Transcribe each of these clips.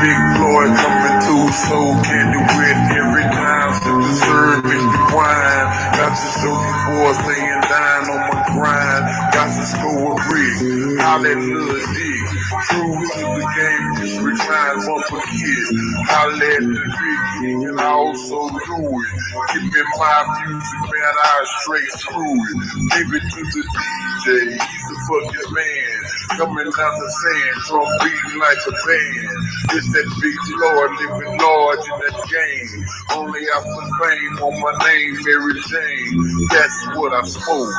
Big Floyd coming too slow, can't do it every time. Sip the syrup and the wine. Got to show you boys laying down on my grind. Got to score a brick, how that little dick. True to the game, just recline one for kids. I let the Ricky and I also do it. Give me my music, man, I straight screw it. Give it to the DJ, he's a fucking man. Coming down the sand, drum beating like a band. It's that big Lord living large in that game. Only I put fame on my name, Mary Jane. That's what I smoke.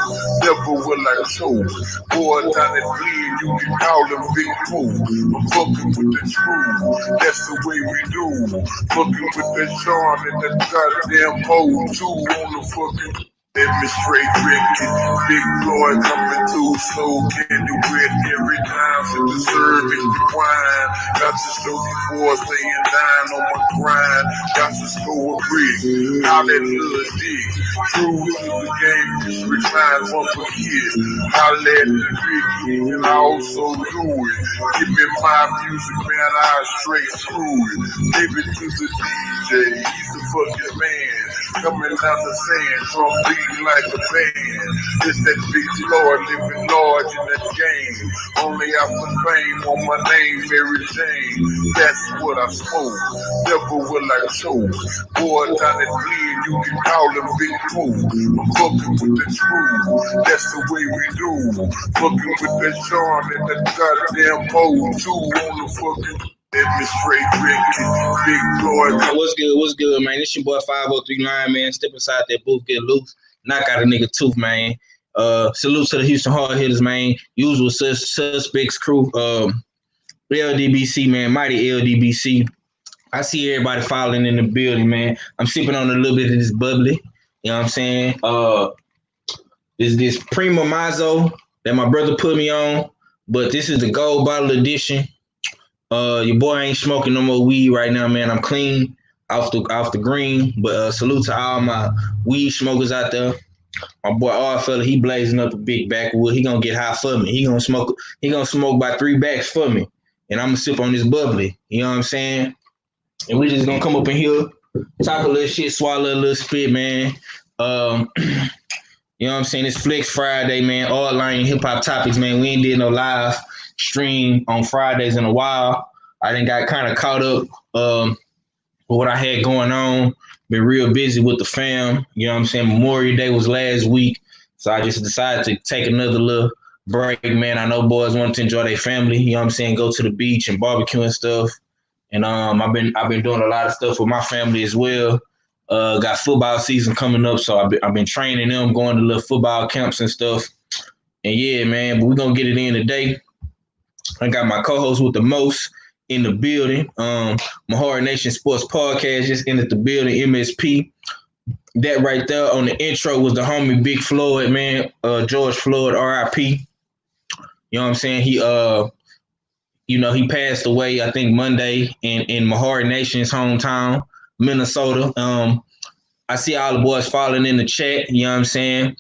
Never will I choke. Boy, down that bleed, you can call him Big Pooh. I'm fucking with the truth. That's the way we do. Fucking with that charm and that goddamn pole. Two on the fucking. Let me straight Ricky, Big Floyd coming too slow, can't do it every time. Sip the syrup and the wine. Got to show you boys staying down on my grind. Got to score a brick, how that little dick. True to the game, just recline one for kids. I let the Ricky and I also do it. Give me my music, man, I straight screw it. Give it to the DJ, he's a fucking man. Coming down the sand, drum beating like a band. It's that big Lord living large in that game. Only I put fame on my name, Mary Jane. That's what I smoke. Never will I choke. Boy, down that bleed, you can call him Big Pooh. I'm fucking with the truth. That's the way we do. Fucking with that charm and that goddamn pole. Two on the fucking. Let me straight Ricky, Big Floyd. What's good? What's good, man? This your boy 5039, man. Step inside that booth, get loose, knock out a nigga tooth, man. Salute to the Houston Hardhitters, man. Usual suspects crew. LDBC, man. Mighty LDBC. I see everybody falling in the building, man. I'm sipping on a little bit of this bubbly. You know what I'm saying? This Primo Mazzo that my brother put me on, but this is the gold bottle edition. Your boy ain't smoking no more weed right now, man. I'm clean off the green. But salute to all my weed smokers out there. My boy Fella, he blazing up a big backwood. He gonna get high for me. He gonna smoke by 3 backs for me. And I'm gonna sip on this bubbly. You know what I'm saying? And we just gonna come up in here, talk a little shit, swallow a little spit, man. You know what I'm saying? It's Flex Friday, man. All line hip hop topics, man. We ain't did no live stream on Fridays in a while. I done got kind of caught up with what I had going on. Been real busy with the fam. You know what I'm saying? Memorial Day was last week. So I just decided to take another little break, man. I know boys want to enjoy their family. You know what I'm saying? Go to the beach and barbecue and stuff. And I've been doing a lot of stuff with my family as well. Got football season coming up, so I've been training them, going to little football camps and stuff. And yeah, man, but we're going to get it in today. I got my co-host with the most in the building. My Hard Nation Sports Podcast just entered the building, MSP. That right there on the intro was the homie Big Floyd, man. George Floyd, RIP. You know what I'm saying? He passed away, I think, Monday in my Hard Nation's hometown, Minnesota. I see all the boys falling in the chat. You know what I'm saying?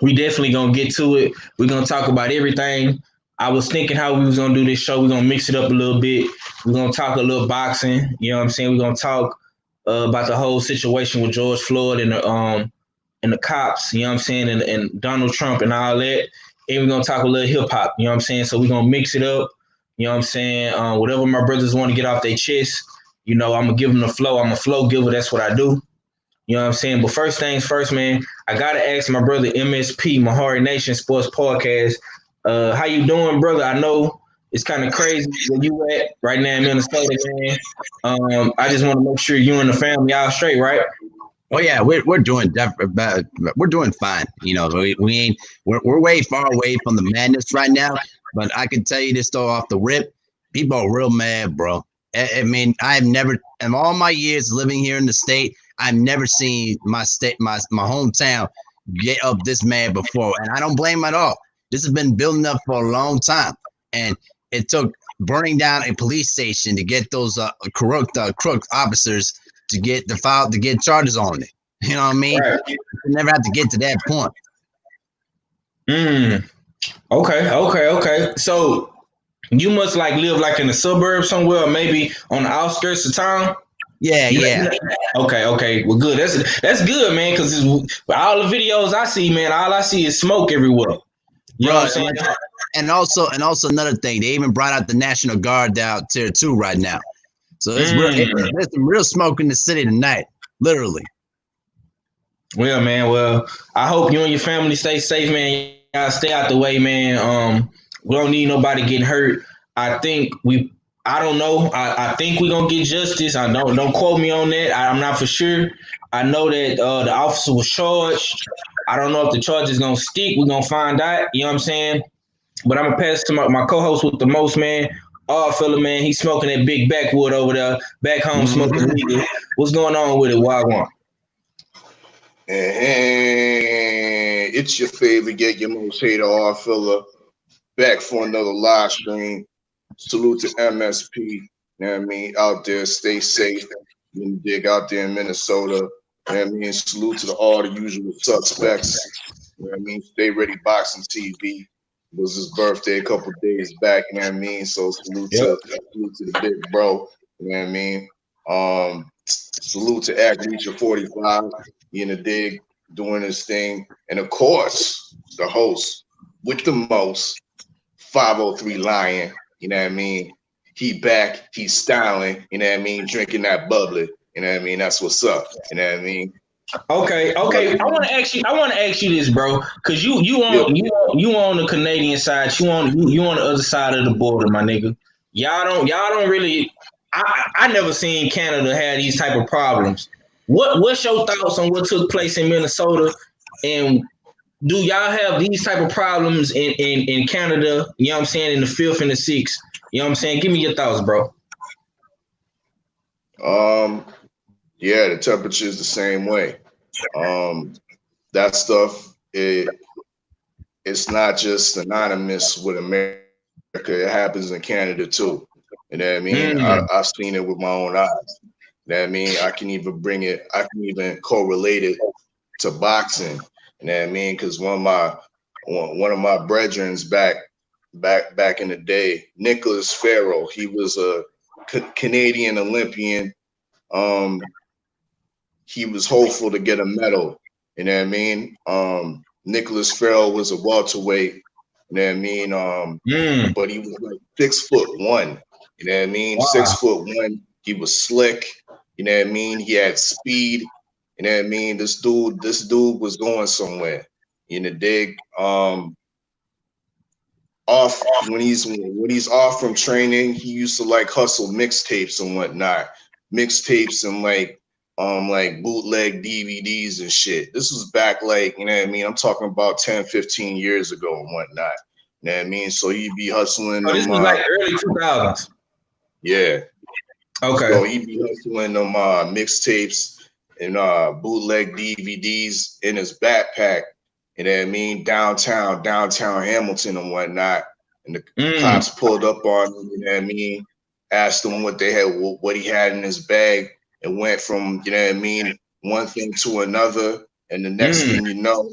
We definitely going to get to it. We're going to talk about everything. I was thinking how we was going to do this show. We're going to mix it up a little bit. We're going to talk a little boxing. You know what I'm saying? We're going to talk about the whole situation with George Floyd and the cops, you know what I'm saying, and Donald Trump and all that. And we're going to talk a little hip-hop, you know what I'm saying? So we're going to mix it up, you know what I'm saying? Whatever my brothers want to get off their chest, you know, I'm going to give them the flow. I'm a flow giver. That's what I do. You know what I'm saying? But first things first, man, I got to ask my brother MSP, my Hard Nation Sports Podcast, how you doing, brother? I know it's kind of crazy where you at right now in Minnesota, man. I just want to make sure you and the family all straight, right? Oh yeah, we're doing we're doing fine. You know, we're way far away from the madness right now. But I can tell you this though, off the rip, people are real mad, bro. I mean, I've never, in all my years living here in the state, I've never seen my state, my hometown get up this mad before, and I don't blame them at all. This has been building up for a long time, and it took burning down a police station to get those corrupt officers to get charges on it. You know what I mean? Right. You never have to get to that point. Okay. So You must like live like in the suburbs somewhere, or maybe on the outskirts of town. Yeah, yeah. Okay. Well, good. That's good, man. Because all the videos I see, man, all I see is smoke everywhere. You know what Bro, I'm saying? and also another thing, they even brought out the National Guard out there too right now. So there's some real smoke in the city tonight, literally. Well, man. Well, I hope you and your family stay safe, man. Y'all stay out the way, man. We don't need nobody getting hurt. I think we. I don't know. I think we're gonna get justice. I don't quote me on that. I'm not for sure. I know that the officer was charged. I don't know if the charge is gonna stick. We're gonna find out. You know what I'm saying? But I'm gonna pass to my co-host with the most, man. All fella, man. He's smoking that big backwood over there, back home smoking weed. What's going on with it, Wagwan? And it's your favorite, get your most hated all filler back for another live stream. Salute to MSP. You know what I mean? Out there, stay safe. You dig out there in Minnesota. You know what I mean? Salute to all the usual suspects. You know what I mean? Stay Ready Boxing TV. It was his birthday a couple days back, you know what I mean? So Yep. salute to the big bro, you know what I mean? Salute to Act Reacher 45, he in the dig, doing his thing. And of course, the host with the most, 503 Lion, you know what I mean? He back, he's styling, you know what I mean? Drinking that bubbly, you know what I mean? That's what's up, you know what I mean? Okay. I want to ask you. I want to ask you this, bro, because you Yep. on you on the Canadian side. You on the other side of the border, my nigga. Y'all don't really. I never seen Canada have these type of problems. What's your thoughts on what took place in Minnesota, and do y'all have these type of problems in Canada? You know what I'm saying, in the fifth and the sixth. You know what I'm saying. Give me your thoughts, bro. Um, yeah, the temperature is the same way. Um, that stuff, it's not just synonymous with America. It happens in Canada too. You know what I mean? Mm, I've seen it with my own eyes. You know what I mean? I can even correlate it to boxing. You know what I mean? Because one of my brethrens back in the day, Nicholas Farrell, he was a Canadian Olympian. Um, he was hopeful to get a medal. You know what I mean? Nicholas Farrell was a welterweight. You know what I mean? mm, But he was like 6'1". You know what I mean? wow. 6'1". He was slick. You know what I mean? He had speed. You know what I mean? This dude was going somewhere. In the dig. Off when he's off from training, he used to like hustle mixtapes and whatnot. Mixtapes and like bootleg DVDs and shit. This was back like, you know what I mean? I'm talking about 10, 15 years ago and whatnot. You know what I mean? So he'd be hustling So this them was like early 2000s. yeah. Okay. So he'd be hustling them mixtapes and bootleg DVDs in his backpack. You know what I mean? Downtown Hamilton and whatnot. And the Mm, cops pulled up on him, you know what I mean? Asked him what he had in his bag, and went from, you know what I mean, one thing to another. And the next mm, thing you know,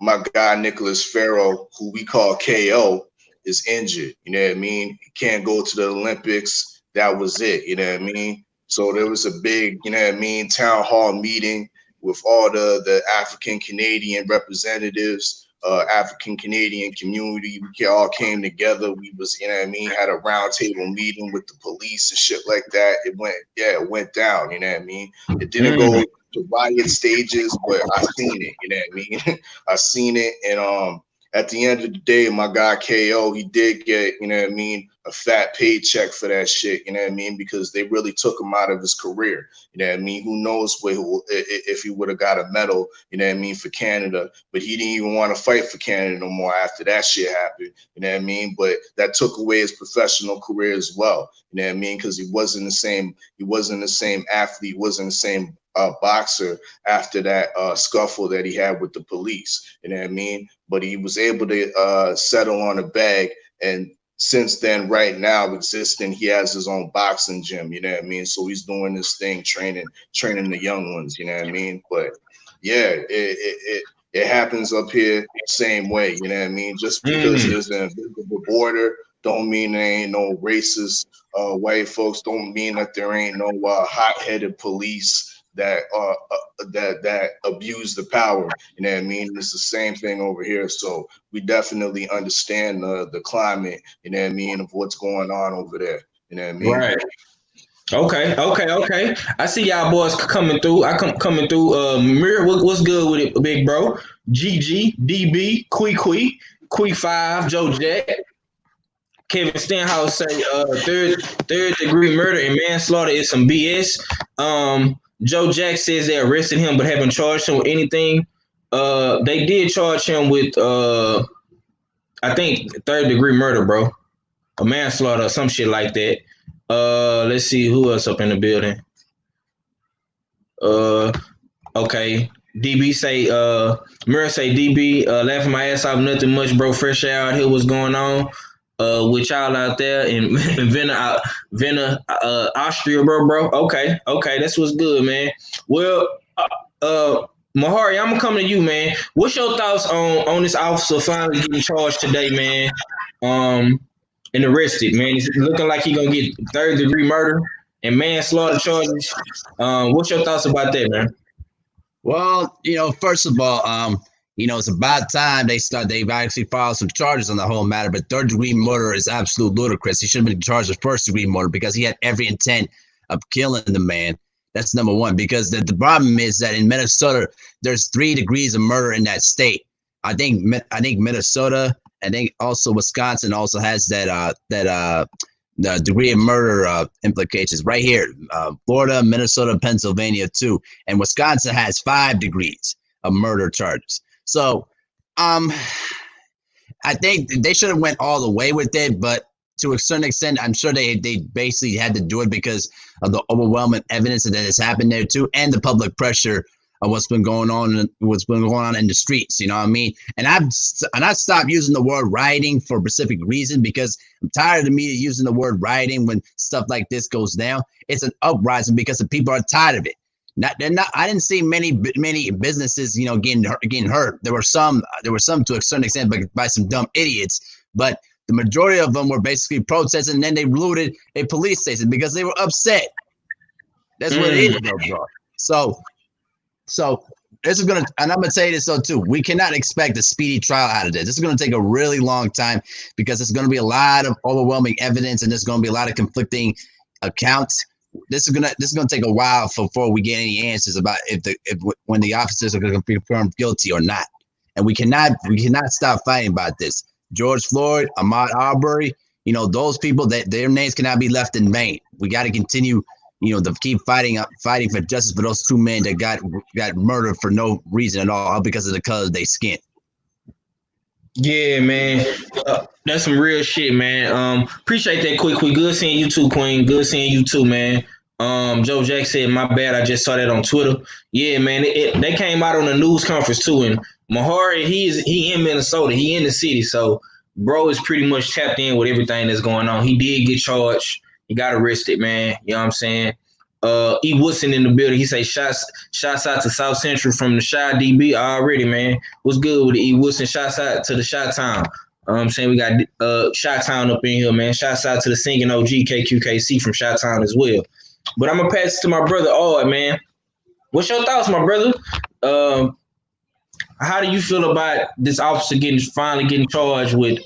my guy Nicholas Farrell, who we call KO, is injured. You know what I mean? He can't go to the Olympics. That was it. You know what I mean? So there was a big, you know what I mean, town hall meeting with all the African Canadian representatives, African Canadian community. We all came together. We was, you know what I mean, had a round table meeting with the police and shit like that. It went down. You know what I mean? It didn't mm. go to riot stages, but I seen it. You know what I mean? I seen it, and at the end of the day, my guy KO, he did get, you know what I mean, a fat paycheck for that shit, you know what I mean, because they really took him out of his career, you know what I mean. Who knows if he would have got a medal, you know what I mean, for Canada, but he didn't even want to fight for Canada no more after that shit happened, you know what I mean. But that took away his professional career as well, you know what I mean, because he wasn't the same athlete, wasn't the same boxer after that scuffle that he had with the police, you know what I mean. But he was able to settle on a bag, and since then, right now, existing, he has his own boxing gym, you know what I mean. So he's doing this thing, training the young ones, you know what I mean. But yeah, it happens up here same way, you know what I mean. Just because Mm. there's an invisible border don't mean there ain't no racist white folks. Don't mean that there ain't no hot-headed police that abuse the power. You know what I mean? It's the same thing over here. So we definitely understand the climate. You know what I mean, of what's going on over there. You know what I mean? Right. Okay. I see y'all boys coming through. Coming through. Mir, what's good with it, big bro? GG, DB, Quee 5, Joe Jack. Kevin Stenhouse say third degree murder and manslaughter is some BS. Joe Jack says they arrested him but haven't charged him with anything. They did charge him with I think third degree murder, bro. A manslaughter or some shit like that. Let's see who else up in the building. Okay. DB say Murray say DB laughing my ass off, nothing much, bro. Fresh out here, what's going on? With y'all out there in Vienna, Austria, bro. Okay, that's what's good, man. Well, Mahari, I'm gonna come to you, man. What's your thoughts on this officer finally getting charged today, man? And arrested, man. It's looking like he gonna get third degree murder and manslaughter charges. What's your thoughts about that, man? Well, first of all, it's about time they've actually filed some charges on the whole matter. But third degree murder is absolute ludicrous. He should have been charged with first degree murder because he had every intent of killing the man. That's number one. Because the problem is that in Minnesota, there's 3 degrees of murder in that state. I think Minnesota, I think also Wisconsin also has that the degree of murder implications right here. Florida, Minnesota, Pennsylvania too, and Wisconsin has 5 degrees of murder charges. So, I think they should have went all the way with it, but to a certain extent, I'm sure they basically had to do it because of the overwhelming evidence that has happened there too, and the public pressure of what's been going on in the streets. You know what I mean? And I stopped using the word rioting for a specific reason because I'm tired of the media using the word rioting when stuff like this goes down. It's an uprising because the people are tired of it. I didn't see many businesses, getting hurt. There were some to a certain extent by some dumb idiots, but the majority of them were basically protesting, and then they looted a police station because they were upset. That's what it is, bro. So this is and I'm gonna tell you this though too. We cannot expect a speedy trial out of this. This is gonna take a really long time because there's gonna be a lot of overwhelming evidence, and there's gonna be a lot of conflicting accounts. This is gonna take a while before we get any answers about when the officers are gonna be confirmed guilty or not. And we cannot stop fighting about this. George Floyd, Ahmaud Arbery, those people that their names cannot be left in vain. We got to continue, to keep fighting for justice for those 2 men that got murdered for no reason at all because of the color of their skin. Yeah, man. That's some real shit, man. Appreciate that, Quick. Good seeing you too, Queen. Good seeing you too, man. Joe Jack said, my bad, I just saw that on Twitter. Yeah, man. They came out on a news conference too, and Mahari, he in Minnesota. He in the city, so bro is pretty much tapped in with everything that's going on. He did get charged. He got arrested, man. You know what I'm saying? E. Woodson in the building. He say shots out to South Central from the Shy DB already, man. What's good with the E. Woodson? Shots out to the Shot Town. I'm saying we got Shot Town up in here, man. Shots out to the singing OG KQKC from Shot Town as well. But I'm gonna pass it to my brother. Man. What's your thoughts, my brother? How do you feel about this officer finally getting charged with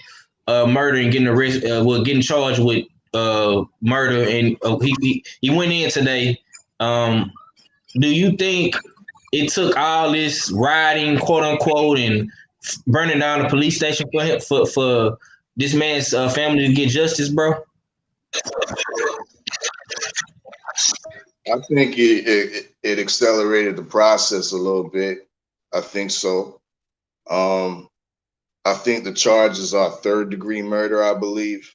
murder and getting arrested? Getting charged with murder, and he went in today. Do you think it took all this rioting, quote unquote, and burning down the police station for this man's family to get justice, bro? I think it accelerated the process a little bit. I think so. I think the charges are third degree murder, I believe,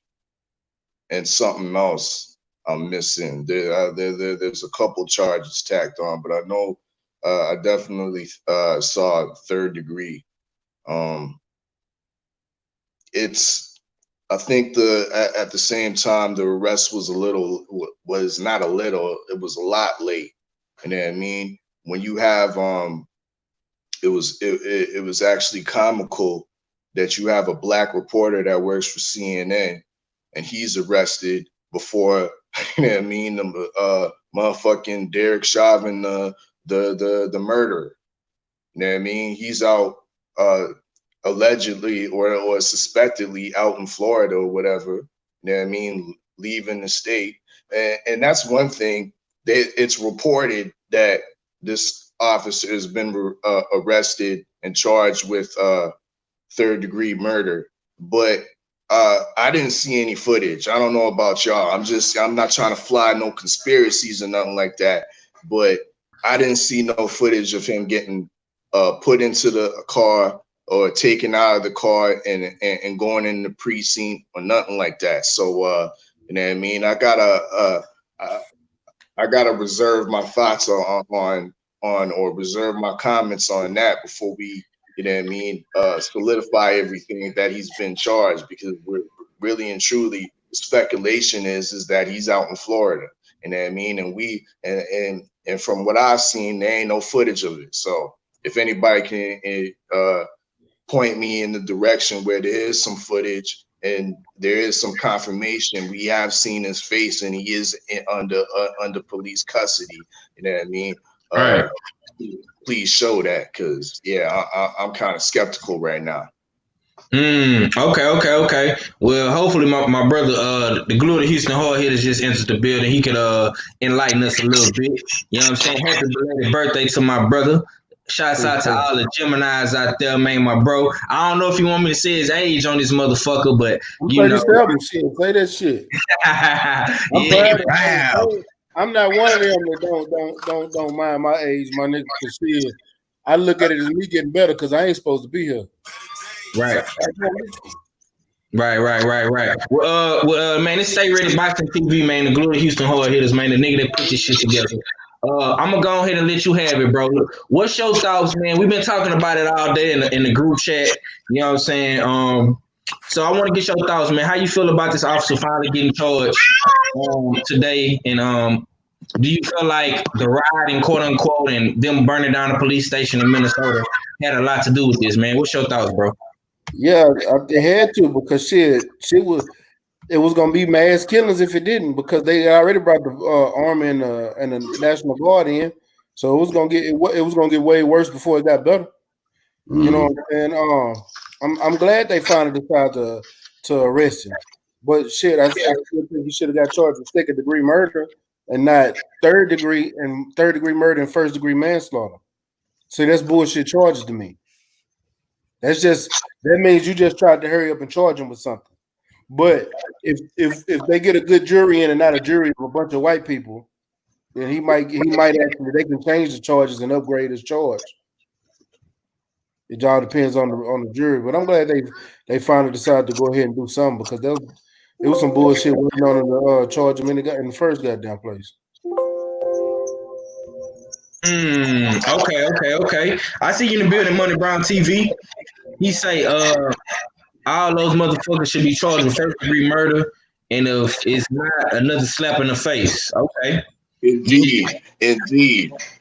and something else I'm missing. There's a couple charges tacked on, but I know I definitely saw third degree. I think at the same time the arrest was not a little, it was a lot late. You know what I mean? When you have it was actually comical that you have a black reporter that works for CNN and he's arrested before you know what I mean, motherfucking Derek Chauvin, the murderer. You know what I mean? He's out allegedly or suspectedly out in Florida or whatever. You know what I mean? Leaving the state, and that's one thing. It's reported that this officer has been arrested and charged with third-degree murder, but I didn't see any footage. I don't know about y'all. I'm not trying to fly no conspiracies or nothing like that, but I didn't see no footage of him getting put into the car or taken out of the car and going in the precinct or nothing like that. So you know what I mean? I gotta reserve my thoughts on or reserve my comments on that before we, you know what I mean, solidify everything that he's been charged, because we're really and truly, the speculation is that he's out in Florida. You know what I mean? And we and from what I've seen, there ain't no footage of it. So if anybody can point me in the direction where there is some footage and there is some confirmation, we have seen his face and he is under police custody. You know what I mean? Right. Please show that, because I'm kind of skeptical right now. Okay. Well, hopefully my brother, the glue of the Houston Hardhitters just entered the building. He could enlighten us a little bit. You know what I'm saying? Happy belated birthday to my brother. Shouts out to all the Geminis out there, man, my bro. I don't know if you want me to say his age on this motherfucker, but you know. Say that shit. I'm not one of them that don't mind my age, my nigga. Cause I look at it as me getting better because I ain't supposed to be here. Right. Well, man, it's Stay Ready Boxing TV, man. The glue of the Houston Hardhitters, man. The nigga that put this shit together. I'm gonna go ahead and let you have it, bro. Look, what's your thoughts, man? We've been talking about it all day in the group chat. You know what I'm saying? So I want to get your thoughts, man. How you feel about this officer finally getting charged today? And do you feel like the rioting, quote unquote, and them burning down the police station in Minnesota had a lot to do with this, man? What's your thoughts, bro? Yeah, they had to, because it was gonna be mass killings if it didn't, because they already brought the army and the National Guard in, so it was gonna get way worse before it got better. Mm-hmm. You know what I'm saying? I'm glad they finally decided to arrest him, but I still think he should have got charged with second-degree murder and not third-degree murder and first-degree manslaughter. See, that's bullshit charges to me. That means you just tried to hurry up and charge him with something. But if they get a good jury in and not a jury of a bunch of white people, then he might actually, they can change the charges and upgrade his charge. It all depends on the jury. But I'm glad they finally decided to go ahead and do something, because it was some bullshit waiting on them to charge him in the first goddamn place. Okay. I see you in the building, Money Brown TV. He say all those motherfuckers should be charged with first-degree murder, and if it's not, another slap in the face. Okay. Indeed.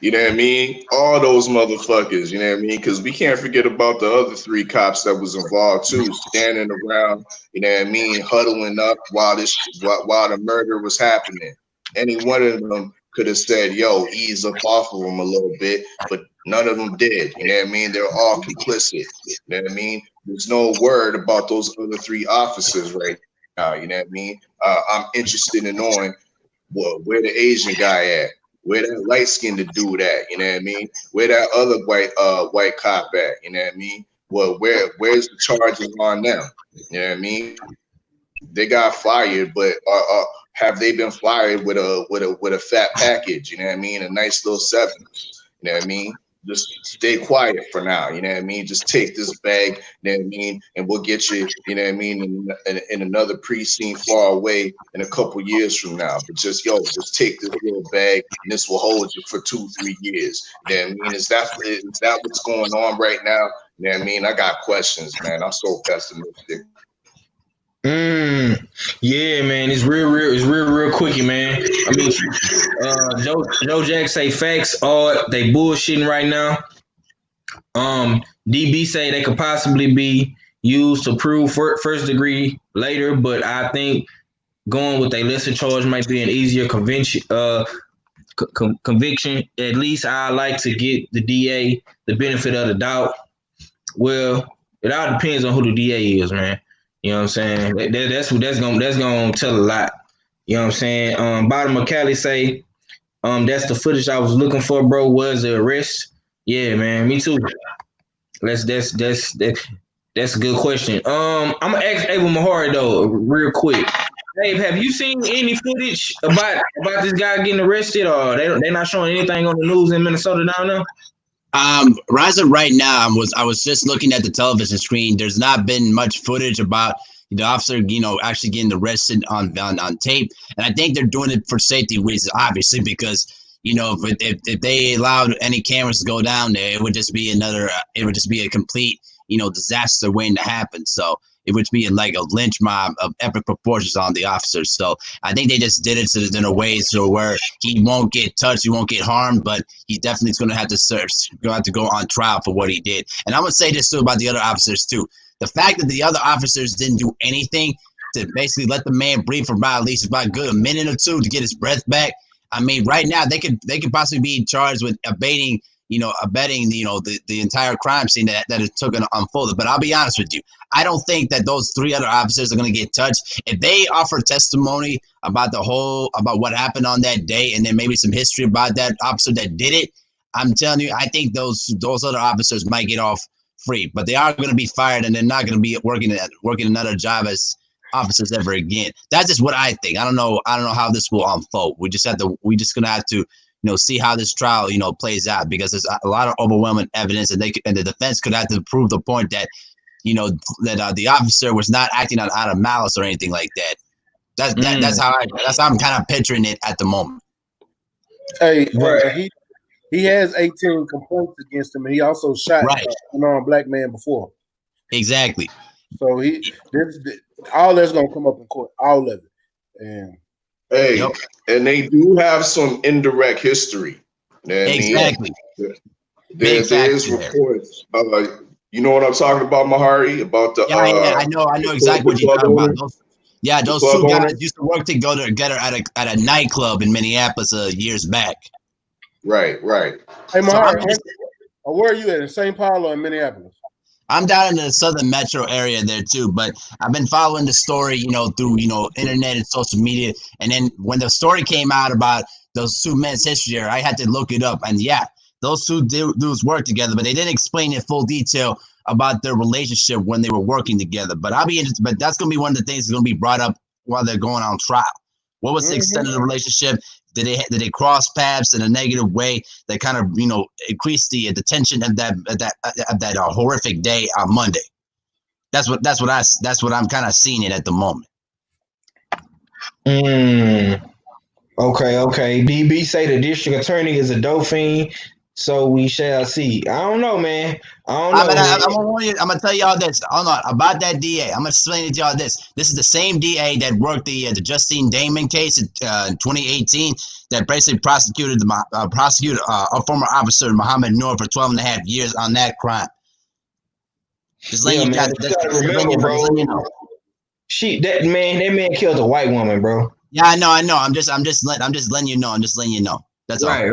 You know what I mean? All those motherfuckers, you know what I mean? Because we can't forget about the other 3 cops that was involved too, standing around, you know what I mean, huddling up while the murder was happening. Any one of them could have said, yo, ease up off of them a little bit, but none of them did. You know what I mean? They're all complicit. You know what I mean? There's no word about those other 3 officers right now. You know what I mean? I'm interested in knowing where the Asian guy at, where that light-skinned dude at, you know what I mean? Where that other white cop at, you know what I mean? Well, where's the charges on them? You know what I mean? They got fired, but have they been fired with a fat package? You know what I mean? A nice little 7. You know what I mean? Just stay quiet for now, you know what I mean? Just take this bag, you know what I mean? And we'll get you, you know what I mean, in another precinct far away in a couple years from now. But just take this little bag, and this will hold you for 2-3 years. You know what I mean? Is that what's going on right now? You know what I mean? I got questions, man. I'm so pessimistic. Yeah, man, it's real quickie, man. I mean, Joe Jack say facts are they bullshitting right now. DB say they could possibly be used to prove first degree later, but I think going with a lesser charge might be an easier conviction. Conviction. At least I like to get the DA the benefit of the doubt. Well, it all depends on who the DA is, man. You know what I'm saying? That's gonna tell a lot. You know what I'm saying? Bottom McCallie say, that's the footage I was looking for, bro. Was the arrest? Yeah, man, me too. That's a good question. I'm gonna ask Abel Mahari though, real quick. Abe, have you seen any footage about this guy getting arrested, or they not showing anything on the news in Minnesota down there? As of right now, I was just looking at the television screen. There's not been much footage about the officer, actually getting arrested on tape, and I think they're doing it for safety reasons, obviously, because if they allowed any cameras to go down there, it would just be a complete disaster waiting to happen. So it would be like a lynch mob of epic proportions on the officers. So I think they just did it in a way so where he won't get touched, he won't get harmed, but he definitely is going to have to go on trial for what he did. And I'm going to say this too about the other officers too. The fact that the other officers didn't do anything to basically let the man breathe for at least about a minute or two to get his breath back. I mean, right now they could possibly be charged with abetting the entire crime scene that it took and unfolded. But I'll be honest with you, I don't think that those three other officers are going to get touched. If they offer testimony about about what happened on that day, and then maybe some history about that officer that did it, I'm telling you, I think those other officers might get off free. But they are going to be fired, and they're not going to be working another job as officers ever again. That's just what I think. I don't know how this will unfold. We're just gonna have to see how this trial plays out, because there's a lot of overwhelming evidence, and the defense could have to prove the point that the officer was not acting out of malice or anything like that. That's how I'm kind of picturing it at the moment. Hey, he has 18 complaints against him, and he also shot an unarmed black man before. Exactly. So all that's gonna come up in court, all of it. And and they do have some indirect history. Exactly. There's reports. You know what I'm talking about, Mahari? About the I know exactly what you're talking about. Those two guys used to work together at a nightclub in Minneapolis years back. Right. Hey, Mahari, where are you at? In St. Paul or in Minneapolis? I'm down in the southern metro area there too, but I've been following the story, through, internet and social media. And then when the story came out about those two men's history, I had to look it up. And those two dudes worked together, but they didn't explain in full detail about their relationship when they were working together. But I'll be interested. But that's going to be one of the things that's going to be brought up while they're going on trial. What was the extent of the relationship? Did they cross paths in a negative way that kind of increased the tension of that horrific day on Monday? That's what I'm kind of seeing it at the moment. Okay. DB say the district attorney is a dope fiend, so we shall see. I don't know, man. I'm gonna tell y'all this. Hold on about that DA. I'm gonna explain it to y'all this. This is the same DA that worked the Justine Damon case in 2018 that basically prosecuted a former officer, Muhammad Noor, for 12 and a half years on that crime. Just letting you guys remember, bro. That man killed a white woman, bro. Yeah, I know. I'm just letting you know. That's right.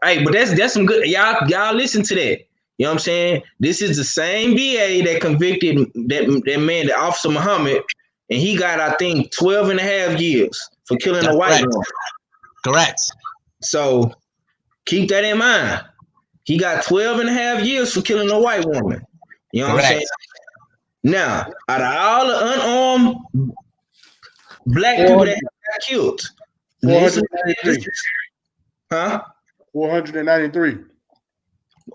Hey, but that's some good. Y'all listen to that. You know what I'm saying? This is the same DA that convicted that man, the Officer Muhammad, and he got, I think, 12 and a half years for killing a white woman. Correct. So keep that in mind. He got 12 and a half years for killing a white woman. You know what I'm saying? Now, out of all the unarmed black people that got killed, 493. Huh? 493.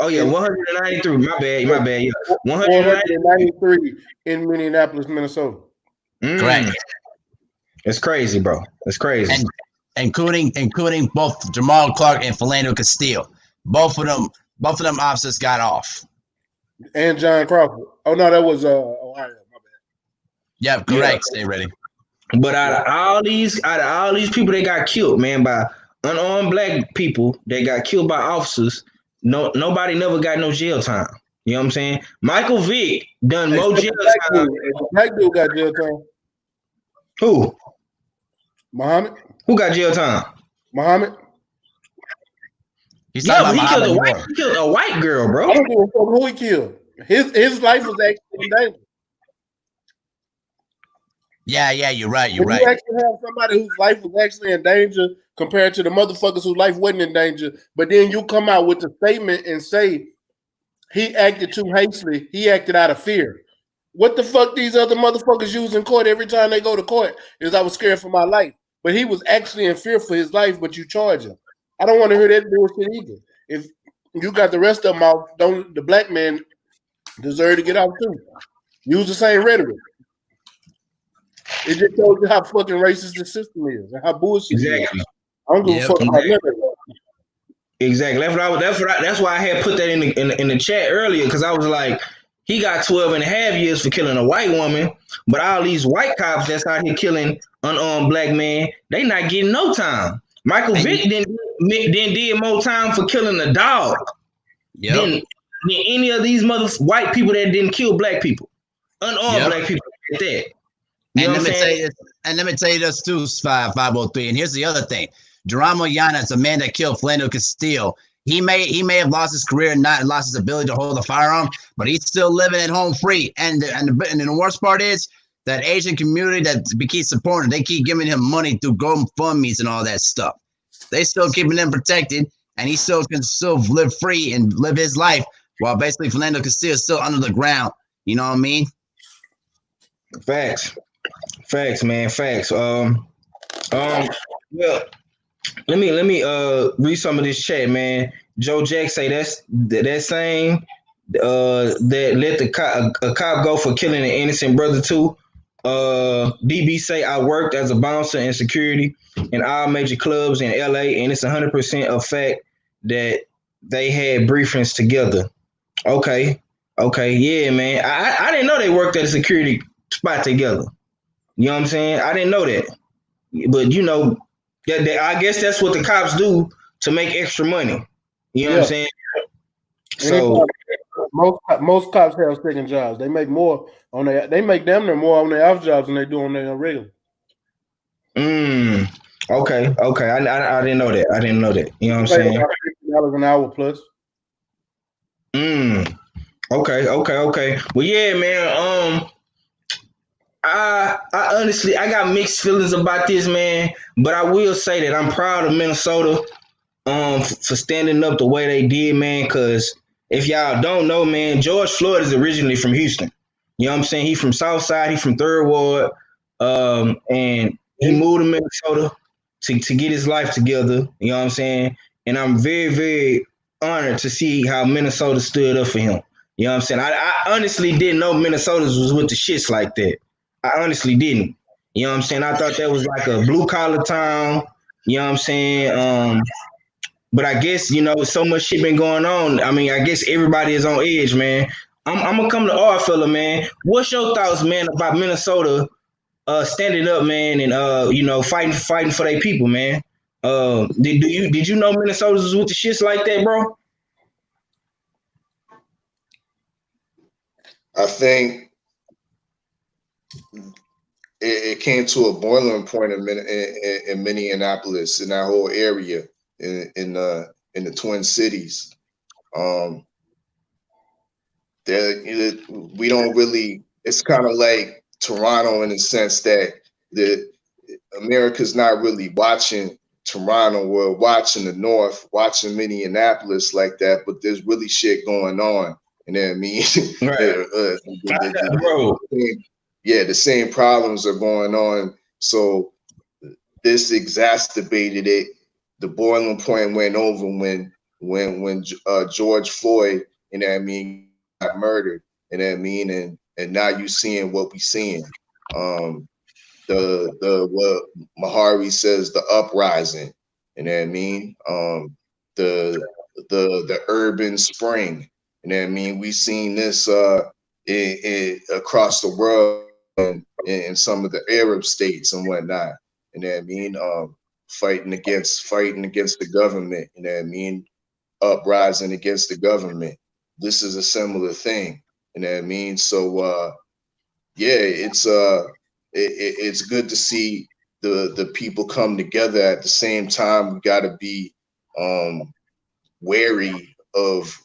Oh yeah, 193. My bad. Yeah. 193 in Minneapolis, Minnesota. Correct. It's crazy, bro. It's crazy. And including both Jamal Clark and Philando Castile. Both of them officers got off. And John Crawford. Oh no, that was Ohio. My bad. Yeah, correct. Stay ready. But out of all these people that got killed, man, by unarmed black people that got killed by officers, nobody never got no jail time. You know what I'm saying? Michael Vick done more jail time. Black dude got jail time. Who? Muhammad. Who got jail time? Muhammad. He's talking Yeah, about but he killed Muhammad a white. Moore. He killed a white girl, bro. I don't give a fuck who he killed. His life was actually in danger. Yeah, you're right. When you actually have somebody whose life was actually in danger compared to the motherfuckers whose life wasn't in danger, but then you come out with a statement and say he acted too hastily, he acted out of fear. What the fuck these other motherfuckers use in court every time they go to court is I was scared for my life. But he was actually in fear for his life, but you charge him. I don't want to hear that bullshit either. If you got the rest of them out, don't the black man deserve to get out too? Use the same rhetoric. It just shows you how fucking racist the system is and how bullshit it is. Exactly. I don't give a fuck about none of that. Exactly. That's why I had put that in the chat earlier, because I was like, he got 12 and a half years for killing a white woman, but all these white cops that's out here killing unarmed black men, they not getting no time. Michael Vick then did more time for killing a dog than any of these white people that didn't kill black people, unarmed black people like that. You know And what I'm saying? let me tell you this too, 503. And here's the other thing. Geronimo Yanez, a man that killed Philando Castile, he may have lost his career and not lost his ability to hold a firearm, but he's still living at home free. And the worst part is that Asian community that we keep supporting, they keep giving him money through GoFundMe's and all that stuff. They still keeping him protected, and he still can live free and live his life while basically Philando Castile is still under the ground. You know what I mean? Facts, man, facts. Well, let me read some of this chat, man. Joe Jack say that same that let a cop go for killing an innocent brother too. DB say I worked as a bouncer in security in all major clubs in LA, and it's 100% a fact that they had briefings together. Okay, yeah, man. I didn't know they worked at a security spot together. You know what I'm saying? I didn't know that, but you know, I guess that's what the cops do to make extra money. You know what I'm saying? So most cops have second jobs. They make more on their. They make damn near more on their off jobs than they do on their regular. Okay. I didn't know that. I didn't know that. You know what I'm saying? $50 an hour plus. Okay. Well, yeah, man. I honestly I got mixed feelings about this, man. But I will say that I'm proud of Minnesota for standing up the way they did, man. Because if y'all don't know, man, George Floyd is originally from Houston. You know what I'm saying? He's from Southside. He's from Third Ward, and he moved to Minnesota to get his life together. You know what I'm saying? And I'm very, very honored to see how Minnesota stood up for him. You know what I'm saying? I honestly didn't know Minnesota was with the shits like that. I honestly didn't. You know what I'm saying? I thought that was like a blue collar town. You know what I'm saying? But I guess, you know, so much shit been going on. I mean, I guess everybody is on edge, man. I'm gonna come to our fella, man. What's your thoughts, man, about Minnesota standing up, man, and you know, fighting for their people, man? Did you know Minnesota was with the shits like that, bro? I think it came to a boiling point in Minneapolis, in that whole area, in the Twin Cities. We don't really. It's kind of like Toronto in the sense that America's not really watching Toronto. We're watching the North, watching Minneapolis like that, but there's really shit going on. You know what I mean? Right. Bro. The same problems are going on. So this exacerbated it. The boiling point went over when George Floyd, you know what I mean, got murdered. You know what I mean? And now you seeing what we seeing. The what Mahari says, the uprising. You know what I mean? The urban spring. You know what I mean? We seen this across the world in some of the Arab states and whatnot. You know what I mean? Fighting against the government. You know what I mean? Uprising against the government. This is a similar thing. You know what I mean? So it's good to see the people come together at the same time, we got to be wary of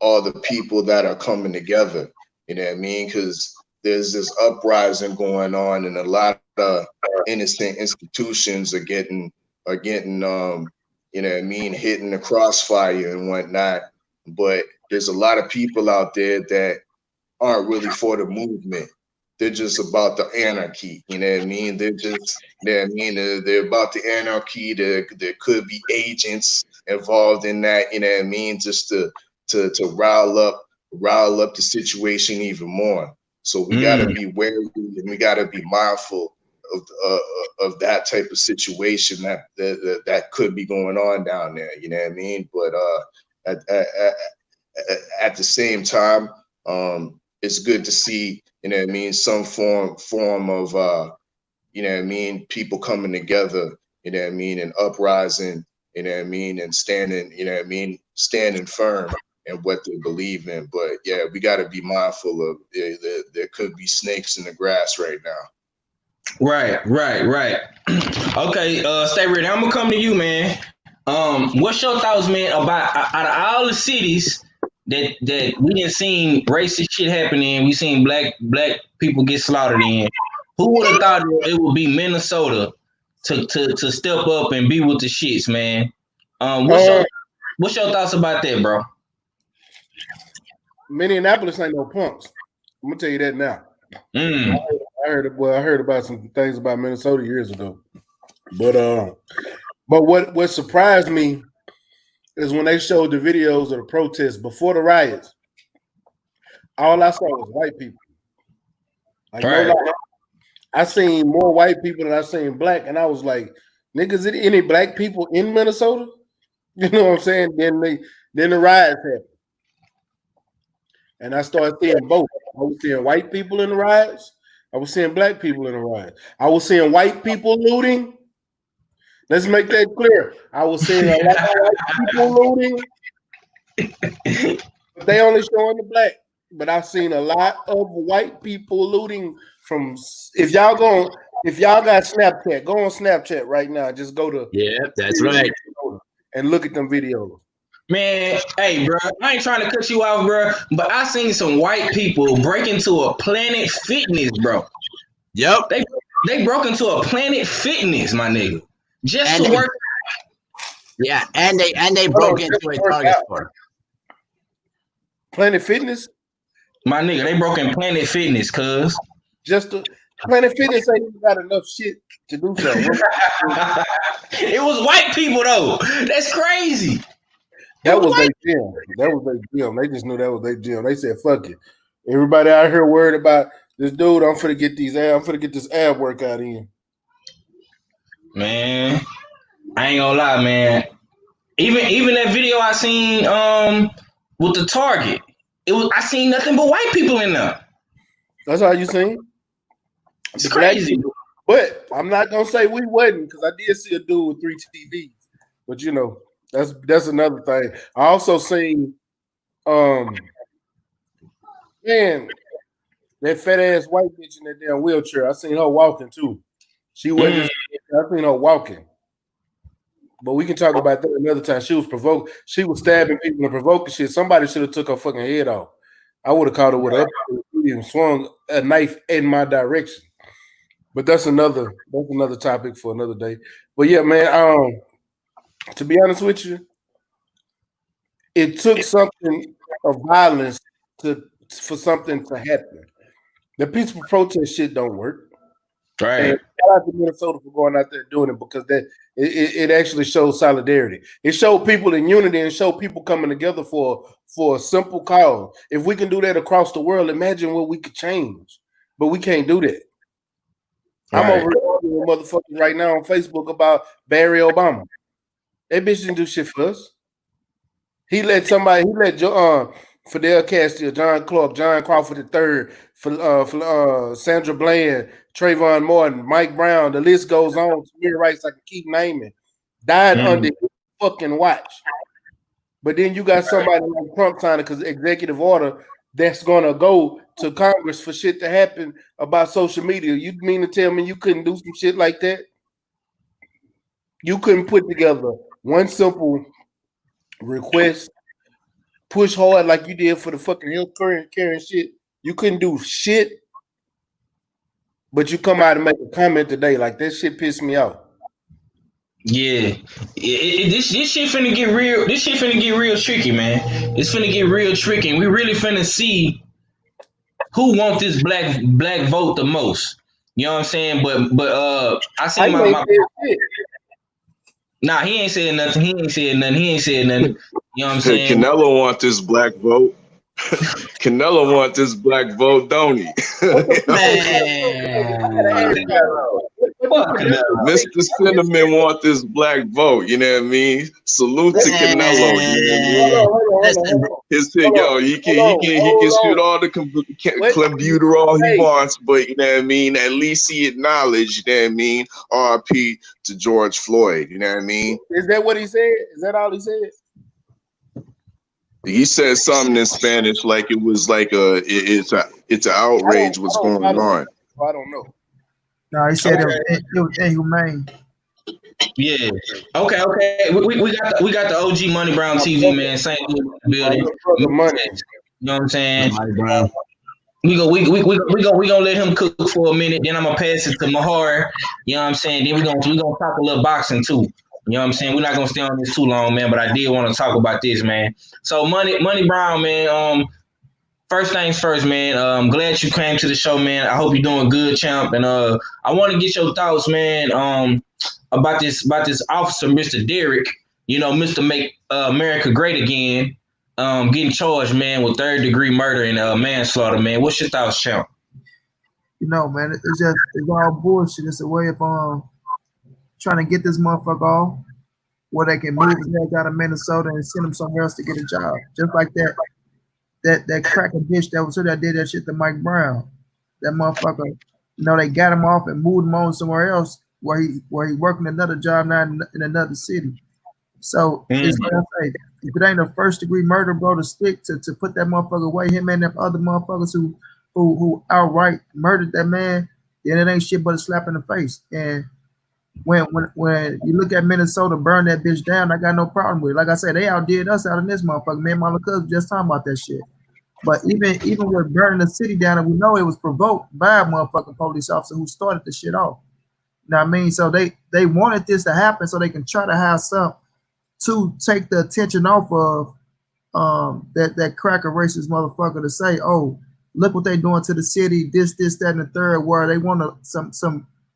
all the people that are coming together. You know what I mean? Because there's this uprising going on, and a lot of innocent institutions are getting you know what I mean, hitting the crossfire and whatnot. But there's a lot of people out there that aren't really for the movement. They're just about the anarchy. You know what I mean? They're just, you know what I mean? They're about the anarchy. There could be agents involved in that. You know what I mean? Just to rile up the situation even more. So we got to be wary, and we got to be mindful of that type of situation that could be going on down there. You know what I mean? But at the same time, it's good to see, you know what I mean, some form of you know what I mean, people coming together, you know what I mean, and uprising, you know what I mean, and standing, you know what I mean, standing firm in what they believe in. But yeah, we got to be mindful of there could be snakes in the grass right now. Right. Okay, stay ready. I'm gonna come to you, man. What's your thoughts, man, about out of all the cities that we didn't seen racist shit happening, we seen black people get slaughtered in? Who would have thought it would be Minnesota to step up and be with the shits, man? What's your thoughts about that, bro? Minneapolis ain't no punks. I'm gonna tell you that now. I heard about some things about Minnesota years ago, but what surprised me is when they showed the videos of the protests before the riots. All I saw was white people. Like, no lie. I seen more white people than I seen black, and I was like, "Niggas, any black people in Minnesota?" You know what I'm saying? Then the riots happened, and I started seeing both. I was seeing white people in the riots. I was seeing black people in the riots. I was seeing white people looting. Let's make that clear. I was seeing a lot of white people looting. They only showing the black, but I've seen a lot of white people looting. From if y'all got Snapchat, go on Snapchat right now. Just go to that's right, and look at them videos. Man, hey, bro, I ain't trying to cut you off, bro, but I seen some white people break into a Planet Fitness, bro. Yep. They broke into a Planet Fitness, my nigga, just to work. Yeah, and they broke into a Target store. Planet Fitness, my nigga, they broke in Planet Fitness, cuz. Planet Fitness ain't even got enough shit to do so. It was white people though. That's crazy. That was their gym. They just knew that was their gym. They said, "Fuck it." Everybody out here worried about this dude. I'm finna get this ab workout in. Man, I ain't gonna lie, man. Even that video I seen with the Target, I seen nothing but white people in there. That's all you seen? It's crazy. But I'm not gonna say we wasn't, because I did see a dude with 3 TVs. But you know, that's another thing. I also seen man, that fat ass white bitch in that damn wheelchair. I seen her walking too. She wasn't I seen her walking. But we can talk about that another time. She was provoked. She was stabbing people and provoking shit. Somebody should have took her fucking head off. I would have caught her with a and swung a knife in my direction. But that's another topic for another day. But yeah, man, to be honest with you, it took something of violence for something to happen. The peaceful protest shit don't work. Right. And shout out to Minnesota for going out there doing it, because it actually shows solidarity. It showed people in unity and showed people coming together for a simple cause. If we can do that across the world, imagine what we could change. But we can't do that. Right. I'm over here arguing with motherfuckers right now on Facebook about Barry Obama. That bitch didn't do shit for us. He let Fidel Castile, John Clark, John Crawford III, for Sandra Bland, Trayvon Martin, Mike Brown, the list goes on. Tamir Rice, I can keep naming, died under his fucking watch. But then you got somebody like Trump signing because executive order that's gonna go to Congress for shit to happen about social media. You mean to tell me you couldn't do some shit like that? You couldn't put together one simple request, push hard like you did for the fucking healthcare and shit. You couldn't do shit, but you come out and make a comment today like that shit pissed me off. Yeah, this shit finna get real. This shit finna get real tricky, man. It's finna get real tricky, and we really finna see who want this black vote the most. You know what I'm saying? But I see my nah, he ain't said nothing. He ain't said nothing. He ain't said nothing. You know what I'm saying? Canelo want this black vote. Canelo want this black vote, don't he? Man. Fuck no. Mr. Cinnamon want this black vote. You know what I mean? Salute to Canelo. You know what I mean? His thing, yo, he can shoot all the clenbuterol he wants, but you know what I mean. At least he acknowledged. You know what I mean? R.I.P. to George Floyd. You know what I mean? Is that what he said? Is that all he said? He said something in Spanish like it was like it's an outrage what's going on. I don't know. No, he said it was inhumane. Yeah. Okay. We got the OG Money Brown TV, man. St. Louis building. You know what I'm saying? Money Brown. We gonna let him cook for a minute. Then I'm gonna pass it to Mahar. You know what I'm saying? Then we gonna talk a little boxing too. You know what I'm saying? We're not gonna stay on this too long, man. But I did want to talk about this, man. So Money Brown, man. First things first, man. I'm glad you came to the show, man. I hope you're doing good, champ. And I want to get your thoughts, man. About this officer, Mr. Derrick. You know, Mr. Make America Great Again. Getting charged, man, with 3rd-degree murder and manslaughter, man. What's your thoughts, champ? You know, man, it's all bullshit. It's a way of trying to get this motherfucker off where they can move his ass out of Minnesota and send him somewhere else to get a job. Just like that cracker bitch that was here that did that shit to Mike Brown. That motherfucker, you know, they got him off and moved him on somewhere else where he working another job now in another city. So it's like I say, if it ain't a 1st-degree murder, bro, to stick to put that motherfucker away, him and them other motherfuckers who outright murdered that man, then it ain't shit but a slap in the face. And when you look at Minnesota burn that bitch down, I got no problem with it. Like I said, they outdid us out in this motherfucker. Me and my little cousin just talking about that shit. But even with burning the city down, and we know it was provoked by a motherfucking police officer who started the shit off. You know what I mean? So they wanted this to happen so they can try to have something to take the attention off of that cracker racist motherfucker to say, oh, look what they doing to the city, this, that, and the third, where they want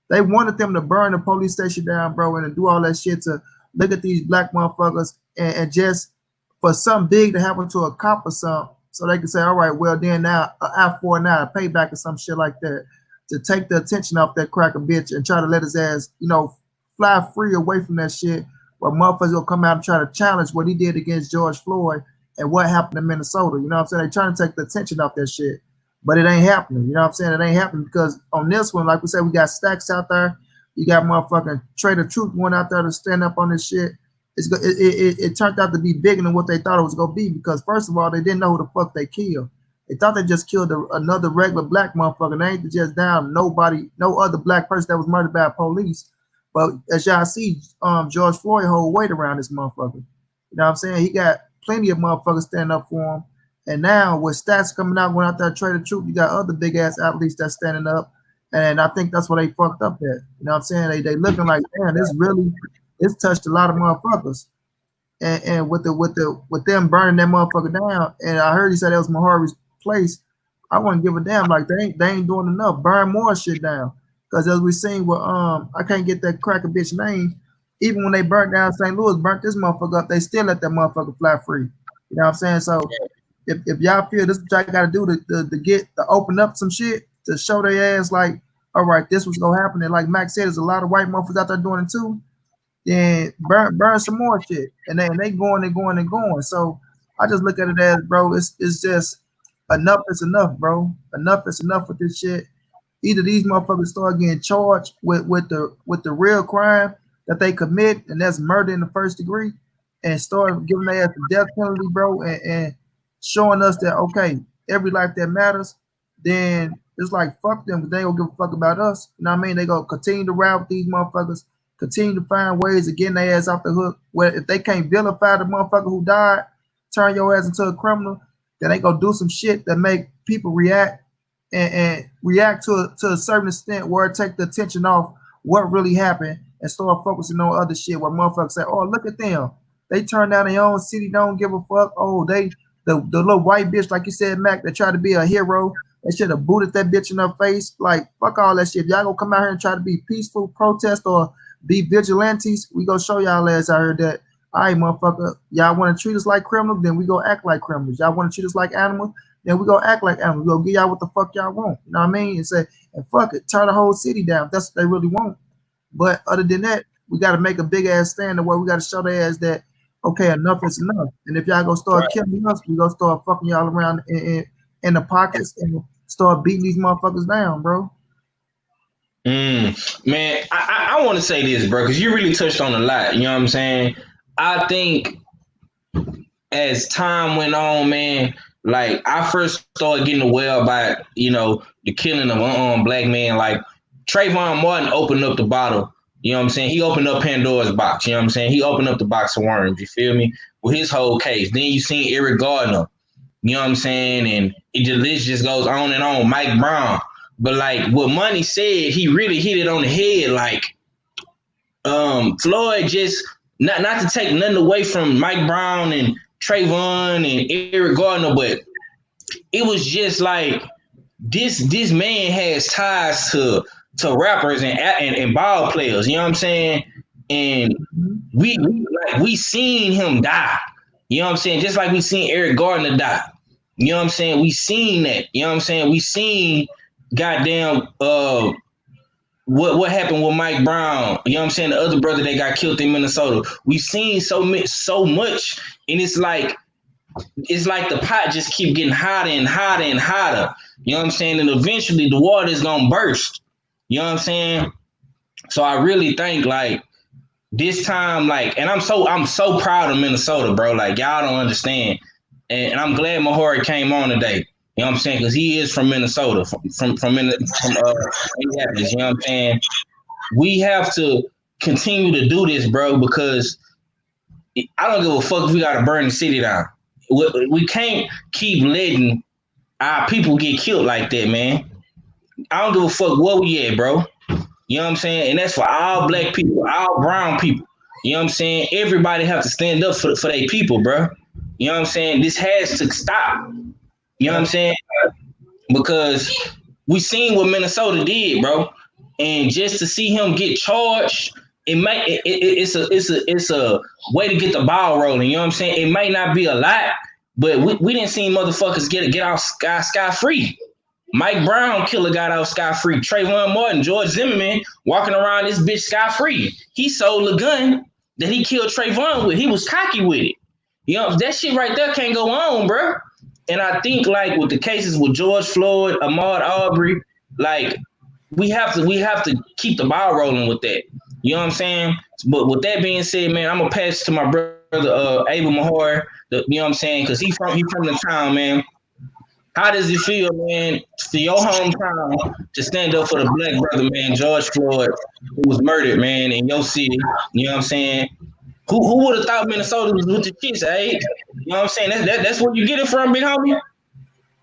they wanted them to burn the police station down, bro, and to do all that shit to look at these black motherfuckers and just for something big to happen to a cop or something, so they can say, all right, well, then now, I-4 now, a payback or some shit like that, to take the attention off that cracker bitch and try to let his ass, you know, fly free away from that shit, where motherfuckers will come out and try to challenge what he did against George Floyd and what happened in Minnesota. You know what I'm saying? They trying to take the attention off that shit. But it ain't happening. You know what I'm saying? It ain't happening because on this one, like we said, we got Stacks out there. You got motherfucking Trader Truth one out there to stand up on this shit. It turned out to be bigger than what they thought it was going to be because, first of all, they didn't know who the fuck they killed. They thought they just killed another regular black motherfucker. They ain't just down nobody, no other black person that was murdered by police. But as y'all see, George Floyd hold weight around this motherfucker. You know what I'm saying? He got plenty of motherfuckers standing up for him. And now with Stats coming out, going out there Trader Truth, you got other big ass athletes that's standing up. And I think that's what they fucked up at. You know what I'm saying? They looking like, man, it's touched a lot of motherfuckers. And with them burning that motherfucker down, and I heard he said that was Mahari's place. I wouldn't give a damn. Like they ain't doing enough. Burn more shit down. Because as we seen with I can't get that cracker bitch name. Even when they burnt down St. Louis, burnt this motherfucker up, they still let that motherfucker fly free. You know what I'm saying? So if y'all feel this is what y'all gotta do to open up some shit, to show their ass like, all right, this was gonna happen. And like Max said, there's a lot of white motherfuckers out there doing it too. Then burn some more shit. And they going and going and going. So I just look at it as, bro, it's just enough is enough, bro. Enough is enough with this shit. Either these motherfuckers start getting charged with the real crime that they commit, and that's murder in the 1st degree, and start giving their ass the death penalty, bro, and showing us that, okay, every life that matters, then it's like fuck them, because they don't give a fuck about us. You know what I mean? They gonna continue to ride with these motherfuckers, continue to find ways of getting their ass off the hook. Where if they can't vilify the motherfucker who died, turn your ass into a criminal, then they gonna do some shit that make people react and react to a certain extent where it take the attention off what really happened and start focusing on other shit where motherfuckers say, oh, look at them. They turn down their own city, don't give a fuck. Oh, the little white bitch, like you said, Mac, that tried to be a hero. They should have booted that bitch in her face. Like, fuck all that shit. Y'all gonna come out here and try to be peaceful, protest, or be vigilantes. We gonna show y'all ass out here that, all right, motherfucker, y'all want to treat us like criminals, then we go act like criminals. Y'all want to treat us like animals, then we go act like animals. We go give y'all what the fuck y'all want. You know what I mean? And say, and fuck it, turn the whole city down if that's what they really want. But other than that, we got to make a big ass stand where we got to show their ass that, okay, enough is enough. And if y'all gonna start killing us, we gonna start fucking y'all around in the pockets and start beating these motherfuckers down, bro. Man, I want to say this, bro, because you really touched on a lot. You know what I'm saying? I think as time went on, man, like I first started getting aware about, the killing of unarmed black men. Like Trayvon Martin opened up the bottle. You know what I'm saying? He opened up Pandora's box. You know what I'm saying? He opened up the box of worms. You feel me? With his whole case. Then you seen Eric Gardner. You know what I'm saying? And the list just goes on and on. Mike Brown. But like what Money said, he really hit it on the head. Like Floyd just not to take nothing away from Mike Brown and Trayvon and Eric Gardner, but it was just like this man has ties to rappers and ball players. You know what I'm saying? And we seen him die. You know what I'm saying? Just like we seen Eric Gardner die. You know what I'm saying? We seen that. You know what I'm saying? We seen goddamn what happened with Mike Brown. You know what I'm saying? The other brother that got killed in Minnesota. We've seen so much, and it's like the pot just keep getting hotter and hotter and hotter. You know what I'm saying? And eventually the water is gonna burst. You know what I'm saying? So I really think like this time, like, and I'm so proud of Minnesota, bro. Like y'all don't understand. And I'm glad Mahori came on today. You know what I'm saying? Because he is from Minnesota, from Minneapolis. You know what I'm saying? We have to continue to do this, bro, because I don't give a fuck if we got to burn the city down. We can't keep letting our people get killed like that, man. I don't give a fuck where we at, bro. You know what I'm saying? And that's for all black people, all brown people. You know what I'm saying? Everybody have to stand up for their people, bro. You know what I'm saying? This has to stop. You know what I'm saying? Because we seen what Minnesota did, bro. And just to see him get charged, it's a way to get the ball rolling. You know what I'm saying? It might not be a lot, but we didn't see motherfuckers get out sky free. Mike Brown killer got out sky free. Trayvon Martin, George Zimmerman walking around this bitch sky free. He sold a gun that he killed Trayvon with. He was cocky with it. You know, that shit right there can't go on, bro. And I think like with the cases with George Floyd, Ahmaud Arbery, like we have to keep the ball rolling with that. You know what I'm saying? But with that being said, man, I'm gonna pass to my brother Abel Mahar. You know what I'm saying? Because he from the town, man. How does it feel, man, for your hometown to stand up for the black brother, man, George Floyd, who was murdered, man, in your city? You know what I'm saying? Who would have thought Minnesota was with the shits, eh? You know what I'm saying? That's where you get it from, big homie?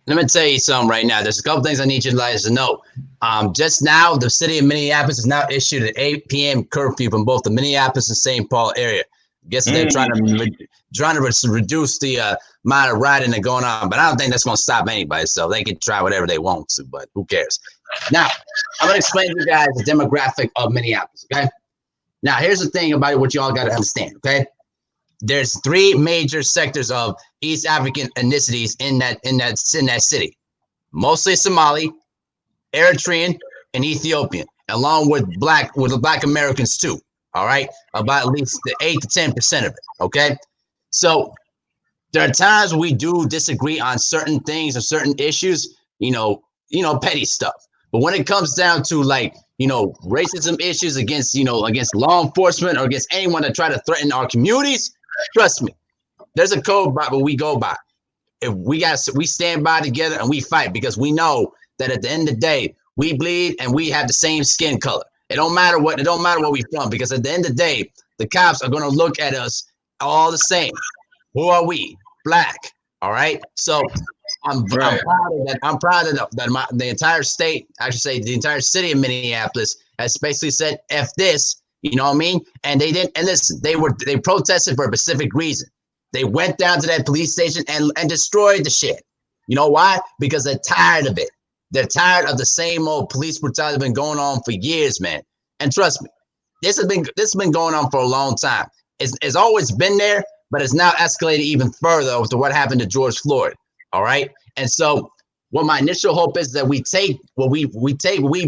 Let me tell you something right now. There's a couple things I need you guys to know. Just now, the city of Minneapolis has now issued an 8 p.m. curfew from both the Minneapolis and St. Paul area. I guess they're trying to reduce the amount of riding that going on, but I don't think that's going to stop anybody. So they can try whatever they want to, but who cares? Now, I'm going to explain to you guys the demographic of Minneapolis, okay? Now, here's the thing about what you all got to understand, okay? There's 3 major sectors of East African ethnicities in that city, mostly Somali, Eritrean, and Ethiopian, along with black Americans too. All right, about at least the 8 to 10% of it. Okay, so there are times we do disagree on certain things or certain issues, petty stuff. But when it comes down to like, racism issues against law enforcement or against anyone that try to threaten our communities, trust me, there's a code by what we go by. we stand by together and we fight because we know that at the end of the day, we bleed and we have the same skin color. It don't matter where we're from, because at the end of the day, the cops are going to look at us all the same. Who are we? Black. All right. So I'm proud of that. I'm proud of that. The entire state, I should say, the entire city of Minneapolis has basically said F this. You know what I mean? And they didn't. And listen, they protested for a specific reason. They went down to that police station and destroyed the shit. You know why? Because they're tired of it. They're tired of the same old police brutality been going on for years, man. And trust me, this has been going on for a long time. It's always been there, but it's now escalated even further with what happened to George Floyd. All right. And so what my initial hope is that we take what we've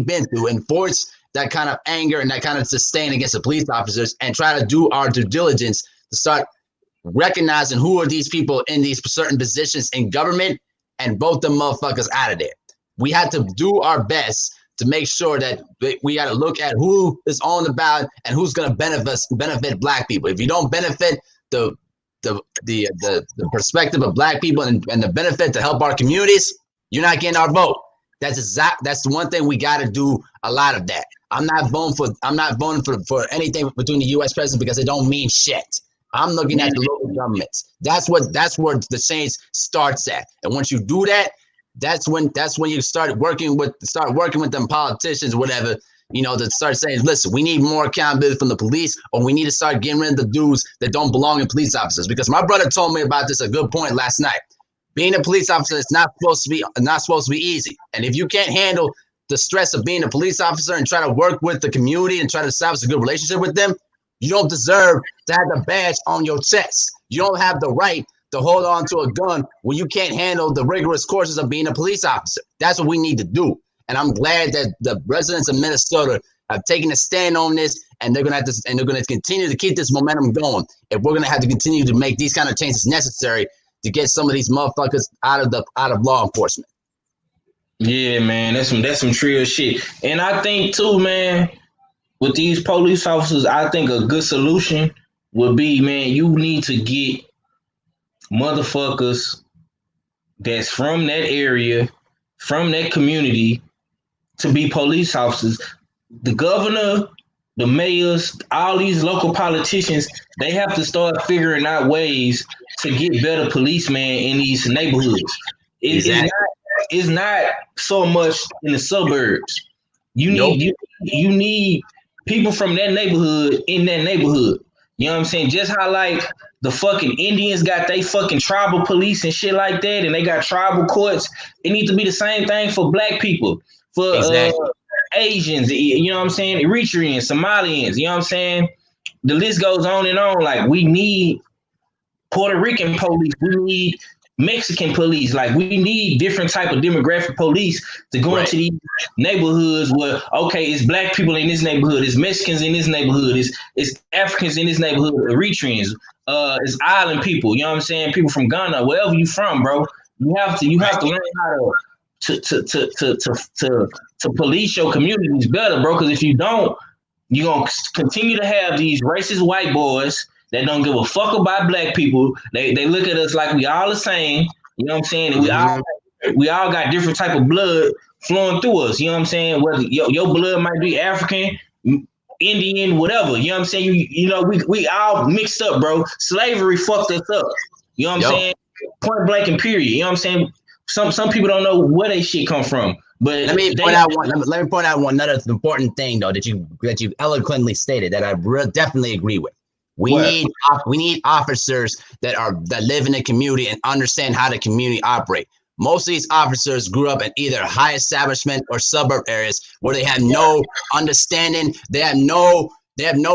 been through and force that kind of anger and that kind of disdain against the police officers and try to do our due diligence to start recognizing who are these people in these certain positions in government and vote them motherfuckers out of there. We had to do our best to make sure that we got to look at who is on the ballot and who's going to benefit Black people. If you don't benefit the perspective of Black people and the benefit to help our communities, you're not getting our vote. That's the one thing we got to do. A lot of that. I'm not voting for anything between the U.S. president because it don't mean shit. I'm looking at the local governments. That's where the change starts at. And once you do that, that's when you start working with them politicians, whatever, you know, to start saying, listen, we need more accountability from the police, or we need to start getting rid of the dudes that don't belong in police officers. Because my brother told me about this a good point last night. Being a police officer is not supposed to be easy. And if you can't handle the stress of being a police officer and try to work with the community and try to establish a good relationship with them, you don't deserve to have the badge on your chest. You don't have the right to hold on to a gun when you can't handle the rigorous courses of being a police officer. That's what we need to do. And I'm glad that the residents of Minnesota have taken a stand on this, and they're gonna continue to keep this momentum going. If we're gonna have to continue to make these kind of changes necessary to get some of these motherfuckers out of law enforcement. Yeah, man, that's some trill shit. And I think too, man, with these police officers, I think a good solution would be, man, you need to get motherfuckers that's from that area, from that community, to be police officers. The governor, the mayors, all these local politicians, they have to start figuring out ways to get better policemen in these neighborhoods. It's not so much in the suburbs. You need people from that neighborhood in that neighborhood. You know what I'm saying? Just how like the fucking Indians got they fucking tribal police and shit like that, and they got tribal courts. It needs to be the same thing for Black people, for Asians, you know what I'm saying? Eritreans, Somalians, you know what I'm saying? The list goes on and on. Like, we need Puerto Rican police, we need Mexican police, like we need different type of demographic police to go into these neighborhoods where, okay, it's Black people in this neighborhood, it's Mexicans in this neighborhood, it's Africans in this neighborhood, Eritreans, it's island people, you know what I'm saying? People from Ghana, wherever you from, bro. You have to learn how to police your communities better, bro. Because if you don't, you're gonna continue to have these racist white boys that don't give a fuck about Black people. They look at us like we all the same. You know what I'm saying? And we all got different type of blood flowing through us. You know what I'm saying? Whether your blood might be African, Indian, whatever. You know what I'm saying? You know, we all mixed up, bro. Slavery fucked us up. You know what I'm saying? Point blank and period. You know what I'm saying? Some people don't know where they shit come from. But let me point out one another important thing though that you eloquently stated that I definitely agree with. We need officers that live in the community and understand how the community operate. Most of these officers grew up in either high establishment or suburb areas where they have no understanding. They have no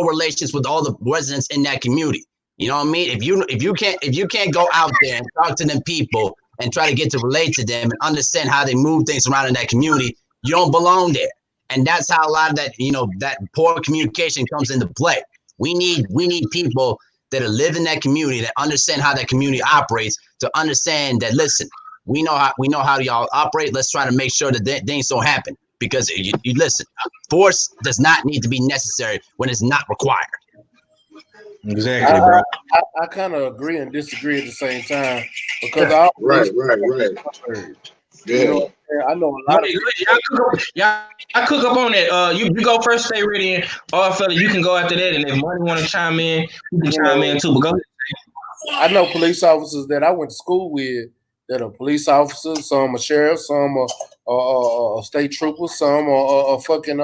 relations with all the residents in that community. You know what I mean? If you can't go out there and talk to them people and try to get to relate to them and understand how they move things around in that community, you don't belong there. And that's how a lot of that, that poor communication comes into play. We need people that live in that community, that understand how that community operates, to understand that, listen, we know how y'all operate. Let's try to make sure that things don't happen. Because you listen, force does not need to be necessary when it's not required. Exactly, bro. I kind of agree and disagree at the same time because I Right, always, right, right. you know, Yeah. what I'm saying? I know a Go lot of ahead, people. y'all cook up on that. You go first, stay ready, and all fella, you can go after that. And if Money want to chime in, you can You chime in know, too. But go ahead. I know police officers that I went to school with that are police officers. Some are sheriffs, some are state troopers, some are fucking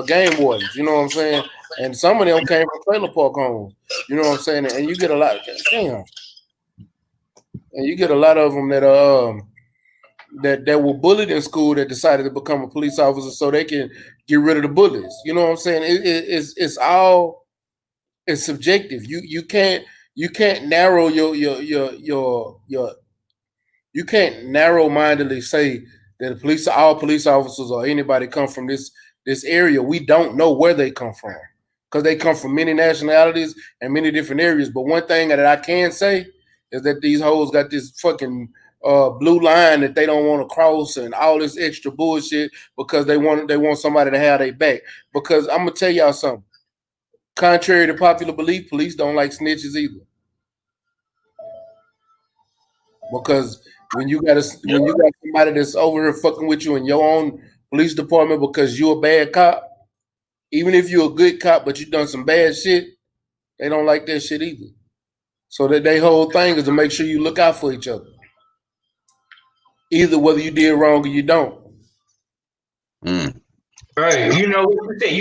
game wardens. You know what I'm saying? And some of them came from trailer park homes. You know what I'm saying? And you get a lot. Damn. And you get a lot of them that are that were bullied in school that decided to become a police officer so they can get rid of the bullies. You know what I'm saying? It's all it's subjective. You can't narrow your you can't narrow mindedly say that all police officers or anybody come from this area. We don't know where they come from because they come from many nationalities and many different areas. But one thing that I can say is that these hoes got this fucking blue line that they don't want to cross and all this extra bullshit because they want somebody to have their back. Because I'm gonna tell y'all something. Contrary to popular belief, police don't like snitches either. Because when you got somebody that's over here fucking with you in your own police department because you're a bad cop, even if you're a good cop but you done some bad shit, they don't like that shit either. So that their whole thing is to make sure you look out for each other. Either whether you did wrong or you don't. Mm. Right, you know what you said.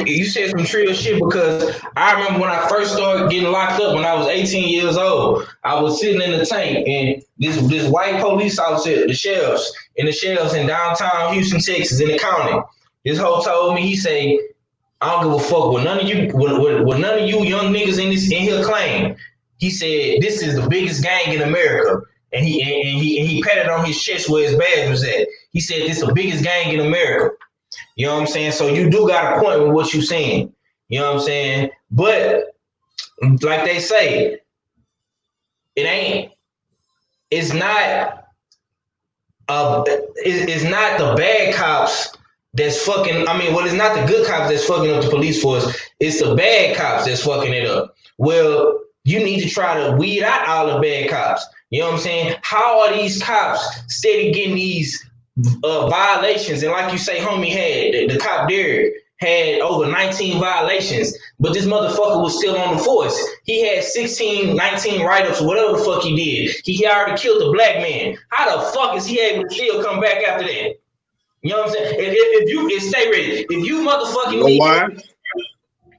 You said some trill shit because I remember when I first started getting locked up when I was 18 years old. I was sitting in the tank and this white police officer, the sheriffs in downtown Houston, Texas, in the county. This hoe told me, he say, I don't give a fuck what none of you what none of you young niggas in here claim. He said this is the biggest gang in America. And he patted on his chest where his badge was at. He said this is the biggest gang in America. You know what I'm saying? So you do got a point with what you're saying. You know what I'm saying? But like they say, it's not it's not the bad cops that's fucking. I mean, well, it's not the good cops that's fucking up the police force. It's the bad cops that's fucking it up. Well, you need to try to weed out all the bad cops. You know what I'm saying? How are these cops steady getting these violations? And like you say, homie had the cop Derek had over 19 violations, but this motherfucker was still on the force. He had 16, 19 write-ups, whatever the fuck he did. He already killed a black man. How the fuck is he able to still come back after that? You know what I'm saying? If you stay ready, if you You motherfucking know need, why?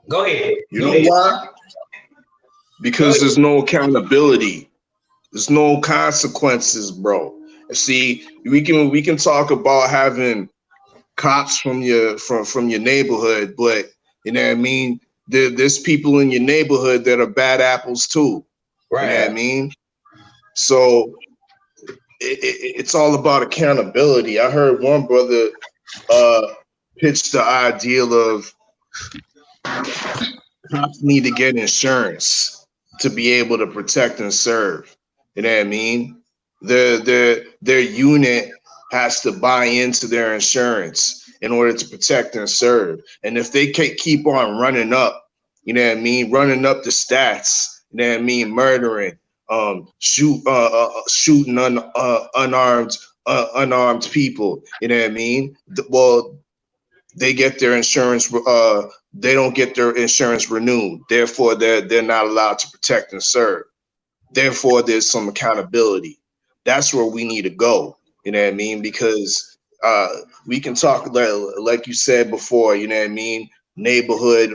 go ahead. You know why? Because there's no accountability. There's no consequences, bro. See, we can talk about having cops from your neighborhood, but you know what I mean? There's people in your neighborhood that are bad apples too. Right. You know what I mean? So it's all about accountability. I heard one brother pitch the ideal of cops need to get insurance to be able to protect and serve. You know what I mean? Their unit has to buy into their insurance in order to protect and serve. And if they keep on running up, you know what I mean, running up the stats, you know what I mean, murdering, shooting unarmed people, you know what I mean? Well, they get their insurance. They don't get their insurance renewed. Therefore, they're not allowed to protect and serve. Therefore, there's some accountability. That's where we need to go. You know what I mean? Because we can talk like you said before. You know what I mean? Neighborhood,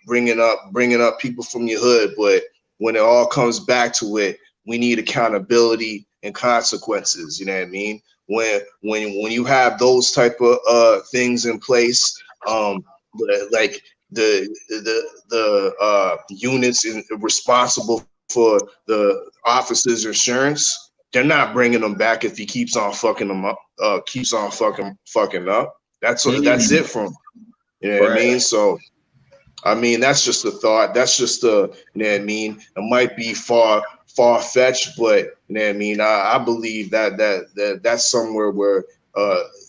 bringing up people from your hood, but when it all comes back to it, we need accountability and consequences. You know what I mean? When you have those type of things in place, like the units responsible for the officer's insurance, they're not bringing them back if he keeps on fucking them up, keeps on fucking up. That's it from him. You know what I mean? So I mean, that's just a thought. That's just you know what I mean? It might be far fetched, but you know what I mean? I believe that's somewhere where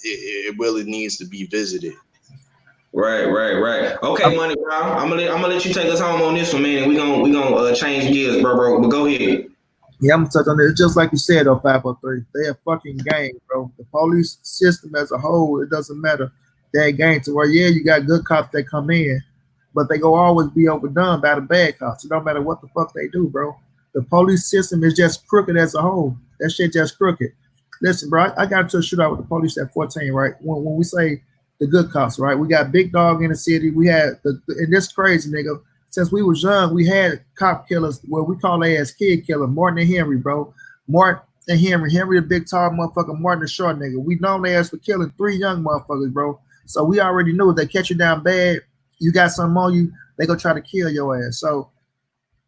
it really needs to be visited. Right. Okay, Money Brown. I'm gonna let you take us home on this one, man. And we gonna change gears, bro. But go ahead. Yeah, I'm gonna touch on it. It's just like you said, 503. They a fucking gang, bro. The police system as a whole, it doesn't matter. They're a gang to where, yeah, you got good cops that come in, but they go always be overdone by the bad cops. It don't matter what the fuck they do, bro. The police system is just crooked as a whole. That shit just crooked. Listen, bro, I got into a shootout with the police at 14, right? When we say the good cops, right? We got Big Dog in the city. We had and this crazy nigga. Since we was young, we had cop killers, what we call they as kid killer, Martin and Henry, bro. Martin and Henry. Henry the big tall motherfucker, Martin the short nigga. We known they ass for killing 3 young motherfuckers, bro. So we already knew if they catch you down bad, you got something on you, they gonna try to kill your ass. So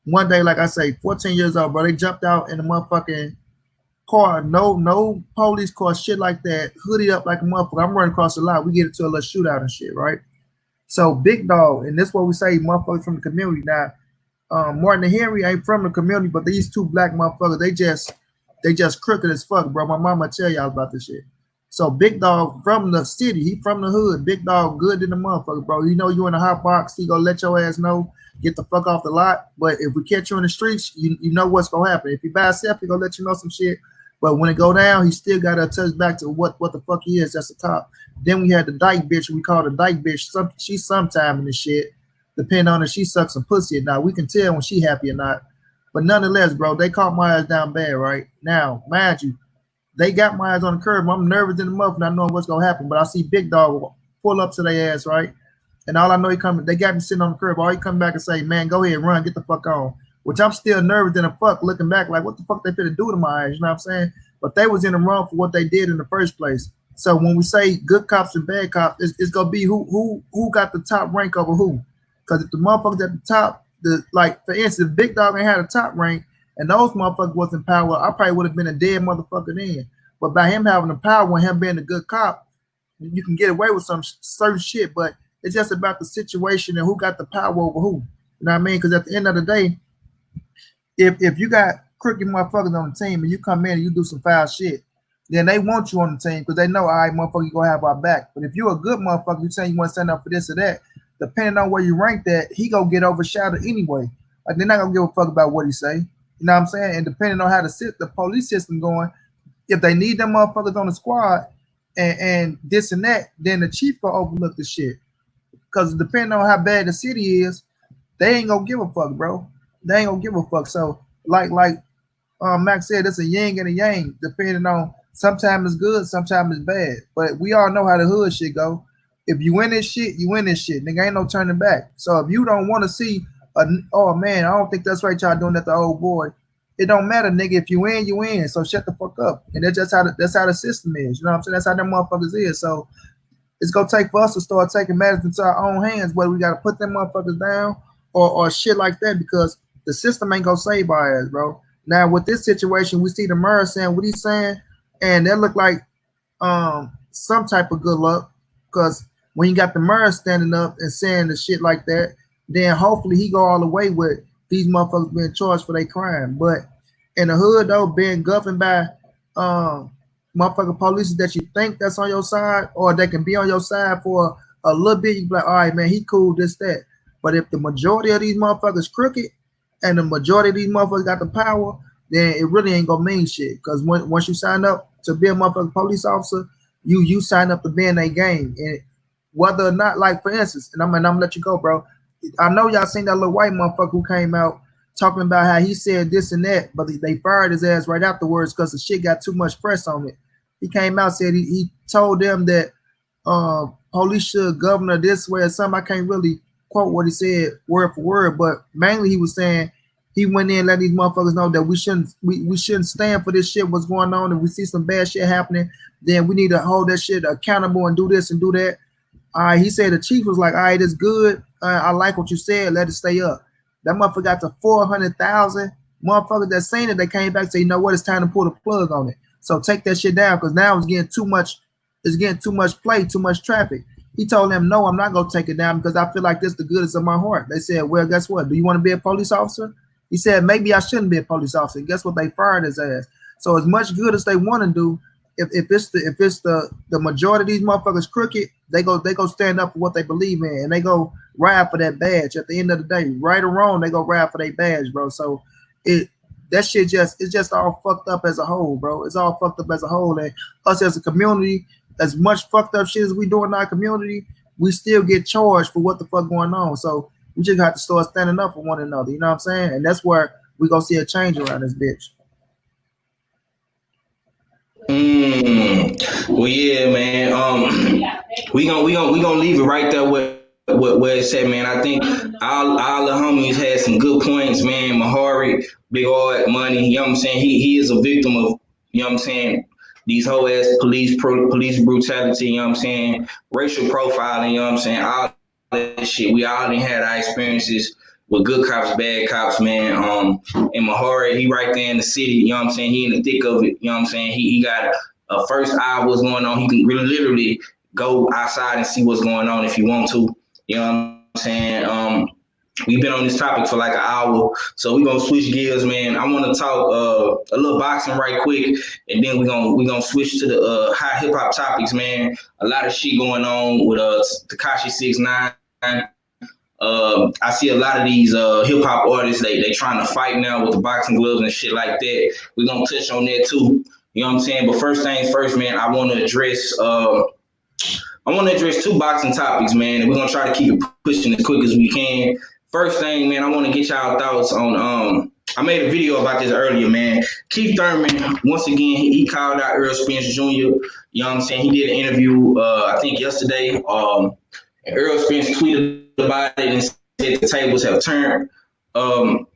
one day, like I say, 14 years old, bro, they jumped out in the motherfucking car, no police car, shit like that, hoodie up like a motherfucker. I'm running across the lot. We get into a little shootout and shit, right? So Big Dog, and this is what we say, motherfuckers from the community. Now, Martin and Henry ain't from the community, but these 2 black motherfuckers, they just crooked as fuck, bro. My mama tell y'all about this shit. So Big Dog from the city, he from the hood. Big Dog good in the motherfucker, bro. You know you in a hot box, he gonna let your ass know, get the fuck off the lot. But if we catch you in the streets, you know what's gonna happen. If you buy a self, he gonna let you know some shit. But when it go down, he still gotta touch back to what the fuck he is. That's the top. Then we had the dyke bitch. We call the dyke bitch. She's sometime in the shit, depending on if she sucks some pussy or not. We can tell when she happy or not. But nonetheless, bro, they caught my ass down bad, right? Now, mind you, they got my ass on the curb. I'm nervous in the muff, not knowing what's gonna happen. But I see Big Dog pull up to their ass, right? And all I know, they got me sitting on the curb. All he come back and say, man, go ahead, run, get the fuck on. Which I'm still nervous than a fuck, looking back like, what the fuck they finna do to my ass, you know what I'm saying? But they was in the wrong for what they did in the first place. So when we say good cops and bad cops, it's gonna be who got the top rank over who. Because if the motherfuckers at the top, like for instance, Big Dog ain't had a top rank and those motherfuckers was in power, I probably would have been a dead motherfucker then. But by him having the power and him being a good cop, you can get away with some certain shit. But it's just about the situation and who got the power over who. You know what I mean? Because at the end of the day, if you got crooked motherfuckers on the team and you come in and you do some foul shit, then they want you on the team because they know, all right, motherfucker, you gonna have our back. But if you're a good motherfucker, you saying you want to stand up for this or that, depending on where you rank that, he gonna get overshadowed anyway. Like they're not gonna give a fuck about what he say. You know what I'm saying? And depending on how the police system going, if they need them motherfuckers on the squad and this and that, then the chief will overlook the shit. Because depending on how bad the city is, they ain't gonna give a fuck, bro. They ain't gonna give a fuck. So like Max said, it's a yin and a yang, depending on sometimes it's good, sometimes it's bad. But we all know how the hood shit go. If you win this shit, you win this shit. Nigga, ain't no turning back. So if you don't want to see, oh man, I don't think that's right, y'all doing that to old boy. It don't matter, nigga. If you win, you win. So shut the fuck up. And that's just how the system is. You know what I'm saying? That's how them motherfuckers is. So it's gonna take for us to start taking matters into our own hands, whether we gotta put them motherfuckers down or shit like that, because the system ain't gonna save our ass, bro. Now with this situation, we see the mayor saying what he's saying, and that look like some type of good luck, because when you got the mayor standing up and saying the shit like that, then hopefully he go all the way with these motherfuckers being charged for their crime. But in the hood though, being governed by motherfucking police that you think that's on your side, or they can be on your side for a little bit, you be like, all right, man, he cool, this, that. But if the majority of these motherfuckers crooked and the majority of these motherfuckers got the power, then it really ain't gonna mean shit. Because once you sign up to be a motherfucking police officer, you sign up to be in a game. And whether or not, like for instance, and I'm gonna let you go, bro. I know y'all seen that little white motherfucker who came out talking about how he said this and that, but they fired his ass right afterwards because the shit got too much press on it. He came out, said he told them that police should govern this way or something. I can't really quote what he said word for word, but mainly he was saying he went in and let these motherfuckers know that we shouldn't stand for this shit, what's going on. If we see some bad shit happening, then we need to hold that shit accountable and do this and do that. He said the chief was like, all right, it's good. I like what you said. Let it stay up. That motherfucker got to 400,000 motherfuckers that seen it. They came back and said, you know what? It's time to pull the plug on it. So take that shit down, because now it's getting too much. It's getting too much play, too much traffic. He told them, no, I'm not going to take it down because I feel like this is the goodness of my heart. They said, well, guess what? Do you want to be a police officer? He said, maybe I shouldn't be a police officer. Guess what? They fired his ass. So as much good as they want to do, if it's the majority of these motherfuckers crooked, they go stand up for what they believe in, and they go ride for that badge. At the end of the day, right or wrong, they go ride for their badge, bro. So that shit it's just all fucked up as a whole, bro. It's all fucked up as a whole, and us as a community, as much fucked up shit as we do in our community, we still get charged for what the fuck going on. So we just have to start standing up for one another. You know what I'm saying? And that's where we gonna see a change around this bitch. Well, yeah, man. We gonna leave it right there where it said, man. I think all the homies had some good points, man. Mahari, Big Art, Money. You know what I'm saying? He is a victim of, you know what I'm saying, these whole ass police brutality. You know what I'm saying? Racial profiling. You know what I'm saying? All that shit. We all done had our experiences with good cops, bad cops, man. And Mahari, he right there in the city, you know what I'm saying? He in the thick of it, you know what I'm saying? He got a first eye what's going on. He can really literally go outside and see what's going on if you want to. You know what I'm saying? We've been on this topic for like an hour, so we're gonna switch gears, man. I want to talk a little boxing right quick, and then we're gonna switch to the hot hip hop topics, man. A lot of shit going on with Tekashi 6ix9ine. I see a lot of these hip hop artists, they trying to fight now with the boxing gloves and shit like that. We're gonna touch on that too. You know what I'm saying? But first things first, man, I want to address two boxing topics, man, and we're gonna try to keep it pushing as quick as we can. First thing, man, I want to get y'all thoughts on I made a video about this earlier, man. Keith Thurman, once again, he called out Earl Spence Jr. You know what I'm saying? He did an interview, I think yesterday. And Earl Spence tweeted about it and said the tables have turned. I'm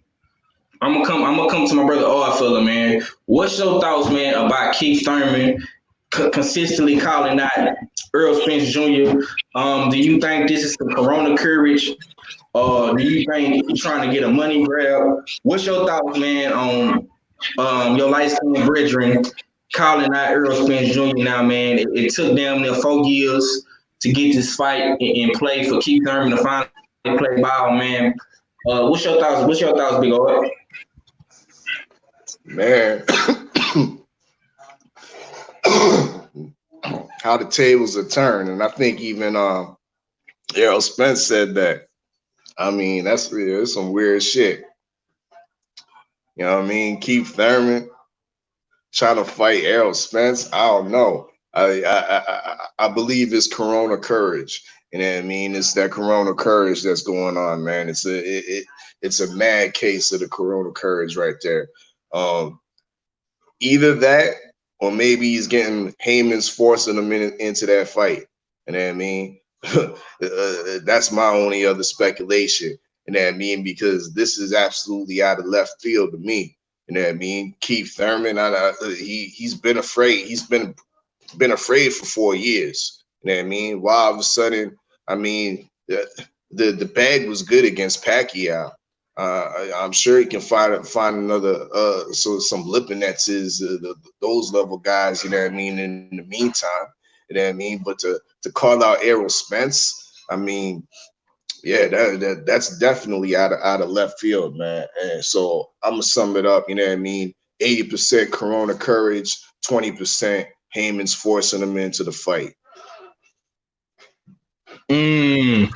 gonna come to my brother Oddfellow, man. What's your thoughts, man, about Keith Thurman consistently calling out Earl Spence Jr.? Do you think this is some Corona courage? Do you think he's trying to get a money grab? What's your thoughts, man, on your light-skinned brethren calling out Earl Spence Jr. now, man? It took damn near 4 years to get this fight in play for Keith Thurman to finally play ball, man. What's your thoughts? What's your thoughts, Big O? Man, how the tables are turned, and I think even Errol Spence said that. I mean, that's some weird shit. You know what I mean? Keith Thurman trying to fight Errol Spence. I don't know. I believe it's Corona courage. You know what I mean? It's that Corona courage that's going on, man. It's a mad case of the Corona courage right there. Either that, or maybe he's getting Heyman's forcing him into that fight. You know what I mean? That's my only other speculation. You know what I mean? Because this is absolutely out of left field to me. You know what I mean? Keith Thurman, he's been afraid. He's been afraid for 4 years. You know what I mean? Why all of a sudden, I mean, the bag was good against Pacquiao. I'm sure he can find another some Lipinets, those level guys, you know what I mean, in the meantime. You know what I mean? But to call out Errol Spence, I mean, yeah, that's definitely out of left field, man. And so I'm gonna sum it up, you know what I mean? 80% Corona courage, 20% Heyman's forcing him into the fight. Okay.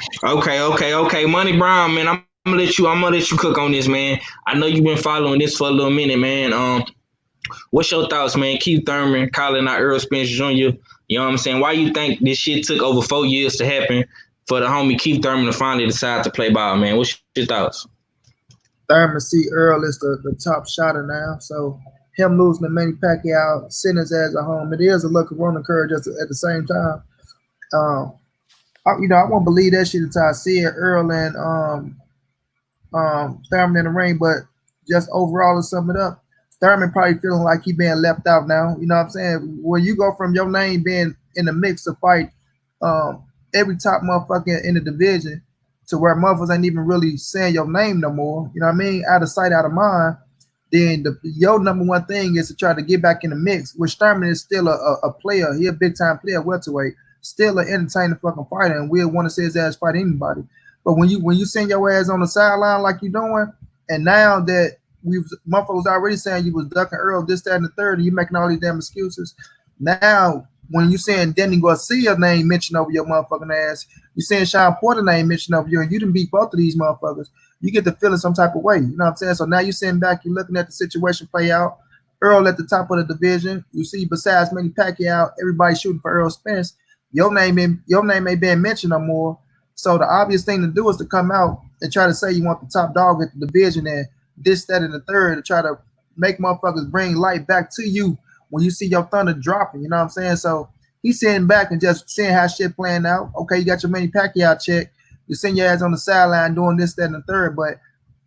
Money Brown, man. I'm gonna let you cook on this, man. I know you've been following this for a little minute, man. What's your thoughts, man? Keith Thurman calling out Earl Spence Jr. You know what I'm saying? Why you think this shit took over 4 years to happen for the homie Keith Thurman to finally decide to play ball, man? What's your thoughts? Thurman see Earl is the top shotter now, so him losing to Manny Pacquiao, sending his ass at home, it is a look of Corona courage at the same time. I won't believe that shit until I see it, Earl and Thurman in the ring, but just overall to sum it up, Thurman probably feeling like he being left out now. You know what I'm saying? When you go from your name being in the mix to fight every top motherfucker in the division to where motherfuckers ain't even really saying your name no more, you know what I mean? Out of sight, out of mind, then your number one thing is to try to get back in the mix, which Thurman is still a player. He a big-time player, welterweight, still an entertaining fucking fighter, and we'll want to see his ass fight anybody. But when you send your ass on the sideline like you doing, and now that motherfuckers already saying you was ducking Earl, this, that, and the third, and you making all these damn excuses, Now, when you saying Danny Garcia name mentioned over your motherfucking ass, you saying Sean Porter name mentioned over you, and you didn't beat both of these motherfuckers, you get to feeling some type of way. You know what I'm saying? So now you sitting back, you're looking at the situation play out. Earl at the top of the division. You see, besides Manny Pacquiao, everybody shooting for Earl Spence. Your name ain't been mentioned no more. So the obvious thing to do is to come out and try to say you want the top dog at the division and this, that, and the third to try to make motherfuckers bring light back to you when you see your thunder dropping. You know what I'm saying? So he's sitting back and just seeing how shit playing out. Okay, you got your Manny Pacquiao check. You send your ass on the sideline doing this, that, and the third, but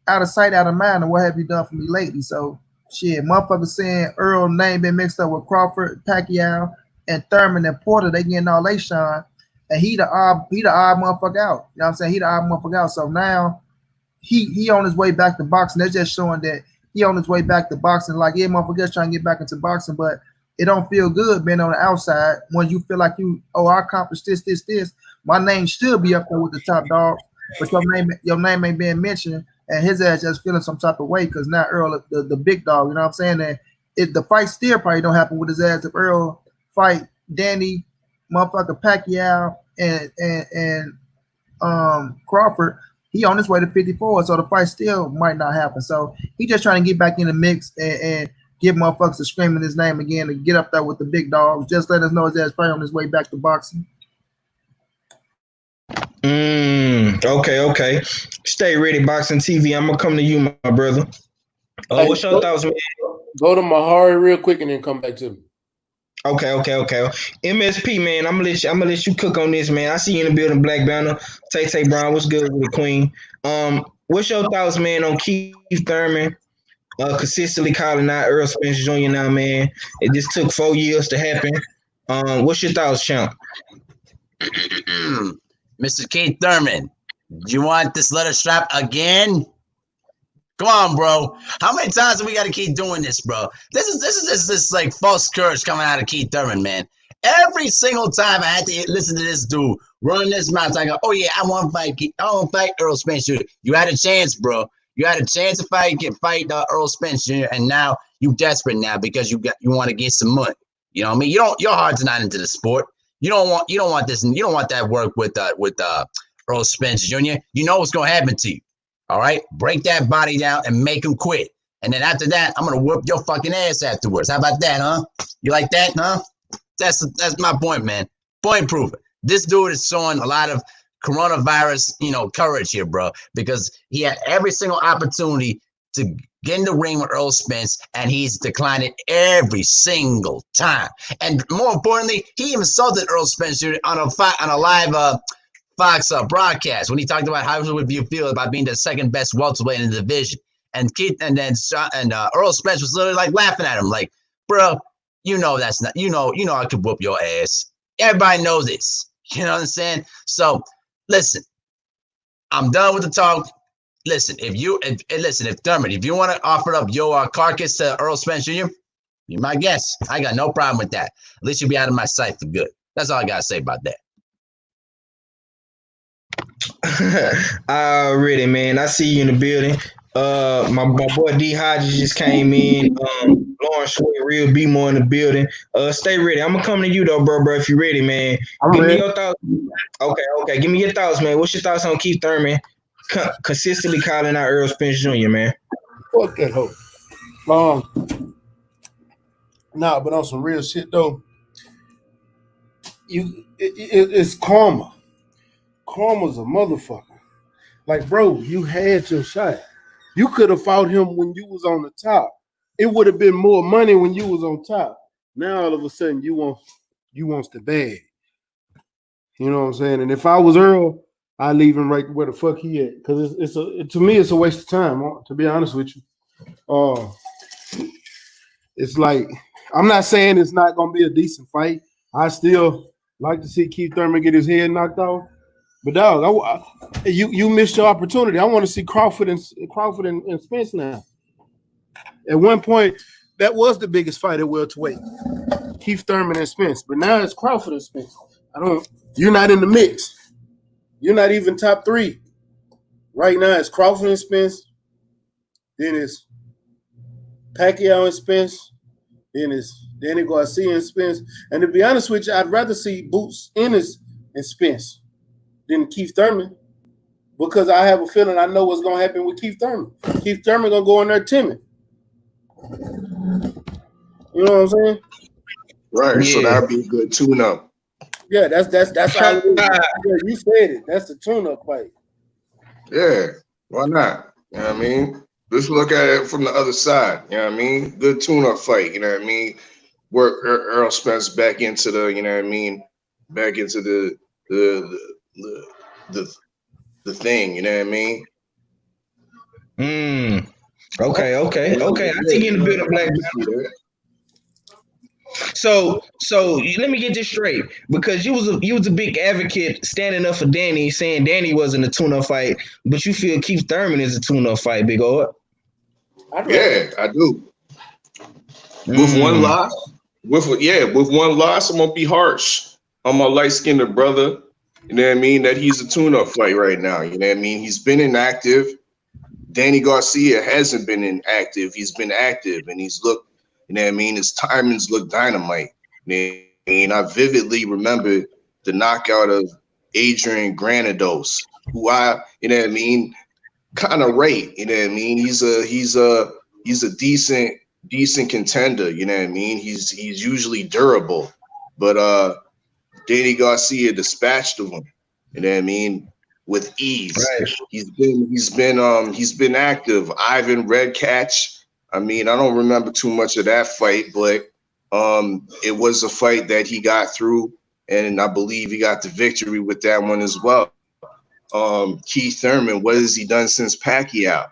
out of sight, out of mind, and what have you done for me lately? So shit, motherfuckers saying Earl name been mixed up with Crawford, Pacquiao, and Thurman and Porter. They getting all they shine, and he the odd motherfucker out. You know what I'm saying? He the odd motherfucker out. So now he on his way back to boxing. They're just showing that he on his way back to boxing. Like, yeah, motherfuckers trying to get back into boxing, but it don't feel good being on the outside when you feel like I accomplished this. My name should be up there with the top dogs, but your name ain't being mentioned, and his ass just feeling some type of way because now Earl the big dog. You know what I'm saying? And the fight still probably don't happen with his ass if Earl fight Danny, motherfucker Pacquiao, and Crawford. He on his way to 54, so the fight still might not happen. So he just trying to get back in the mix and give motherfuckers to screaming his name again and get up there with the big dogs. Just let us know his ass probably on his way back to boxing. Okay. Stay ready, Boxing TV. I'm gonna come to you, my brother. Hey, What's your thoughts, man? Go to Mahari real quick and then come back to me. Okay. MSP, man, I'm gonna let you cook on this, man. I see you in the building, Black Banner. Tay Brown, what's good with the Queen? What's your thoughts, man, on Keith Thurman consistently calling out Earl Spence Jr. now, man? It just took 4 years to happen. What's your thoughts, champ? Mr. Keith Thurman, do you want this leather strap again? Come on, bro. How many times do we got to keep doing this, bro? This is like false courage coming out of Keith Thurman, man. Every single time I had to listen to this dude running his mouth, I go, "Oh yeah, I want to fight Earl Spence Jr." You had a chance, bro. You had a chance to fight Earl Spence Jr. And now you desperate now because you want to get some money. You know what I mean? Your heart's not into the sport. You don't want this. You don't want that work with Earl Spence Jr. You know what's gonna happen to you. All right, break that body down and make him quit. And then after that, I'm gonna whoop your fucking ass afterwards. How about that, huh? You like that, huh? That's my point, man. Point proven. This dude is showing a lot of coronavirus, courage here, bro, because he had every single opportunity to get in the ring with Earl Spence, and he's declined it every single time. And more importantly, he insulted Earl Spence on a live Fox broadcast when he talked about how would you feel about being the second best welterweight in the division. And Earl Spence was literally like laughing at him, like, bro, that's not, I could whoop your ass. Everybody knows this. You know what I'm saying? So listen, I'm done with the talk. Listen, if Thurman, if you want to offer up your carcass to Earl Spence Jr., you're my guest. I got no problem with that. At least you'll be out of my sight for good. That's all I got to say about that. Already, man. I see you in the building. My boy D Hodges just came in. Lawrence Sweat, Real B more in the building. Stay ready. I'm gonna come to you though, bro. If you ready, man. Give me your thoughts. Okay. Give me your thoughts, man. What's your thoughts on Keith Thurman consistently calling out Earl Spence Jr., man? Fuck that hoe. But on some real shit though, it's karma. Karma's a motherfucker. Like, bro, you had your shot. You could have fought him when you was on the top. It would have been more money when you was on top. Now all of a sudden you wants the bag. You know what I'm saying? And if I was Earl, I'd leave him right where the fuck he at. Because to me it's a waste of time, to be honest with you. It's like, I'm not saying it's not gonna be a decent fight. I still like to see Keith Thurman get his head knocked off. But dog, you missed your opportunity. I want to see Crawford and Spence now. At one point, that was the biggest fight at welterweight, Keith Thurman and Spence. But now it's Crawford and Spence. You're not in the mix. You're not even top three. Right now, it's Crawford and Spence. Then it's Pacquiao and Spence. Then it's Danny Garcia and Spence. And to be honest with you, I'd rather see Boots Ennis and Spence than Keith Thurman. Because I have a feeling I know what's gonna happen with Keith Thurman. Keith Thurman gonna go in there timid. You know what I'm saying? Right. So Yeah. that'd be a good tune-up. Yeah, that's how it is. Yeah, you said it. That's the tune-up fight. Yeah. Why not? You know what I mean? Let's look at it from the other side. You know what I mean? Good tune-up fight. You know what I mean? Work Earl Spence back into the. You know what I mean? Back into the thing. You know what I mean? Okay. I think in the building, Black. So let me get this straight, because you was a big advocate standing up for Danny, saying Danny wasn't a tune-up fight, but you feel Keith Thurman is a tune-up fight, Big O. Yeah, I do. With one loss, with one loss, I'm gonna be harsh on my light-skinned brother. You know what I mean? That he's a tune-up fight right now. You know what I mean? He's been inactive. Danny Garcia hasn't been inactive. He's been active, and he's looked. You know what I mean? His timings look dynamite. You know what I mean? I vividly remember the knockout of Adrian Granados, who you know what I mean, kind of rate. You know what I mean? He's a decent contender. You know what I mean? He's usually durable, but Danny Garcia dispatched of him. You know what I mean? With ease. Right. He's been active. Ivan Redcatch. I mean, I don't remember too much of that fight, but it was a fight that he got through, and I believe he got the victory with that one as well. Keith Thurman, what has he done since Pacquiao?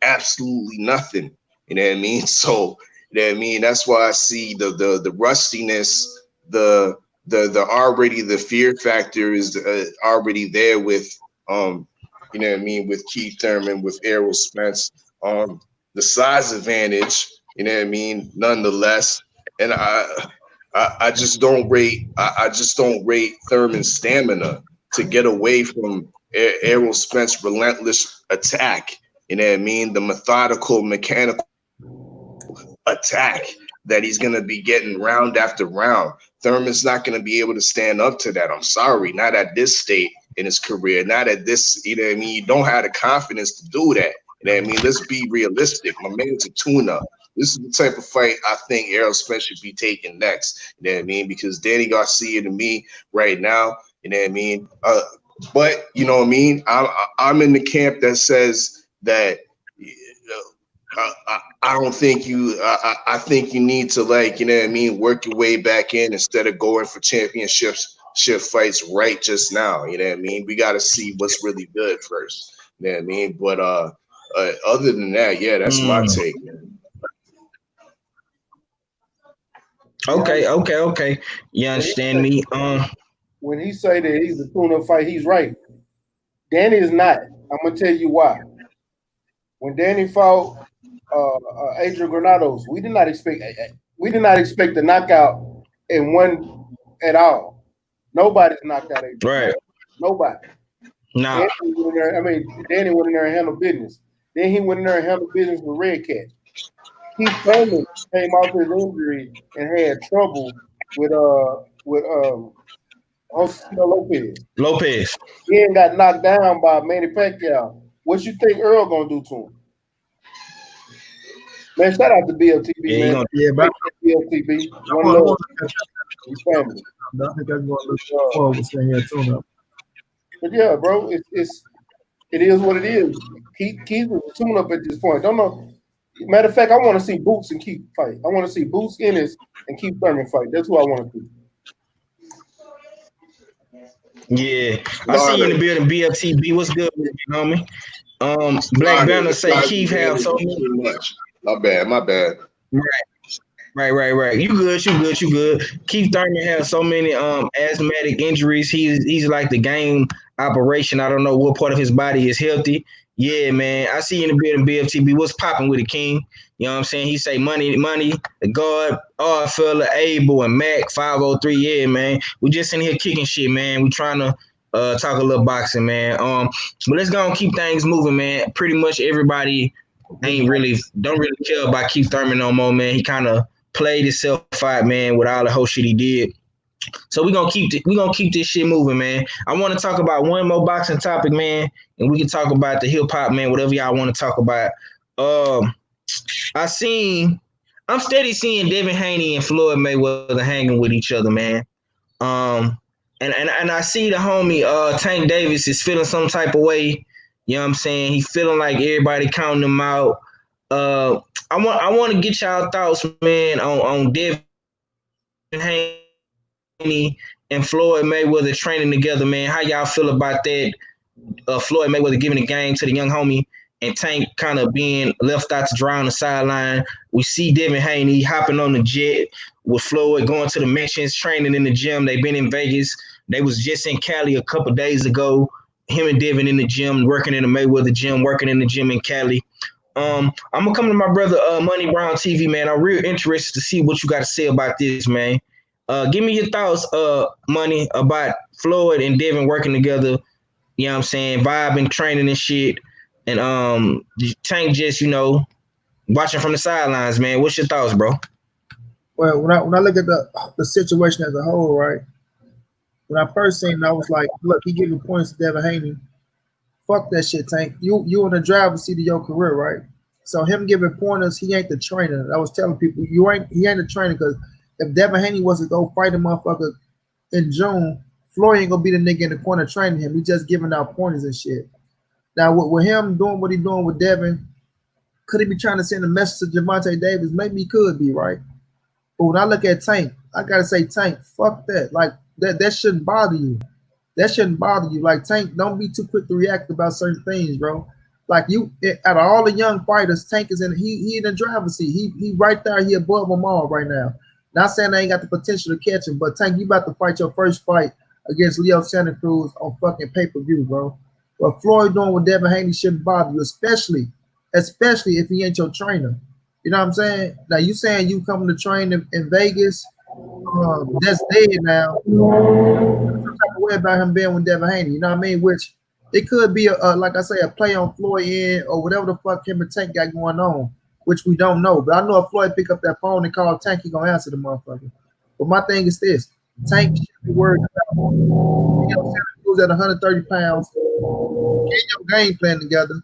Absolutely nothing. You know what I mean? So, you know what I mean? That's why I see the rustiness, the already the fear factor is already there with you know what I mean, with Keith Thurman, with Errol Spence. The size advantage, you know what I mean, nonetheless. And I just don't rate Thurman's stamina to get away from Errol Spence's relentless attack. You know what I mean? The methodical, mechanical attack that he's gonna be getting round after round. Thurman's not gonna be able to stand up to that. I'm sorry, not at this state in his career, not at this, you know what I mean? You don't have the confidence to do that. You know what I mean? Let's be realistic. My man's a tune-up. This is the type of fight I think Errol Spence should be taking next. You know what I mean? Because Danny Garcia, to me, right now, you know what I mean? But you know what I mean? I'm in the camp that says that I don't think you. I think you need to, like, you know what I mean, work your way back in instead of going for shift fights right just now. You know what I mean? We got to see what's really good first. You know what I mean? But other than that, yeah, that's my take, man. Okay. You understand me? When he say that he's a tune-up fight, he's right. Danny is not. I'm gonna tell you why. When Danny fought Adrian Granados, we did not expect the knockout in one at all. Nobody's knocked out Adrian. Right. Nobody. Nah. Danny went in there and handled business. Then he went in there and handled business with Redcat. Keith Thurman came off his injury and had trouble with Lopez. He ain't got knocked down by Manny Pacquiao. What you think Earl gonna do to him? Man, shout out to BLTB, man. But BLTB. One love. Family. I think I'm going to look forward to staying here tune up. But yeah, bro, it is what it is. Keith was a tune up at this point. Don't know. Matter of fact, I want to see Boots and Keith fight. I want to see Boots Ennis and Keith Thurman fight. That's who I want to see. Yeah, I see you in the building. BFTB, what's good, homie? Black Banner say Keith have so many. My bad. Right. You good. Keith Thurman has so many asthmatic injuries. He's like the game operation. I don't know what part of his body is healthy. Yeah, man. I see you in the building, BFTB. What's popping with the king? You know what I'm saying? He say money, the guard, fella, Abel, and Mac, 503. Yeah, man. We just in here kicking shit, man. We trying to talk a little boxing, man. But let's go and keep things moving, man. Pretty much everybody don't really care about Keith Thurman no more, man. He kind of played himself out, man, with all the whole shit he did. So we're gonna keep this shit moving, man. I want to talk about one more boxing topic, man, and we can talk about the hip hop, man, whatever y'all want to talk about. I'm steady seeing Devin Haney and Floyd Mayweather hanging with each other, man. And I see the homie Tank Davis is feeling some type of way. You know what I'm saying? He feeling like everybody counting him out. I want to get y'all thoughts, man, on Devin Haney and Floyd Mayweather training together, man. How y'all feel about that? Floyd Mayweather giving the game to the young homie and Tank kind of being left out to dry on the sideline. We see Devin Haney hopping on the jet with Floyd going to the mentions, training in the gym. They've been in Vegas. They was just in Cali a couple days ago. Him and Devin in the gym, working in the Mayweather gym, working in the gym in Cali. I'm gonna come to my brother Money Brown TV, man. I'm real interested to see what you got to say about this, man. Give me your thoughts, Money, about Floyd and Devin working together. You know what I'm saying? Vibing, training and shit. And Tank just, watching from the sidelines, man. What's your thoughts, bro? Well, when I look at the situation as a whole, right? When I first seen it, I was like, look, he giving points to Devin Haney. Fuck that shit, Tank. You in the driver's seat of your career, right? So him giving pointers, he ain't the trainer. I was telling people, he ain't the trainer, because if Devin Haney was to go fight a motherfucker in June, Floyd ain't gonna be the nigga in the corner training him. He just giving out pointers and shit. Now, with him doing what he doing with Devin, could he be trying to send a message to Gervonta Davis? Maybe he could be, right? But when I look at Tank, I gotta say, Tank, fuck that. Like, that shouldn't bother you. That shouldn't bother you. Like, Tank, don't be too quick to react about certain things, bro. Like, out of all the young fighters, Tank is he in the driver's seat. He right there. He above them all right now. Not saying they ain't got the potential to catch him, but Tank, you about to fight your first fight against Leo Santa Cruz on fucking pay-per-view, bro. What Floyd doing with Devin Haney shouldn't bother you, especially if he ain't your trainer. You know what I'm saying? Now, you saying you coming to train in Vegas, that's dead now. Some type of way about him being with Devin Haney, you know what I mean? Which it could be like I say, a play on Floyd in or whatever the fuck him and Tank got going on, which we don't know. But I know if Floyd pick up that phone and call Tank, he gonna answer the motherfucker. But my thing is this: Tank should be worried about Santa Cruz at 130 pounds, get your game plan together,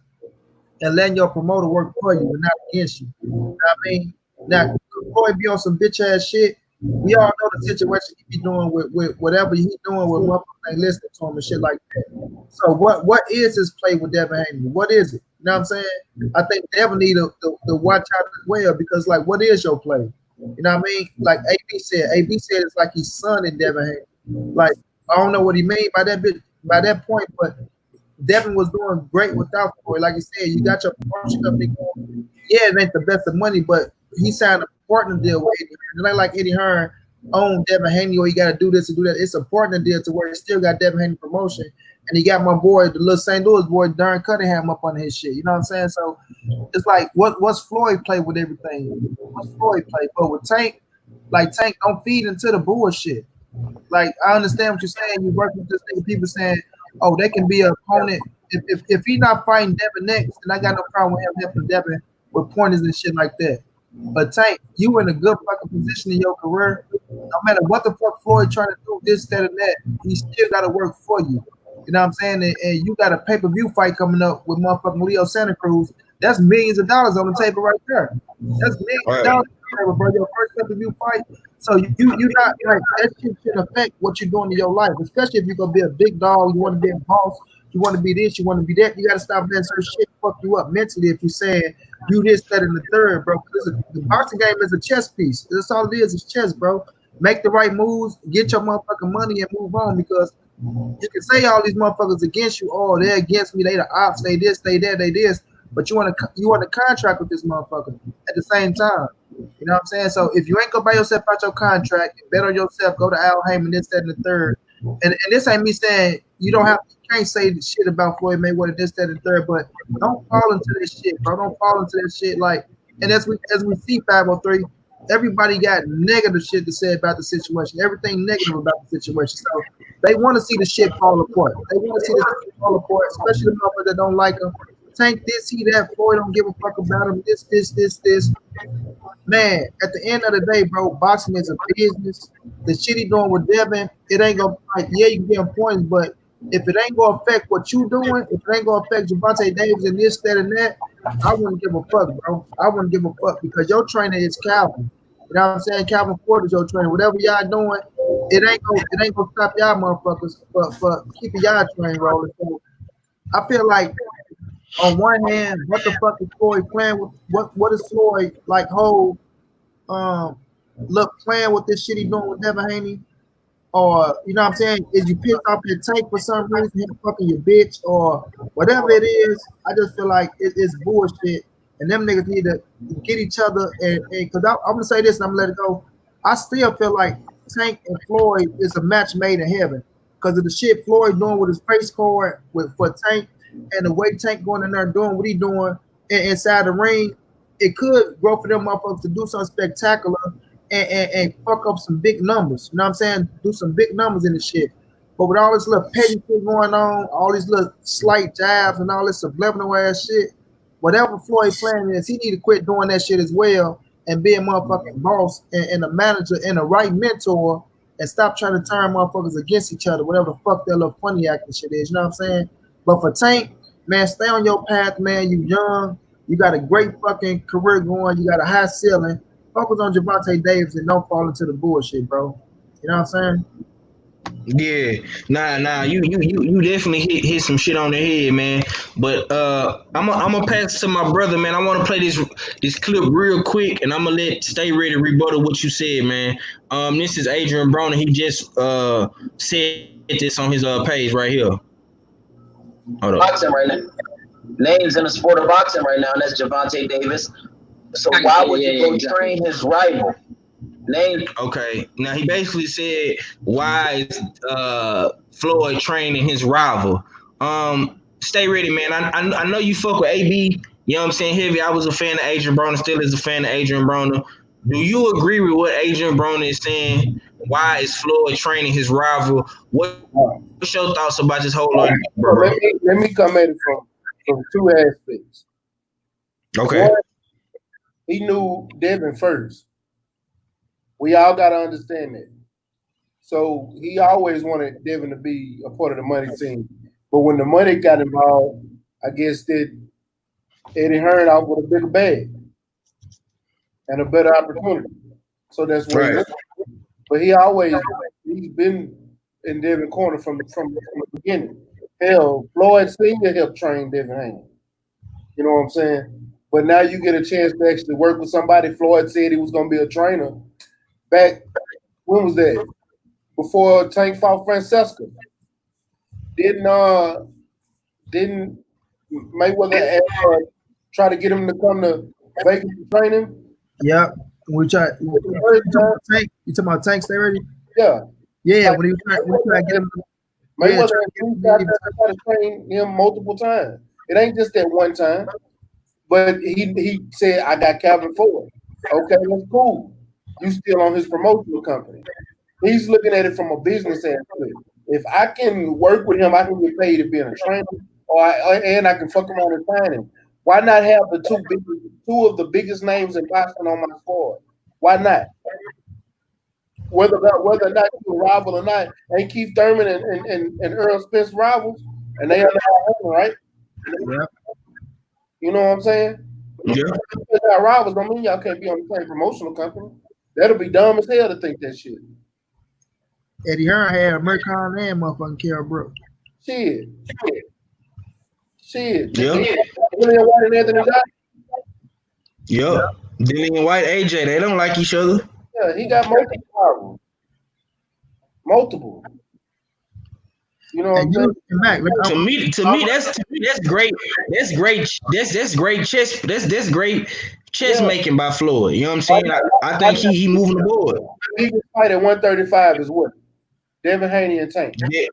and letting your promoter work for you and not against you. You know what I mean? Now, Floyd be on some bitch ass shit. We all know the situation he be doing with whatever he doing with motherfuckers ain't listening to him and shit like that. So what is his play with Devin Haney? What is it? You know what I'm saying? I think Devin need to watch out as well, because like, what is your play? You know what I mean? Like AB said it's like he's son in Devin Haney. Like, I don't know what he mean by that point, but Devin was doing great without Floyd. Like you said, you got your promotion company going. Yeah, it ain't the best of money, but he signed a partner deal with Eddie Hearn. It ain't like Eddie Hearn owned Devin Haney, or he got to do this and do that. It's a partner deal to where he still got Devin Haney promotion, and he got my boy, the little St. Louis boy, Darren Cunningham, up on his shit. You know what I'm saying? So it's like, what's Floyd play with everything? What's Floyd play? But with Tank, like, Tank don't feed into the bullshit. Like, I understand what you're saying. You work with this nigga, people saying, oh, they can be an opponent. If he not fighting Devin next, then I got no problem with him helping Devin with pointers and shit like that. But Tank, you in a good fucking position in your career. No matter what the fuck Floyd trying to do, this, that, and that, he still got to work for you. You know what I'm saying? And you got a pay-per-view fight coming up with motherfucking Leo Santa Cruz. That's millions of dollars on the table right there. That's millions of dollars on the table, bro. Your first pay-per-view fight. So you not like, that shit should affect what you're doing in your life, especially if you're gonna be a big dog, you want to be a boss, you want to be this, you want to be that. You got to stop letting certain shit fuck you up mentally. If you're saying you this, that, and the third, bro. The boxing game is a chess piece. That's all it is chess, bro. Make the right moves, get your motherfucking money, and move on. Because you can say all these motherfuckers against you, oh, they're against me, they the ops, they this, they that, they this, but you want to contract with this motherfucker at the same time. You know what I'm saying? So if you ain't gonna buy yourself out your contract, bet on yourself, go to Al Heyman, this, that, and the third. And this ain't me saying you can't say the shit about Floyd Mayweather, this, that, and the third, but don't fall into this shit, bro. Don't fall into that shit. Like, and as we see 503, everybody got negative shit to say about the situation. Everything negative about the situation. So they want to see the shit fall apart. They want to see the shit fall apart, especially the motherfuckers that don't like them. Tank this, he that. Floyd don't give a fuck about him. This. Man, at the end of the day, bro, boxing is a business. The shit he doing with Devin, it ain't gonna like, yeah, you can get him points, but if it ain't gonna affect what you doing, if it ain't gonna affect Javante Davis and this, that, and that, I wouldn't give a fuck, bro. I wouldn't give a fuck because your trainer is Calvin. You know what I'm saying? Calvin Ford is your trainer. Whatever y'all doing, it ain't gonna stop y'all motherfuckers for keeping y'all train rolling. So I feel like on one hand, what the fuck is Floyd playing with? What is Floyd like? Whole look playing with this shit he doing with Devin Haney, or you know what I'm saying? Is you pissed off your Tank for some reason, him fucking your bitch, or whatever it is? I just feel like it's bullshit, and them niggas need to get each other. And because I'm gonna say this, and I'm gonna let it go. I still feel like Tank and Floyd is a match made in heaven because of the shit Floyd doing with his face card for Tank, and the way Tank going in there doing what he doing inside the ring. It could grow for them motherfuckers to do something spectacular and fuck up some big numbers. You know what I'm saying? Do some big numbers in the shit. But with all this little petty shit going on, all these little slight jabs and all this subliminal ass shit, whatever Floyd plan is, he need to quit doing that shit as well and be a motherfucking boss and a manager and a right mentor and stop trying to turn motherfuckers against each other, whatever the fuck that little funny acting shit is. You know what I'm saying? But for Tank, man, stay on your path, man. You young. You got a great fucking career going. You got a high ceiling. Focus on Javante Davis and don't fall into the bullshit, bro. You know what I'm saying? Yeah, nah. You definitely hit some shit on the head, man. But I'm gonna pass to my brother, man. I want to play this clip real quick, and I'm gonna let Stay Ready rebuttal what you said, man. This is Adrian Broner. He just said this on his page right here. Hold up. Boxing right now. Names in the sport of boxing right now, and that's Javante Davis. So why would you go train his rival? Name. Okay. Now he basically said why is Floyd training his rival. Stay ready, man. I know you fuck with AB. You know what I'm saying? Heavy. I was a fan of Adrian Broner, still is a fan of Adrian Broner. Do you agree with what Adrian Broner is saying? Why is Floyd training his rival? What's your thoughts about this whole argument, bro? Let me come at it from two aspects. Okay. One, he knew Devin first. We all got to understand that. So he always wanted Devin to be a part of the money team. But when the money got involved, I guess that Eddie Hearn out with a bigger bag and a better opportunity. So that's where right. But he's been in Devin corner from the beginning. Hell, Floyd Sr. helped train Devin Haney. You know what I'm saying? But now you get a chance to actually work with somebody. Floyd said he was going to be a trainer. Back, when was that? Before Tank fought Francesca. Didn't Mayweather try to get him to come to Vegas to train him? Yeah. You talking about Tank, Stay Ready? Yeah. Yeah, when he was trying to get him. Mayweather tried to train him multiple times. It ain't just that one time. But he said, I got Calvin Ford. Okay, that's cool. You still on his promotional company. He's looking at it from a business aspect. If I can work with him, I can get paid to be a trainer, and I can fuck around and sign him. Why not have the two of the biggest names in boxing on my squad? Why not? Whether or not you're a rival or not, ain't Keith Thurman and Earl Spence rivals, and they are not right? Yeah. You know what I'm saying? Yeah. Y'all rivals don't mean y'all can't be on the same promotional company. That'll be dumb as hell to think that shit. Eddie Hearn had American and motherfucking Carol Brooks. Shit. Yeah. Dillian White and Anthony Johnson. Yep. Dillian White, AJ, they don't like each other. Yeah, he got multiple rivals. Multiple. You know what I'm saying? Back. To me, that's great. That's great chess. That's great chess making by Floyd. You know what I'm saying? I think he moving the board. He can fight at 135 as well. Devin Haney and Tank. Yeah.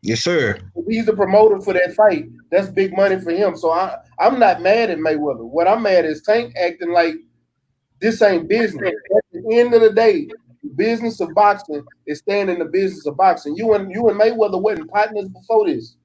Yes, sir. If he's the promoter for that fight, that's big money for him. So I'm not mad at Mayweather. What I'm mad is Tank acting like this ain't business. At the end of the day, the business of boxing is staying in the business of boxing. You and Mayweather weren't partners before this.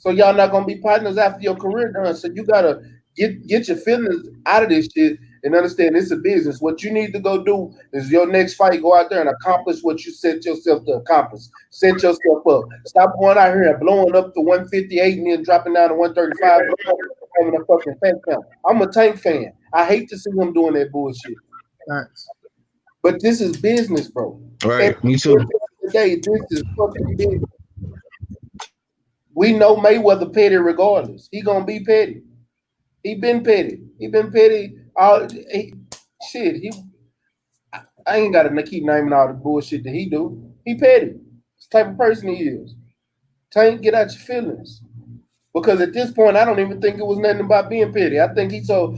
So y'all not gonna be partners after your career done. So you gotta get your feelings out of this shit and understand it's a business. What you need to go do is your next fight, go out there and accomplish what you set yourself to accomplish. Set yourself up. Stop going out here and blowing up to 158 and then dropping down to 135 having a fucking tank fan. I'm a Tank fan. I hate to see him doing that bullshit. Thanks. But this is business, bro. Right, And me too. today, this is fucking business. We know Mayweather petty regardless. He gonna be petty. He been petty. He been petty. I ain't gotta keep naming all the bullshit that he do. He petty. It's the type of person he is. Tank, get out your feelings. Because at this point, I don't even think it was nothing about being petty. I think he saw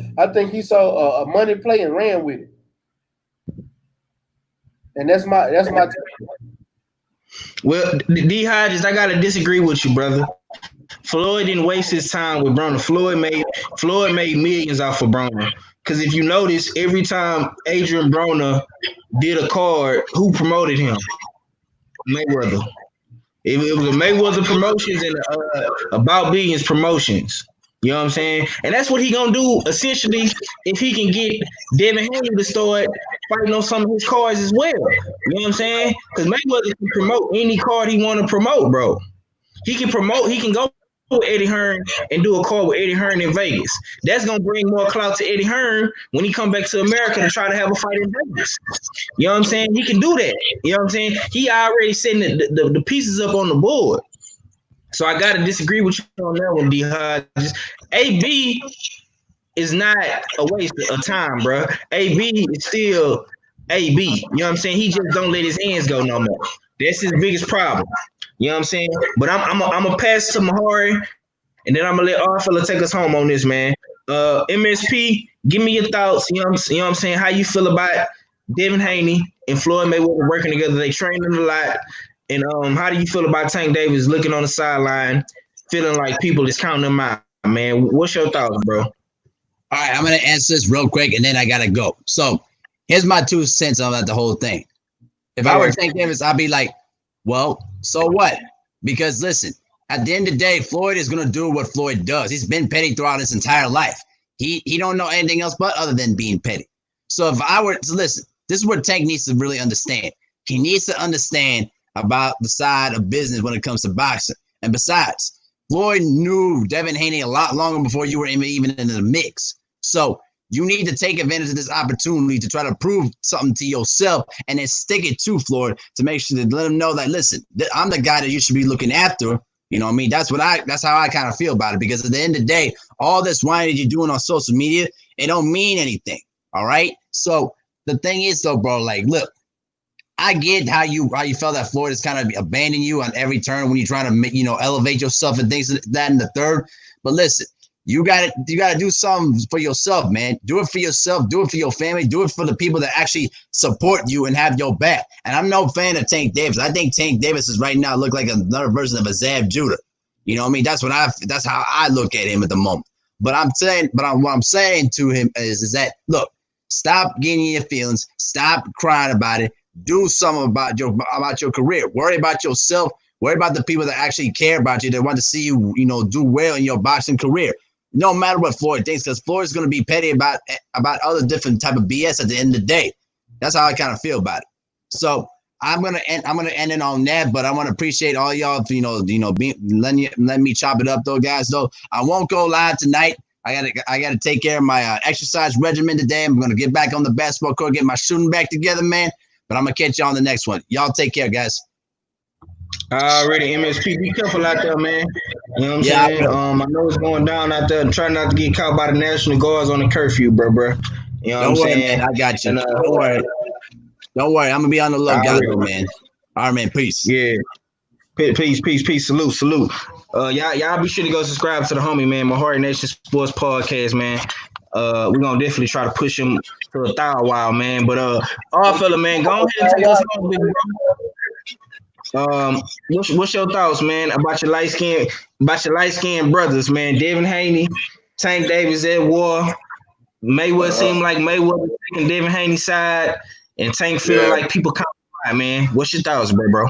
a money play and ran with it. And that's my Well, D Hodges, I gotta disagree with you, brother. Floyd didn't waste his time with Broner. Floyd made millions off of Broner. Because if you notice, every time Adrian Broner did a card, who promoted him? Mayweather. It was a Mayweather Promotions and About Billions Promotions. You know what I'm saying? And that's what he gonna do essentially if he can get Devin Haney to start fighting on some of his cards as well. You know what I'm saying? Because Mayweather can promote any card he want to promote, bro. He can go with Eddie Hearn and do a call with Eddie Hearn in Vegas. That's gonna bring more clout to Eddie Hearn when he come back to America to try to have a fight in Vegas. You know what I'm saying? He can do that. You know what I'm saying? He already setting the pieces up on the board. So I gotta disagree with you on that one, D Hodges. AB is not a waste of time, bro. AB is still AB. You know what I'm saying? He just don't let his hands go no more. That's his biggest problem. You know what I'm saying? But I'm gonna pass to Mahari, and then I'm gonna let our fella take us home on this, man. MSP, give me your thoughts. You know what I'm saying? How you feel about Devin Haney and Floyd Mayweather working together? They training a lot. And how do you feel about Tank Davis looking on the sideline, feeling like people is counting him out, man? What's your thoughts, bro? All right, I'm gonna answer this real quick, and then I gotta go. So here's my 2 cents on that the whole thing. If I were Tank Davis, I'd be like, well, so what? Because listen, at the end of the day, Floyd is gonna do what Floyd does. He's been petty throughout his entire life. He don't know anything else but other than being petty. So if I were to listen, this is what Tank needs to really understand. He needs to understand about the side of business when it comes to boxing. And besides, Floyd knew Devin Haney a lot longer before you were even in the mix. So you need to take advantage of this opportunity to try to prove something to yourself and then stick it to Floyd to make sure to let him know that, listen, I'm the guy that you should be looking after. You know what I mean? That's how I kind of feel about it, because at the end of the day, all this whining that you're doing on social media, it don't mean anything. All right. So the thing is though, bro, like, look, I get how you felt that Floyd is kind of abandoning you on every turn when you're trying to, elevate yourself and things that and the third. But listen, you gotta do something for yourself, man. Do it for yourself. Do it for your family. Do it for the people that actually support you and have your back. And I'm no fan of Tank Davis. I think Tank Davis is right now look like another version of a Zab Judah. You know what I mean? That's how I look at him at the moment. But what I'm saying to him is that, look, stop getting your feelings. Stop crying about it. Do something about your career. Worry about yourself. Worry about the people that actually care about you, that want to see you, do well in your boxing career. No matter what Floyd thinks, because Floyd's going to be petty about other different type of BS at the end of the day. That's how I kind of feel about it. So I'm gonna end it on that, but I want to appreciate all y'all for letting me chop it up though, guys. Though I won't go live tonight. I gotta take care of my exercise regimen today. I'm gonna get back on the basketball court, get my shooting back together, man. But I'm gonna catch you on the next one. Y'all take care, guys. Already, MSP, be careful out there, man. You know what I'm saying? I know it's going down out there. Try not to get caught by the National Guards on the curfew, bro. You know what I'm saying? Man. I got you. And, Don't worry. I'm gonna be on the lookout, man. All right, man. Peace. Yeah. Peace. Salute. Y'all be sure to go subscribe to the homie, man. Mahari Nation Sports Podcast, man. We're gonna definitely try to push him to a thou while, man. But all fella, man, go ahead and take us home, big bro. What's your thoughts, man, about your light skinned brothers, man? Devin Haney, Tank Davis at war. Mayweather seemed like Mayweather taking Devin Haney's side, and Tank feeling like people come by, man. What's your thoughts, bro?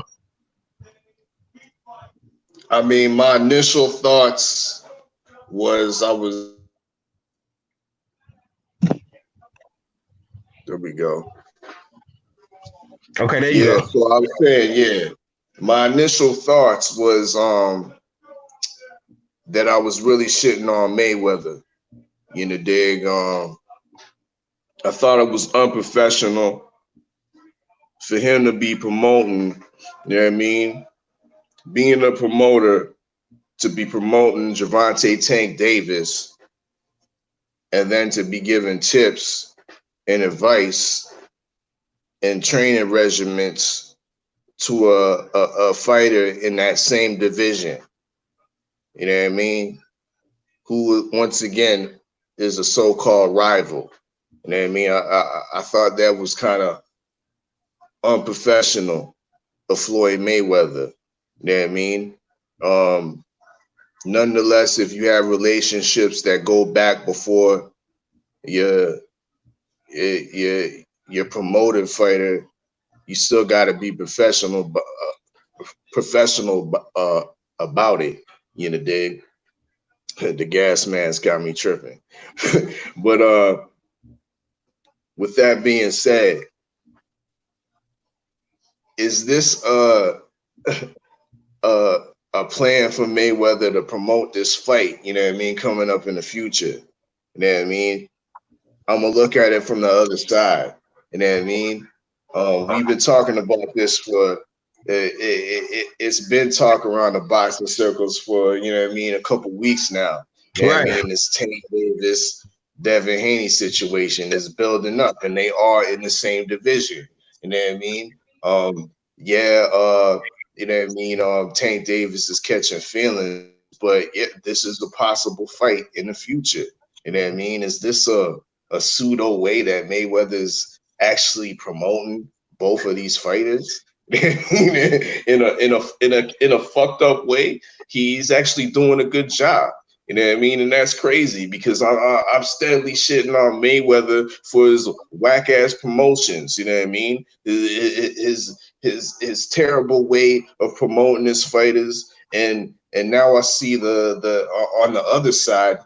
I mean, my initial thoughts was there we go. Okay, there you Yeah, go. so I was saying, yeah. My initial thoughts was that I was really shitting on Mayweather. You know, dig. I thought it was unprofessional for him to be promoting, you know what I mean? Being a promoter to be promoting Gervonta Tank Davis and then to be giving tips and advice and training regimens to a fighter in that same division. You know what I mean? Who once again is a so-called rival. You know what I mean? I thought that was kind of unprofessional of Floyd Mayweather. You know what I mean? Nonetheless, if you have relationships that go back before your your your promoted fighter, you still got to be professional about it. You know, dig. The gas man's got me tripping. But with that being said, is this a plan for Mayweather to promote this fight? You know what I mean? Coming up in the future. You know what I mean? I'm gonna look at it from the other side. You know what I mean? We've been talking about this for it's been talk around the boxing circles for, you know what I mean, a couple weeks now. You know what I Right. mean? This Tank Davis, Devin Haney situation is building up, and they are in the same division. You know what I mean? Yeah, you know what I mean? Tank Davis is catching feelings, but this is a possible fight in the future. You know what I mean? Is this a pseudo way that Mayweather is actually promoting both of these fighters in a fucked up way? He's actually doing a good job. You know what I mean? And that's crazy because I'm steadily shitting on Mayweather for his whack ass promotions. You know what I mean? His terrible way of promoting his fighters, and now I see the on the other side,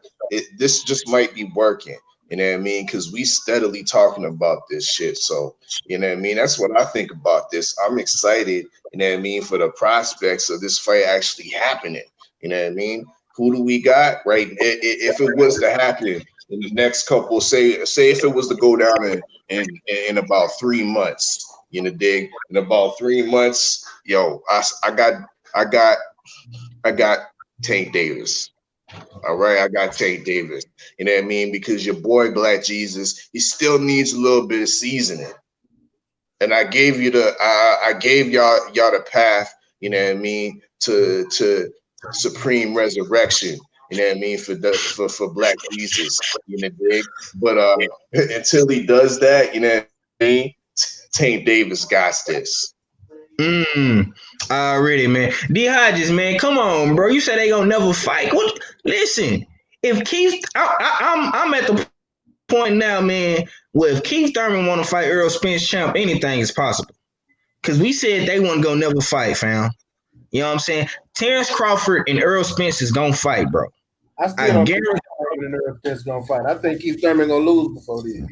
this just might be working. You know what I mean? Because we steadily talking about this shit. So, you know what I mean? That's what I think about this. I'm excited, you know what I mean, for the prospects of this fight actually happening. You know what I mean? Who do we got? Right? If it was to happen in the next couple, say if it was to go down in about 3 months, you know, dig, in about 3 months, yo, I got Tank Davis. All right, I got Tank Davis. You know what I mean? Because your boy Black Jesus, he still needs a little bit of seasoning. And I gave y'all the path, you know what I mean, to supreme resurrection. You know what I mean, for Black Jesus, you know, dig. But until he does that, you know what I mean, Tank Davis got this. Already, man. D Hodges, man, come on, bro. You said they gonna never fight. What? Listen, if Keith, I'm at the point now, man, where if Keith Thurman want to fight Earl Spence champ, anything is possible. Cause we said they wasn't gonna never fight, fam. You know what I'm saying? Terrence Crawford and Earl Spence is gonna fight, bro. I still I don't think guarantee. Keith Thurman and Earl Spence gonna fight. I think Keith Thurman gonna lose before then.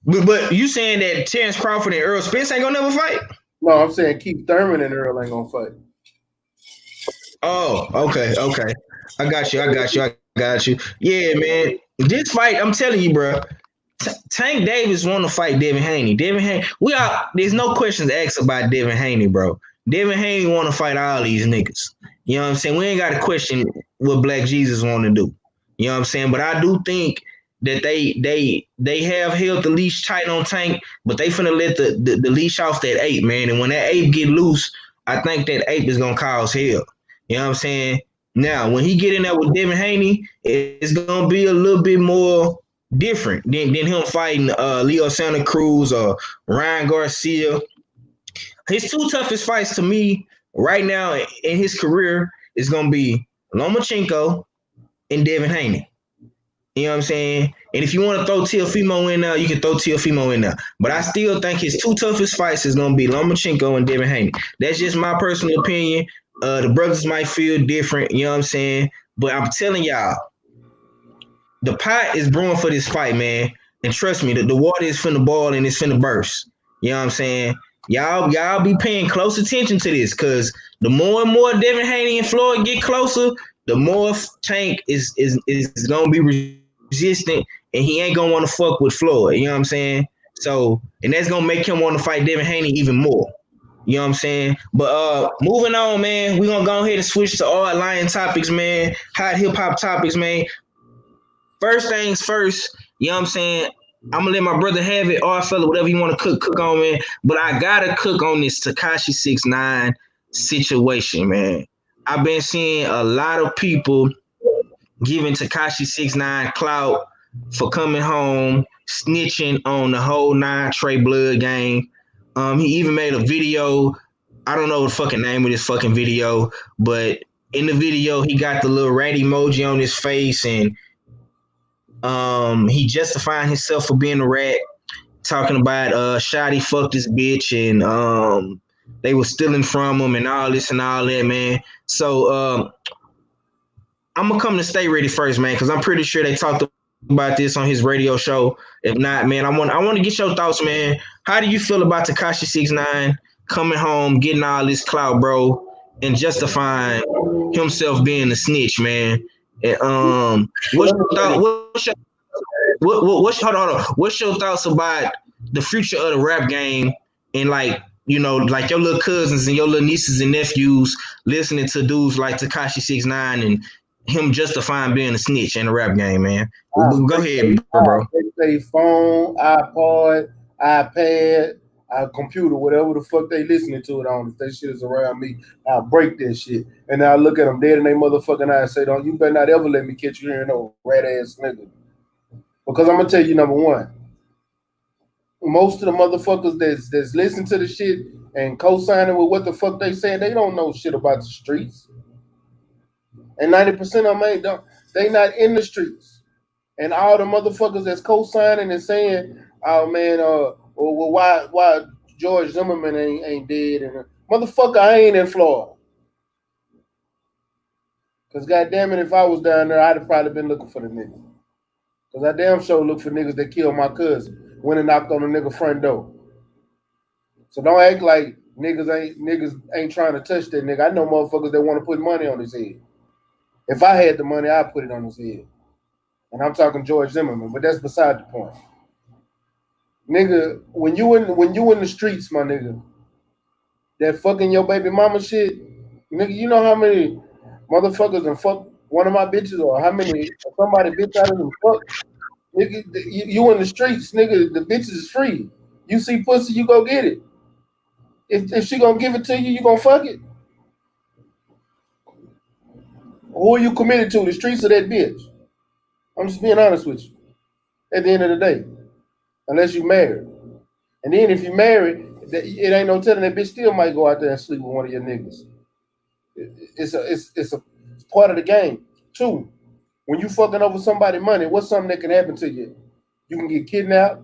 But you saying that Terrence Crawford and Earl Spence ain't gonna never fight? No, I'm saying Keith Thurman and Earl ain't gonna fight. Oh, okay. I got you. Yeah, man. This fight, I'm telling you, bro. Tank Davis want to fight Devin Haney. There's no questions asked about Devin Haney, bro. Devin Haney want to fight all these niggas. You know what I'm saying? We ain't got to question what Black Jesus want to do. You know what I'm saying? But I do think that they have held the leash tight on Tank, but they finna let the leash off that ape, man. And when that ape get loose, I think that ape is gonna cause hell. You know what I'm saying? Now, when he get in there with Devin Haney, it's gonna be a little bit more different than him fighting Leo Santa Cruz or Ryan Garcia. His two toughest fights to me right now in his career is gonna be Lomachenko and Devin Haney. You know what I'm saying? And if you want to throw Teofimo in there, you can throw Teofimo in there. But I still think his two toughest fights is gonna be Lomachenko and Devin Haney. That's just my personal opinion. The brothers might feel different, you know what I'm saying? But I'm telling y'all, the pot is brewing for this fight, man. And trust me, the water is finna boil and it's finna burst. You know what I'm saying? Y'all be paying close attention to this, cause the more and more Devin Haney and Floyd get closer, the more Tank is gonna be resistant, and he ain't gonna want to fuck with Floyd. You know what I'm saying? So, and that's gonna make him want to fight Devin Haney even more. You know what I'm saying? But moving on, man, we're gonna go ahead and switch to all lion topics, man. Hot hip hop topics, man. First things first, you know what I'm saying? I'm gonna let my brother have it, or fella, whatever you want to cook on, man. But I gotta cook on this Tekashi 6ix9ine situation, man. I've been seeing a lot of people giving Tekashi 6ix9ine clout for coming home, snitching on the whole 9 Trey Blood game. He even made a video. I don't know the fucking name of this fucking video, but in the video he got the little rat emoji on his face, and he justifying himself for being a rat, talking about Shotty fucked this bitch, and they were stealing from him and all this and all that, man. So I'm gonna come to Stay Ready first, man, because I'm pretty sure they talked about this on his radio show. If not, man, I want to get your thoughts, man. How do you feel about Tekashi 6ix9ine coming home, getting all this clout, bro, and justifying himself being a snitch, man? And what's your thought? What's your thoughts about the future of the rap game, and like, you know, like your little cousins and your little nieces and nephews listening to dudes like Tekashi 6ix9ine and him justifying being a snitch in the rap game, man? Go ahead, bro. They phone, iPod, iPad, computer, whatever the fuck they listening to it on. If that shit is around me, I'll break that shit. And I'll look at them dead in their motherfucking eyes and say, "Don't you better not ever let me catch you here, no rat ass nigga." Because I'm gonna tell you, number one, most of the motherfuckers that's listening to the shit and co-signing with what the fuck they say, they don't know shit about the streets. And 90% of them they not in the streets. And all the motherfuckers that's co-signing and saying, "Oh man, well, why George Zimmerman ain't dead?" And motherfucker, I ain't in Florida. Cause goddamn it, if I was down there, I'd have probably been looking for the nigga. Cause I damn sure look for niggas that killed my cousin, went and knocked on the nigga front door. So don't act like niggas ain't trying to touch that nigga. I know motherfuckers that want to put money on his head. If I had the money, I'd put it on his head. And I'm talking George Zimmerman, but that's beside the point. Nigga, when you in the streets, my nigga, that fucking your baby mama shit, nigga, you know how many motherfuckers and fuck one of my bitches, or how many somebody bitch out of them fuck? Nigga, you in the streets, nigga, the bitches is free. You see pussy, you go get it. If she gonna give it to you, you gonna fuck it. Who are you committed to, the streets or that bitch? I'm just being honest with you. At the end of the day, unless you married. And then if you married, it ain't no telling that bitch still might go out there and sleep with one of your niggas. It's part of the game. Two, when you fucking over somebody's money, what's something that can happen to you? You can get kidnapped.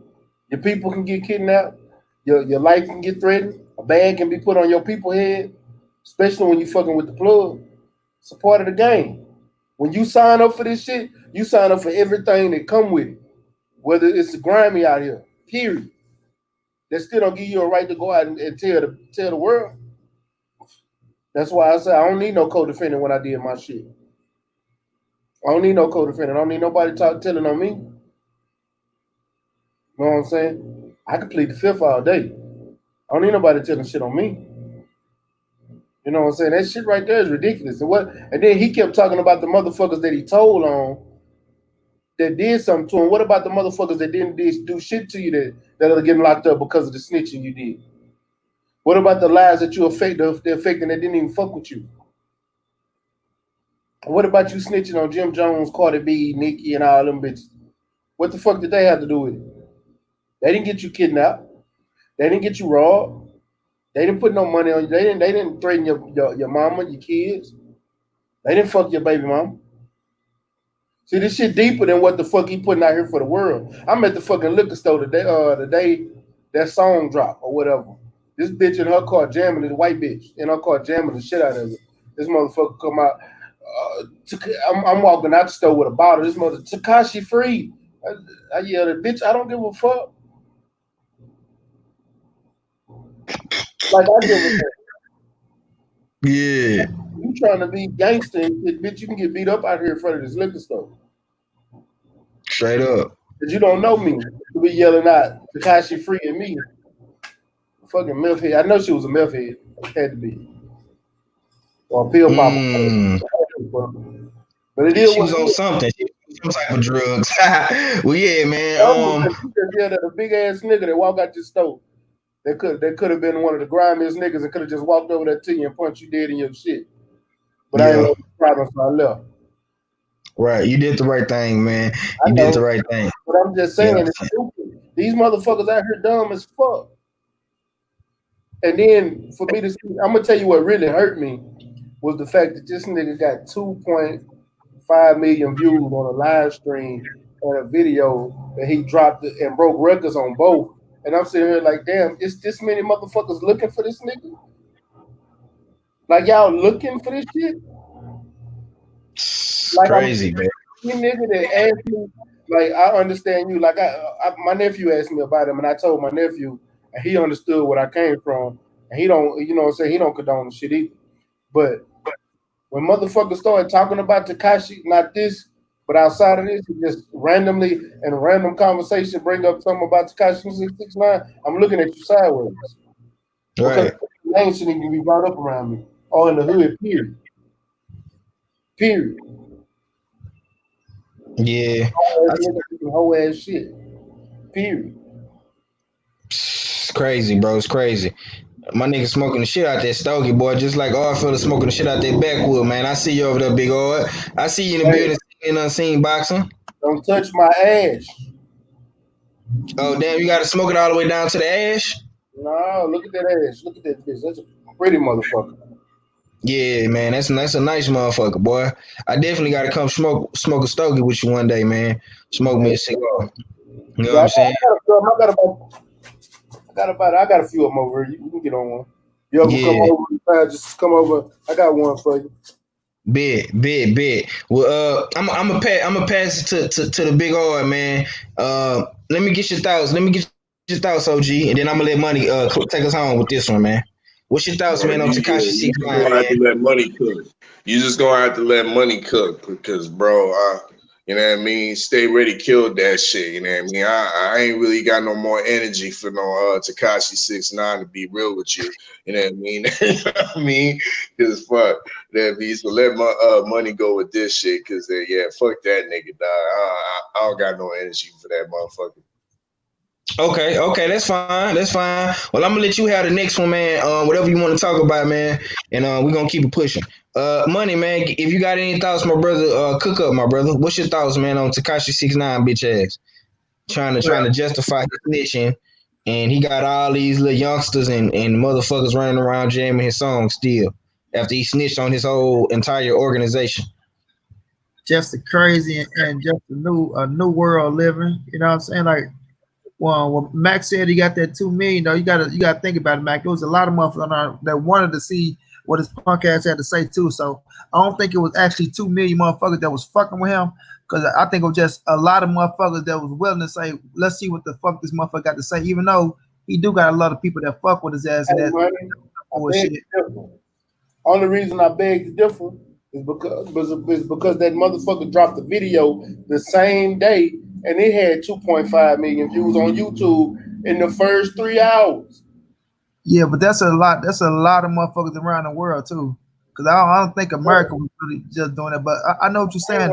Your people can get kidnapped. Your life can get threatened. A bag can be put on your people's head, especially when you fucking with the plug. It's a part of the game. When you sign up for this shit, you sign up for everything that come with it. Whether it's grimy out here, period. That still don't give you a right to go out and tell the world. That's why I say I don't need no co-defendant when I did my shit. I don't need no co-defendant. I don't need nobody telling on me. You know what I'm saying? I can plead the fifth all day. I don't need nobody telling shit on me. You know what I'm saying? That shit right there is ridiculous. And then he kept talking about the motherfuckers that he told on that did something to him. What about the motherfuckers that didn't do shit to you that are getting locked up because of the snitching you did? What about the lives that they're affecting that didn't even fuck with you? What about you snitching on Jim Jones, Cardi B, Nicki, and all them bitches? What the fuck did they have to do with it? They didn't get you kidnapped. They didn't get you robbed. They didn't put no money on you. They didn't threaten your mama, your kids. They didn't fuck your baby mama. See, this shit deeper than what the fuck he putting out here for the world. I'm at the fucking liquor store the day that song dropped or whatever. This bitch in her car jamming, the white bitch in her car jamming the shit out of it. This motherfucker come out. I'm walking out the store with a bottle. This mother Tekashi free. I yelled at bitch. I don't give a fuck. Like I give a fuck. Yeah. You trying to be gangster and shit, bitch? You can get beat up out here in front of this liquor store. Straight up. Cause you don't know me to be yelling out Tekashi free and me. Fucking MILF head. I know she was a MILF head. Had to be. Or a pill popper. But it is She was on something. She was some type of drugs. Well, yeah, man. Yeah, that a big ass nigga that walk out your store. That could have been one of the grimiest niggas and could have just walked over there to you and punched you dead in your shit. But I ain't no problem, so I left. Right, you did the right thing, man. You did the right thing. But I'm just saying, it's stupid. These motherfuckers out here dumb as fuck. And then for me to see, I'm gonna tell you what really hurt me was the fact that this nigga got 2.5 million views on a live stream and a video that he dropped and broke records on both. And I'm sitting here like, damn, it's this many motherfuckers looking for this nigga? Like y'all looking for this shit? Like crazy, man. You nigga that asked me, like I understand you. Like my nephew asked me about him, and I told my nephew, and he understood what I came from, and he don't, you know what I'm saying, he don't condone the shit either. But when motherfuckers started talking about Tekashi, not this, but outside of this, he just randomly in a random conversation bring up something about Tekashi 669, I'm looking at you sideways. Right. Because name shouldn't even be brought up around me. Or in the hood, period. Period. Yeah. Whole ass shit. Period. It's crazy, bro. It's crazy. My nigga smoking the shit out that stogie, boy, just like Fella smoking the shit out that backwood, man. I see you over there, big old. I see you in the building in unseen boxing. Don't touch my ash. Oh, damn, you got to smoke it all the way down to the ash? No, look at that ash. Look at that bitch. That's a pretty motherfucker. Yeah, man, that's a nice motherfucker, boy. I definitely got to come smoke a stogie with you one day, man. Smoke me a cigar. You know what I'm saying? I got a few of them over here. You can get on one. You ever come over? Just come over. I got one for you. Bet. Well, I'm gonna pass it to the big oil, man. Let me get your thoughts. OG, and then I'm gonna let Money take us home with this one, man. What's your thoughts, man, on Tekashi 669, man? To let money cook. You just gonna have to let money cook because, bro, you know what I mean? Stay Ready killed that shit. You know what I mean? I ain't really got no more energy for no Tekashi 669 to be real with you. You know what I mean? You know what I mean? Because fuck that means to let my money go with this shit. Because yeah, fuck that nigga, dog. I don't got no energy for that motherfucker. Okay, that's fine. Well, I'm gonna let you have the next one, man. Whatever you want to talk about, man, and we're gonna keep it pushing. Money, man. If you got any thoughts, my brother, cook up, my brother. What's your thoughts, man, on Tekashi 669, bitch ass, trying to justify his snitching, and he got all these little youngsters and motherfuckers running around jamming his songs still after he snitched on his whole entire organization. Just a crazy and just a new world living. You know what I'm saying? Like. Well, when Mac said he got that 2 million, though, you gotta think about it, Mac. There was a lot of motherfuckers that wanted to see what his punk ass had to say too. So I don't think it was actually 2 million motherfuckers that was fucking with him, because I think it was just a lot of motherfuckers that was willing to say, let's see what the fuck this motherfucker got to say, even though he do got a lot of people that fuck with his ass and that shit. Only reason I beg to differ is because that motherfucker dropped the video the same day. And it had 2.5 million views on YouTube in the first 3 hours. Yeah, but that's a lot. That's a lot of motherfuckers around the world too. Because I don't think America was really just doing it. But I know what you're saying.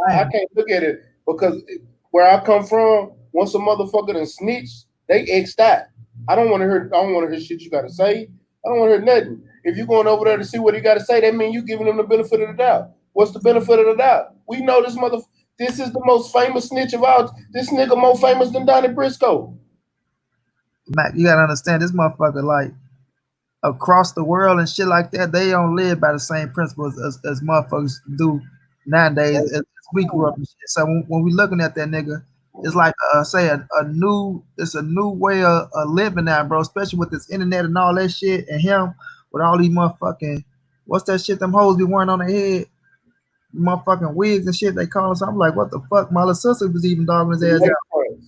I can't look at it because where I come from, once a motherfucker done snitch, they X'd out. I don't want to hear shit you got to say. I don't want to hear nothing. If you're going over there to see what he got to say, that means you giving him the benefit of the doubt. What's the benefit of the doubt? We know this motherfucker. This is the most famous snitch of all. This nigga more famous than Donnie Briscoe. Mac, you gotta understand this motherfucker, like across the world and shit like that, they don't live by the same principles as motherfuckers do nowadays as we grew up and shit. So when we looking at that nigga, it's like say a new way of living now, bro. Especially with this internet and all that shit, and him with all these motherfucking what's that shit them hoes be wearing on their head, motherfucking wigs and shit they call us. I'm like, what the fuck? My little sister was even dogging his ass out.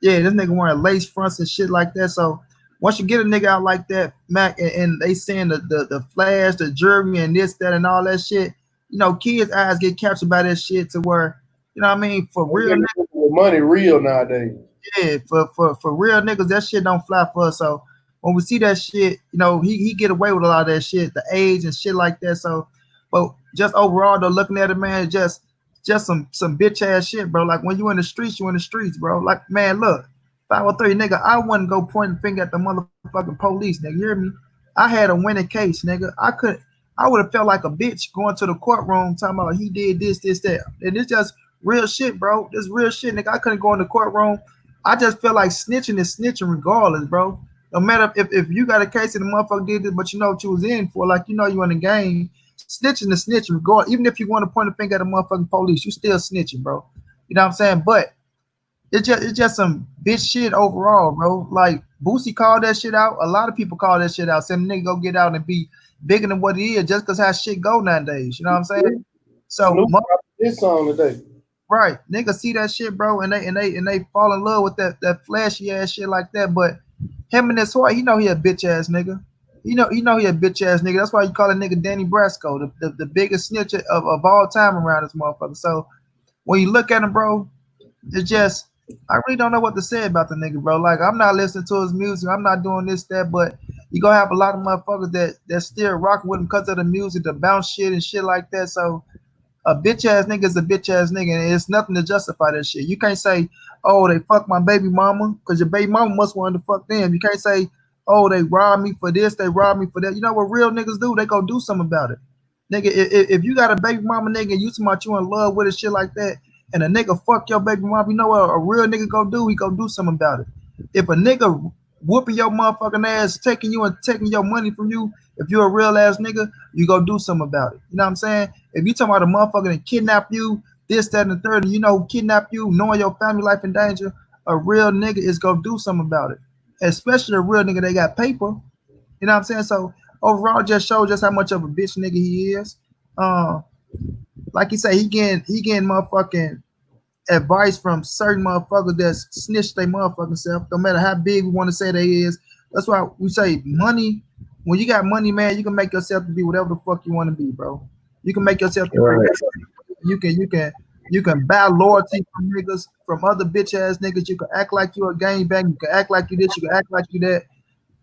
Yeah, this nigga wearing lace fronts and shit like that. So once you get a nigga out like that, Mac, and they saying the flash, the jewelry, and this, that, and all that shit, you know, kids' eyes get captured by that shit to where, you know what I mean, for real niggas, money real nowadays. Yeah, for real niggas, that shit don't fly for us. So when we see that shit, you know, he get away with a lot of that shit, the age and shit like that. So, but just overall though, looking at it, man, just some bitch ass shit, bro. Like when you in the streets, bro. Like, man, look, 503, nigga, I wouldn't go point a finger at the motherfucking police, nigga. You hear me? I had a winning case, nigga. I would have felt like a bitch going to the courtroom talking about he did this, that. And it's just real shit, bro. This real shit, nigga. I couldn't go in the courtroom. I just feel like snitching is snitching regardless, bro. No matter if you got a case and the motherfucker did this, but you know what you was in for, like you know you in the game. Snitching is snitching regardless. Even if you want to point a finger at the motherfucking police, you still snitching, bro. You know what I'm saying? But it's just some bitch shit overall, bro. Like Boosie called that shit out. A lot of people call that shit out. Saying nigga go get out and be bigger than what he is just because how shit go nowadays. You know what I'm saying? So this song today. Right, niggas see that shit, bro, and they fall in love with that flashy ass shit like that. But him and his heart, he know he a bitch ass nigga. He know he a bitch ass nigga. That's why you call a nigga Danny Brasco, the biggest snitch of all time around this motherfucker. So when you look at him, bro, it's just I really don't know what to say about the nigga, bro. Like I'm not listening to his music, I'm not doing this, that, but you gonna have a lot of motherfuckers that still rock with him because of the music, the bounce shit and shit like that. So a bitch ass nigga is a bitch ass nigga, and it's nothing to justify that shit. You can't say, oh, they fuck my baby mama, because your baby mama must want to fuck them. You can't say, oh, they robbed me for this, they robbed me for that. You know what real niggas do? They go do something about it. Nigga, if you got a baby mama nigga and you somebody you in love with and shit like that, and a nigga fuck your baby mama, you know what a real nigga go do? He go do something about it. If a nigga whooping your motherfucking ass, taking you and taking your money from you, if you're a real ass nigga, you go do something about it. You know what I'm saying? If you talking about a motherfucker that kidnap you, this, that, and the third, and you know who kidnap you, knowing your family life in danger, a real nigga is gonna do something about it. Especially a real nigga that got paper. You know what I'm saying? So overall, just shows just how much of a bitch nigga he is. Like you say, he getting motherfucking advice from certain motherfuckers that snitch their motherfucking self, no matter how big we want to say they is. That's why we say money. When you got money, man, you can make yourself to be whatever the fuck you want to be, bro. You can make yourself to be. You can buy loyalty from niggas, from other bitch ass niggas. You can act like you a gangbang. You can act like you this. You can act like you that.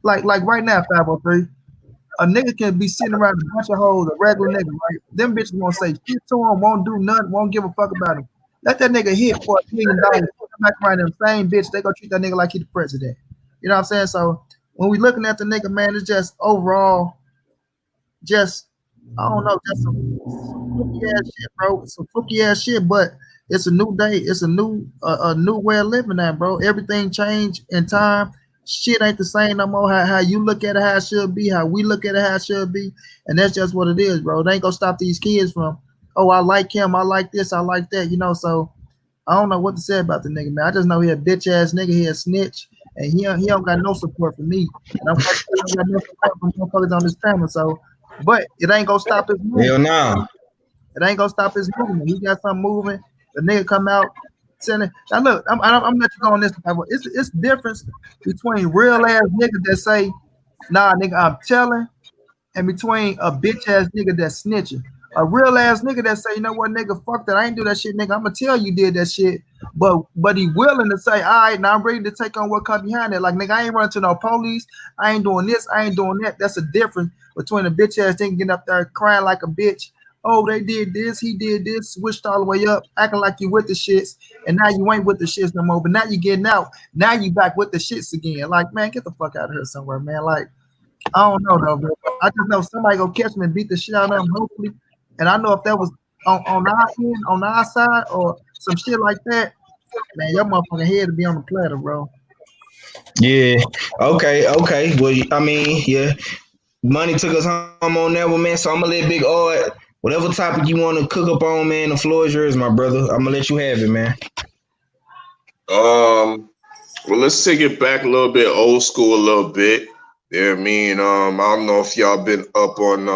Like right now, 503. A nigga can be sitting around a bunch of hoes, a regular nigga, right? Them bitches won't say shit to him, won't do nothing, won't give a fuck about him. Let that nigga hit for $1 million. Back around them same bitch, they gonna treat that nigga like he the president. You know what I'm saying? So when we looking at the nigga, man, it's just overall, just I don't know, just some fluky ass shit, bro. Some fluky ass shit, but it's a new day. It's a new way of living now, bro. Everything changed in time. Shit ain't the same no more. How you look at it, how it should be, how we look at it, how it should be, and that's just what it is, bro. They ain't gonna stop these kids from, oh, I like him, I like this, I like that, you know. So I don't know what to say about the nigga, man. I just know he a bitch ass nigga, he a snitch, and he don't got no support from me. And I'm don't got no support from motherfuckers on this panel. So, but it ain't gonna stop his movement. Hell no. It ain't gonna stop his movement. He got something moving. The nigga come out. Now look, I'm let you go on this. It's difference between real ass niggas that say, nah, nigga, I'm telling, and between a bitch ass nigga that's snitching. A real ass nigga that say, you know what, nigga, fuck that, I ain't do that shit, nigga. I'm gonna tell you did that shit, but he willing to say, all right, now I'm ready to take on what comes behind it. Like, nigga, I ain't running to no police. I ain't doing this. I ain't doing that. That's a difference between a bitch ass nigga getting up there crying like a bitch. Oh, they did this, he did this, switched all the way up, acting like you with the shits, and now you ain't with the shits no more. But now you getting out, now you back with the shits again. Like, man, get the fuck out of here somewhere, man. Like, I don't know though, bro. I just know somebody gonna catch me and beat the shit out of them, hopefully. And I know if that was on our end, on our side, or some shit like that, man, your motherfucking head to be on the platter, bro. Yeah. Okay. Well, I mean, yeah. Money took us home on that one, man. So I'm gonna let Big Art Whatever topic you want to cook up on, man, the floor is yours, my brother. I'm gonna let you have it, man. Well, let's take it back a little bit, old school a little bit. Yeah, I mean, I don't know if y'all been up on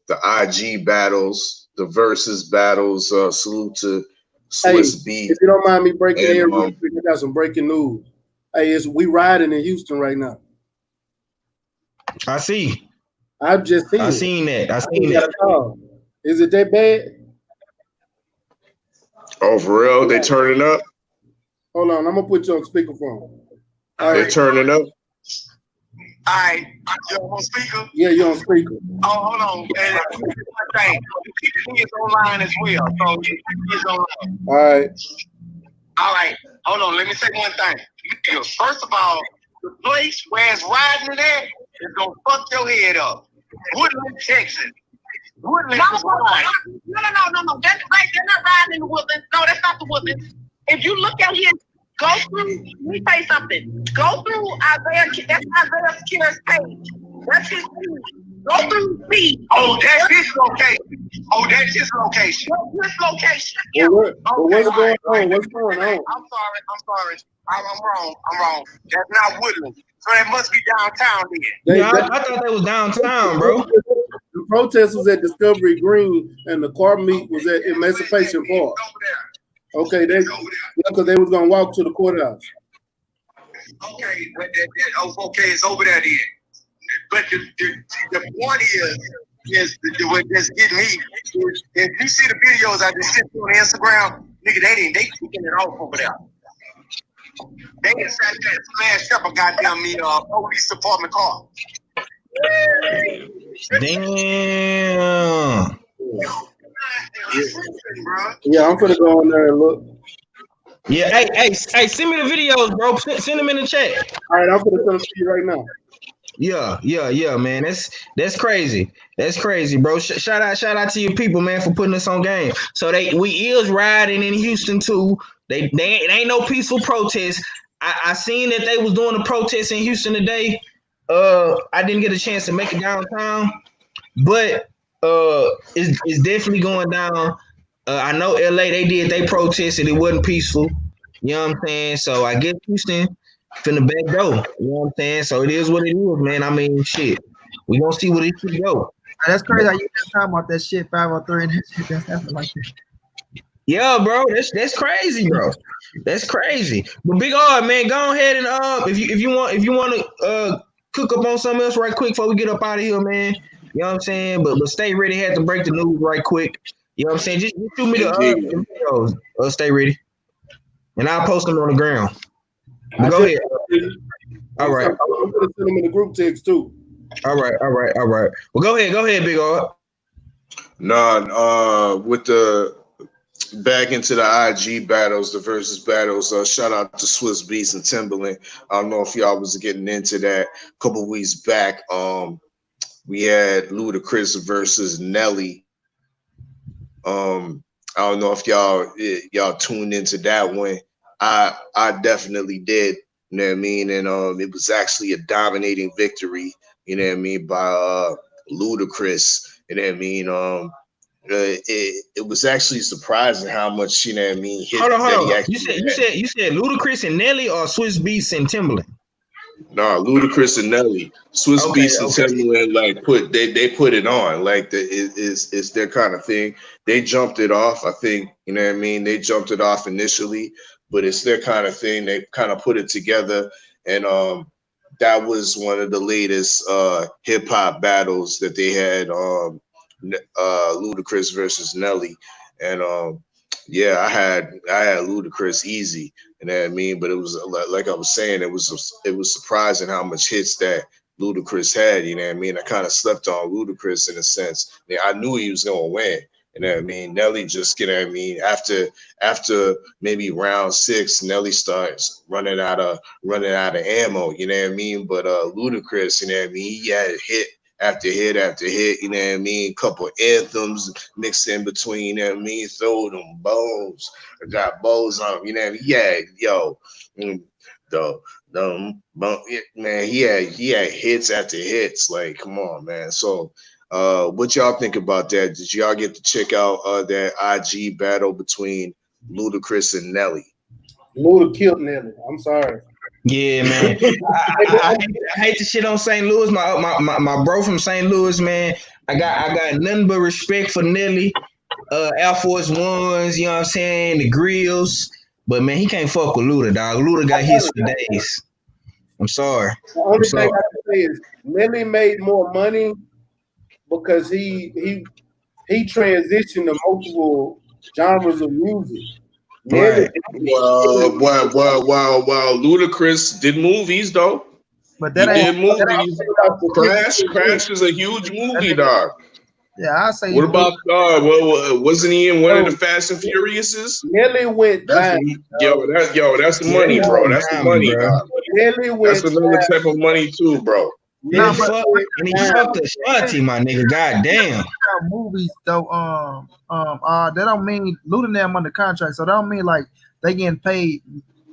the IG battles, the versus battles. Salute to Hey, Swiss Beat. if you don't mind me breaking And in, real quick, I got some breaking news. Hey, we riding in Houston right now. I see. I've just seen I it. seen that. I I seen got that. a call. Is it that bad? Oh, for real? They turning up? Hold on, I'm gonna put you on speakerphone. All They right. turning up? Alright, you on speaker? Yeah, you're on speaker. Oh, hold on. And one thing, the is online as well. So the is online. All right. All right, hold on. Let me say one thing. First of all, the place where it's riding it at is gonna fuck your head up. Woodland, Texas. Woodland is riding. No. That's right. They're not riding in the Woodlands. No, that's not the Woodlands. If you look out here, go through. Let me say something. Go through Isaiah. That's Isaiah Kier's page. That's his page. Go through me. Oh, that's his location. Oh, that's his location. This location. Yeah. Well, what's going right. on? What's going on? I'm sorry. I'm wrong. That's not Woodland. So that must be downtown then. Yeah, I thought that was downtown, bro. The protest was at Discovery Green, and the car meet was at Emancipation Park. Okay, because they was gonna walk to the courthouse. Okay, okay, it's over there then. But the point is what that's getting me. If you see the videos I just sent you on Instagram, nigga, they kicking it off over there. They just sat there and smashed up a goddamn police department car. Damn. Yeah, I'm gonna go in there and look. Yeah, hey, send me the videos, bro. Send them in the chat. All right, I'm gonna send them to you right now. Yeah, man. That's crazy. That's crazy, bro. Shout out to your people, man, for putting us on game. So we is riding in Houston too. They ain't no peaceful protest. I seen that they was doing a protest in Houston today. I didn't get a chance to make it downtown, but it's definitely going down. I know LA, they did they protest and it wasn't peaceful. You know what I'm saying? So I guess Houston finna back go. You know what I'm saying? So it is what it is, man. I mean, shit. We gonna see what it should go. That's crazy how you just talking about that shit 503 and that shit that's happening like that. Yeah, bro. That's crazy, bro. That's crazy. But Big R, man, go ahead and if you want to cook up on something else right quick before we get up out of here, man. You know what I'm saying? But stay ready. Had to break the news right quick. You know what I'm saying? Just shoot me the videos. Stay ready, and I'll post them on the ground. But go ahead. All right. I'm gonna send them in the group text too. All right. Well, go ahead, Big R. With the back into the IG battles, the versus battles. Shout out to Swiss Beats and Timberland. I don't know if y'all was getting into that a couple weeks back. We had Ludacris versus Nelly. I don't know if y'all tuned into that one. I definitely did. You know what I mean? And it was actually a dominating victory. You know what I mean, by Ludacris. You know what I mean? It was actually surprising how much, you know what I mean, hit. Hold on. You said Ludacris and Nelly or Swiss Beats and Timberland? No, Ludacris and Nelly. Swiss Beats and Timberland, like they put it on. Like it's their kind of thing. They jumped it off. I think, you know what I mean? They jumped it off initially, but it's their kind of thing. They kind of put it together. And that was one of the latest hip hop battles that they had, Ludacris versus Nelly. And yeah, I had Ludacris easy. You know what I mean? But it was like I was saying, it was surprising how much hits that Ludacris had. You know what I mean? I kind of slept on Ludacris in a sense. I knew he was gonna win. You know what I mean? Nelly just, you know what I mean? After maybe round 6, Nelly starts running out of ammo. You know what I mean? But Ludacris, you know what I mean? He had hit after hit after hit, you know what I mean? Couple anthems mixed in between, you know what I mean? Throw them bows. I got bows on him, you know what I mean? Yeah, yo, man, he had hits after hits. Like, come on, man. So What y'all think about that? Did y'all get to check out that IG battle between Ludacris and Nelly? Luda killed Nelly. I'm sorry. Yeah, man. I hate the shit on St. Louis. My bro from St. Louis, man. I got nothing but respect for Nelly. Air Force Ones, you know what I'm saying? The grills. But man, he can't fuck with Luda, dog. Luda got hits for days. I'm sorry. The only thing I can say is Nelly made more money because he transitioned to multiple genres of music. Right. Well, Ludacris did movies though. But that he ain't did movies. Crash is a huge movie, dog. Yeah, I say. What about wasn't he in one of the Fast and Furiouses? Nelly went down. That's the money, bro. That's the money, dog. Nelly went. That's another type of money too, bro. Nah, and he fucked the shorty, my nigga. Goddamn. Movies though, that don't mean Luda them under contract, so that don't mean like they getting paid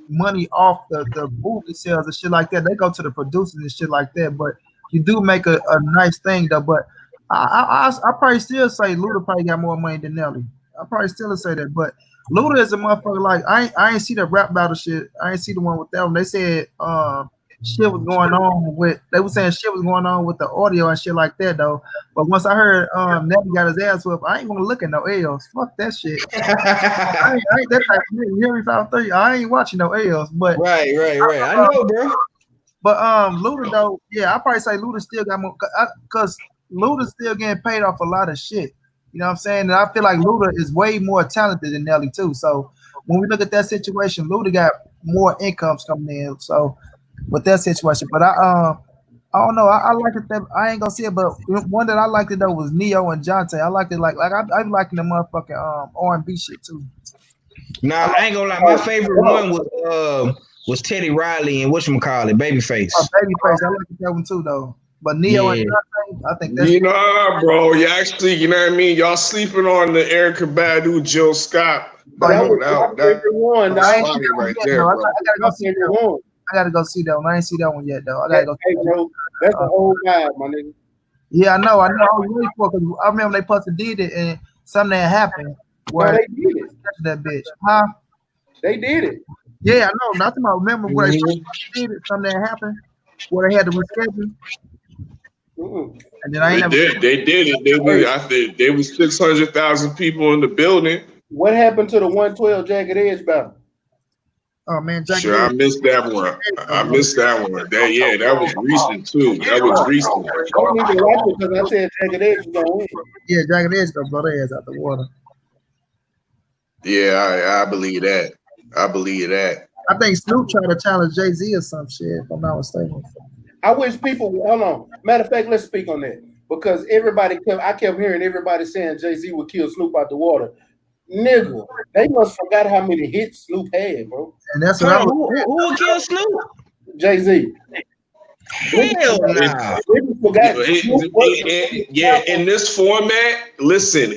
money off the movie sales and shit like that. They go to the producers and shit like that. But you do make a nice thing though. But I probably still say Luda probably got more money than Nelly. I probably still say that. But Luda is a motherfucker. Like I ain't see the rap battle shit. I ain't see the one with that one. They said shit was going on with. They were saying shit was going on with the audio and shit like that though. But once I heard Nelly got his ass whipped, I ain't gonna look at no L's. Fuck that shit. I ain't that type of nigga. Henry 530. I ain't watching no L's. But right. I know, bro. But Luda though, yeah, I probably say Luda still got more because Luda's still getting paid off a lot of shit. You know what I'm saying? And I feel like Luda is way more talented than Nelly too. So when we look at that situation, Luda got more incomes coming in. So with that situation, but I don't know. I like it. That I ain't gonna see it, but one that I liked it though was Neo and Jonte. I liked it like I'm liking the motherfucking R&B shit too. Nah, I ain't gonna lie. My favorite one was Teddy Riley and whatchamacallit, Babyface. Babyface, I like that one too though. But Neo and Jonte, I think that's bro. You actually, you know what I mean. Y'all sleeping on the Erykah Badu, Jill Scott. That was my favorite one. Right there, bro. I gotta go see that one. I gotta go see that one. I ain't see that one yet though. I gotta go. Hey, bro, that's the whole vibe, my nigga. Yeah, I know. I was waiting for because I remember they supposed to did it and something that happened. Where they did it? That bitch, huh? They did it. Yeah, I know. Nothing. I remember where they did it. Something that happened where they had to reschedule. And then They did it. I think there was 600,000 people in the building. What happened to the 112 Jagged Edge battle? Oh man, Sure, I missed that one. That was recent too. That was recent. I don't even like it because I said Jagged Edge was gonna win. Yeah, Jagged Edge gonna blow their ass out the water. Yeah, I believe that. I think Snoop tried to challenge Jay-Z or some shit, if I'm not mistaken. I wish people hold on. Matter of fact, let's speak on that because I kept hearing everybody saying Jay-Z would kill Snoop out the water. Nigga, they must forgot how many hits Snoop had, bro. And that's what who would kill Snoop? Jay-Z. Hell nah. In this format, listen,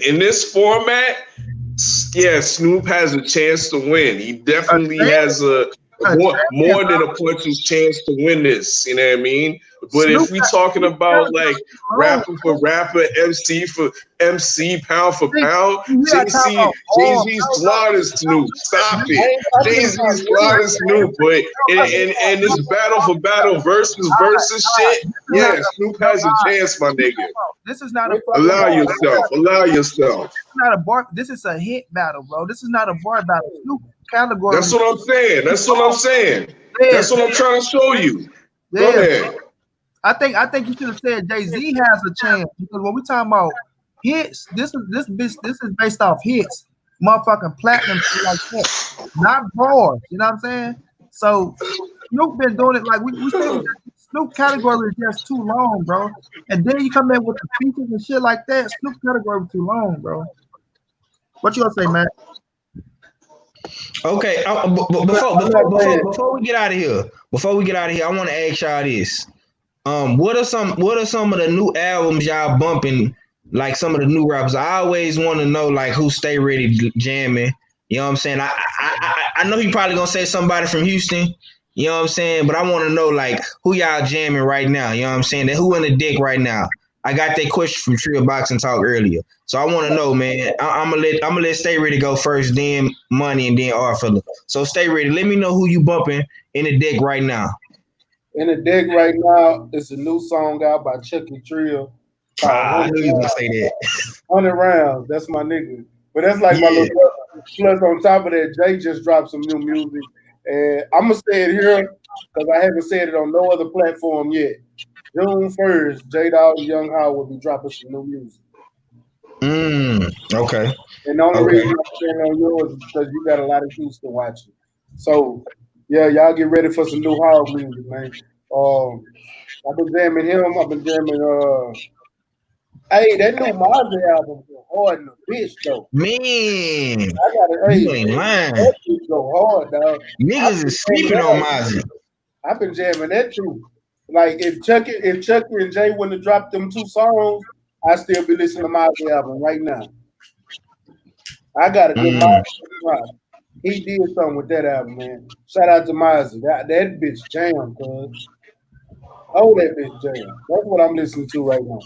yeah, Snoop has a chance to win. He definitely has more than a puncher's chance to win this. You know what I mean? But if we talking about like rapper for rapper, MC for MC, pound for pound, Jay-Z slaughters Snoop. Stop it. Jay-Z slaughters Snoop. But in this battle for battle versus shit, yeah, Snoop has a chance, my nigga. This is not a allow yourself. This is not a bar. This is a hit battle, bro. This is not a bar battle. Snoop category. That's what I'm saying. Yeah. That's what I'm trying to show you. Yeah. Go ahead. I think you should have said Jay-Z has a chance because when we talking about hits, this is based off hits, motherfucking platinum shit like that, not bars. You know what I'm saying? So Snoop been doing it like we said. Snoop category is just too long, bro. And then you come in with the features and shit like that. Snoop category is too long, bro. What you gonna say, Matt? Okay, before we get out of here, I want to ask y'all this. What are some of the new albums y'all bumping? Like some of the new rappers. I always want to know like who Stay Ready jamming. You know what I'm saying? I know he probably gonna say somebody from Houston. You know what I'm saying? But I want to know like who y'all jamming right now. You know what I'm saying? Who in the dick right now? I got that question from Trio Boxing Talk earlier. So I want to know, man. I'm gonna let Stay Ready go first, then Money, and then R-Fella. So Stay Ready. Let me know who you bumping in the deck right now. In the deck right now, it's a new song out by Chucky Trill called I knew you were gonna say that. 100 Rounds. That's my nigga. But that's like my little brother. Plus, on top of that, Jay just dropped some new music. And I'm going to say it here because I haven't said it on no other platform yet. June 1st, J Dog and Young Howard will be dropping some new music. Okay. And the only reason I'm saying on yours is because you got a lot of Houston watching. So, yeah, y'all get ready for some new Howard music, man. I've been jamming him. I've been jamming hey, that new Mozzie album go hard in the bitch though. Man, I gotta you ain't lying. that bitch go hard, dog. Niggas is sleeping on Mozzie. I've been jamming that too. Like if Chucky and Jay wouldn't have dropped them 2 songs, I'd still be listening to Mozzie album right now. I got a good Mozzie. He did something with that album, man. Shout out to Mozzie. That bitch jam, cuz. Oh, that bitch jam. That's what I'm listening to right now.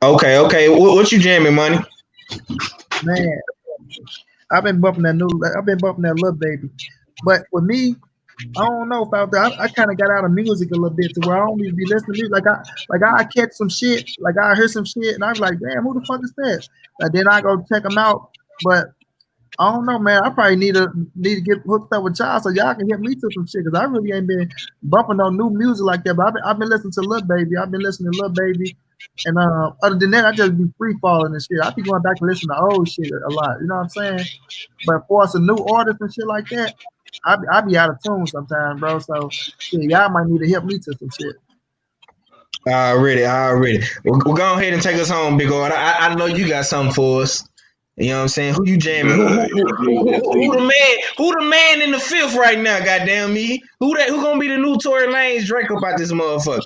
Okay. What you jamming, Money? Man, I've been bumping that Lil Baby. But with me, I don't know about that. I kind of got out of music a little bit to where I don't even be listening to music. I catch some shit, like I hear some shit, and I'm like, damn, who the fuck is that? And then I go check them out. But I don't know, man. I probably need to get hooked up with y'all so y'all can hit me to some shit because I really ain't been bumping on new music like that. But I've been listening to Lil Baby. I've been listening to Lil Baby, and other than that, I just be free falling and shit. I be going back to listen to old shit a lot. You know what I'm saying? But for some new artists and shit like that, I be out of tune sometimes, bro. So yeah, y'all might need to help me to some shit. Already. Well, go ahead and take us home, Big Ord. I know you got something for us. You know what I'm saying? Who you jamming? Who the man? Who the man in the fifth right now? Goddamn me! Who gonna be the new Tory Lanez Drake up out this motherfucker?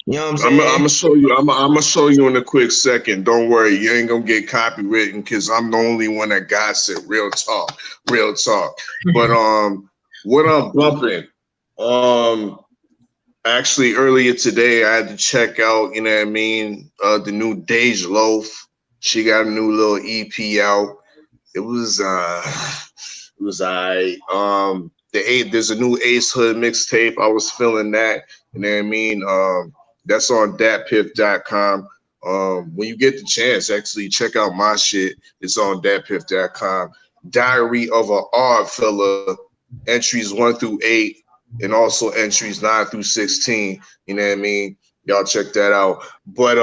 You know what I'm saying? I'm gonna show you. I'm gonna show you in a quick second. Don't worry, you ain't gonna get copywritten because I'm the only one that got it. Real talk. But what I'm bumping. Actually, earlier today, I had to check out. You know what I mean? The new Dej Loaf. She got a new little EP out. It was there's a new Ace Hood mixtape. I was feeling that. You know what I mean? That's on datpiff.com. When you get the chance, actually check out my shit. It's on datpiff.com. Diary of a Odd Fella, entries 1 through 8, and also entries 9 through 16. You know what I mean? Y'all check that out. But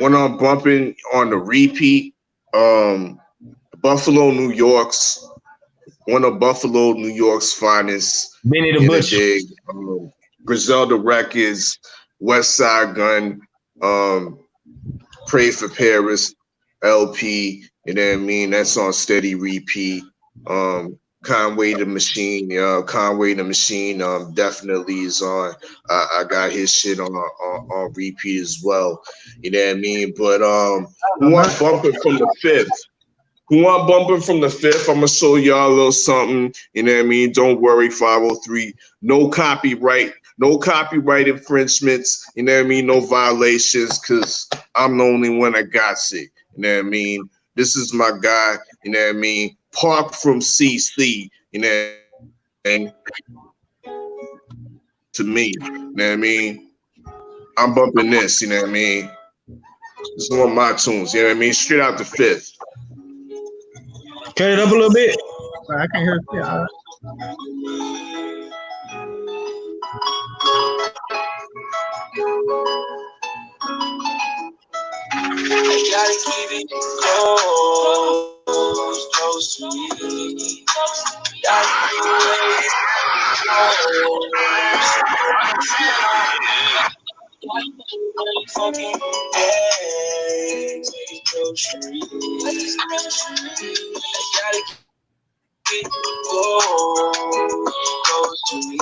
when I'm bumping on the repeat, Buffalo, New York's one of Buffalo, New York's finest. Benny the Butcher. Griselda Records, West Side Gun, Pray for Paris, LP. You know what I mean? That's on steady repeat. Conway the Machine, definitely is on. I got his shit on repeat as well. You know what I mean? But who I'm bumping from the fifth? I'm gonna show y'all a little something. You know what I mean? Don't worry, 503. No copyright infringements. You know what I mean? No violations, because I'm the only one that got it. You know what I mean? This is my guy. You know what I mean? Park from CC, you know, and to me, you know what I mean? I'm bumping this, you know what I mean? This is one of my tunes, you know what I mean? Straight out the fifth. Cut it up a little bit. I can't hear it. Gotta keep it close to me. Gotta keep it fucking days, groceries. Gotta keep it close to me.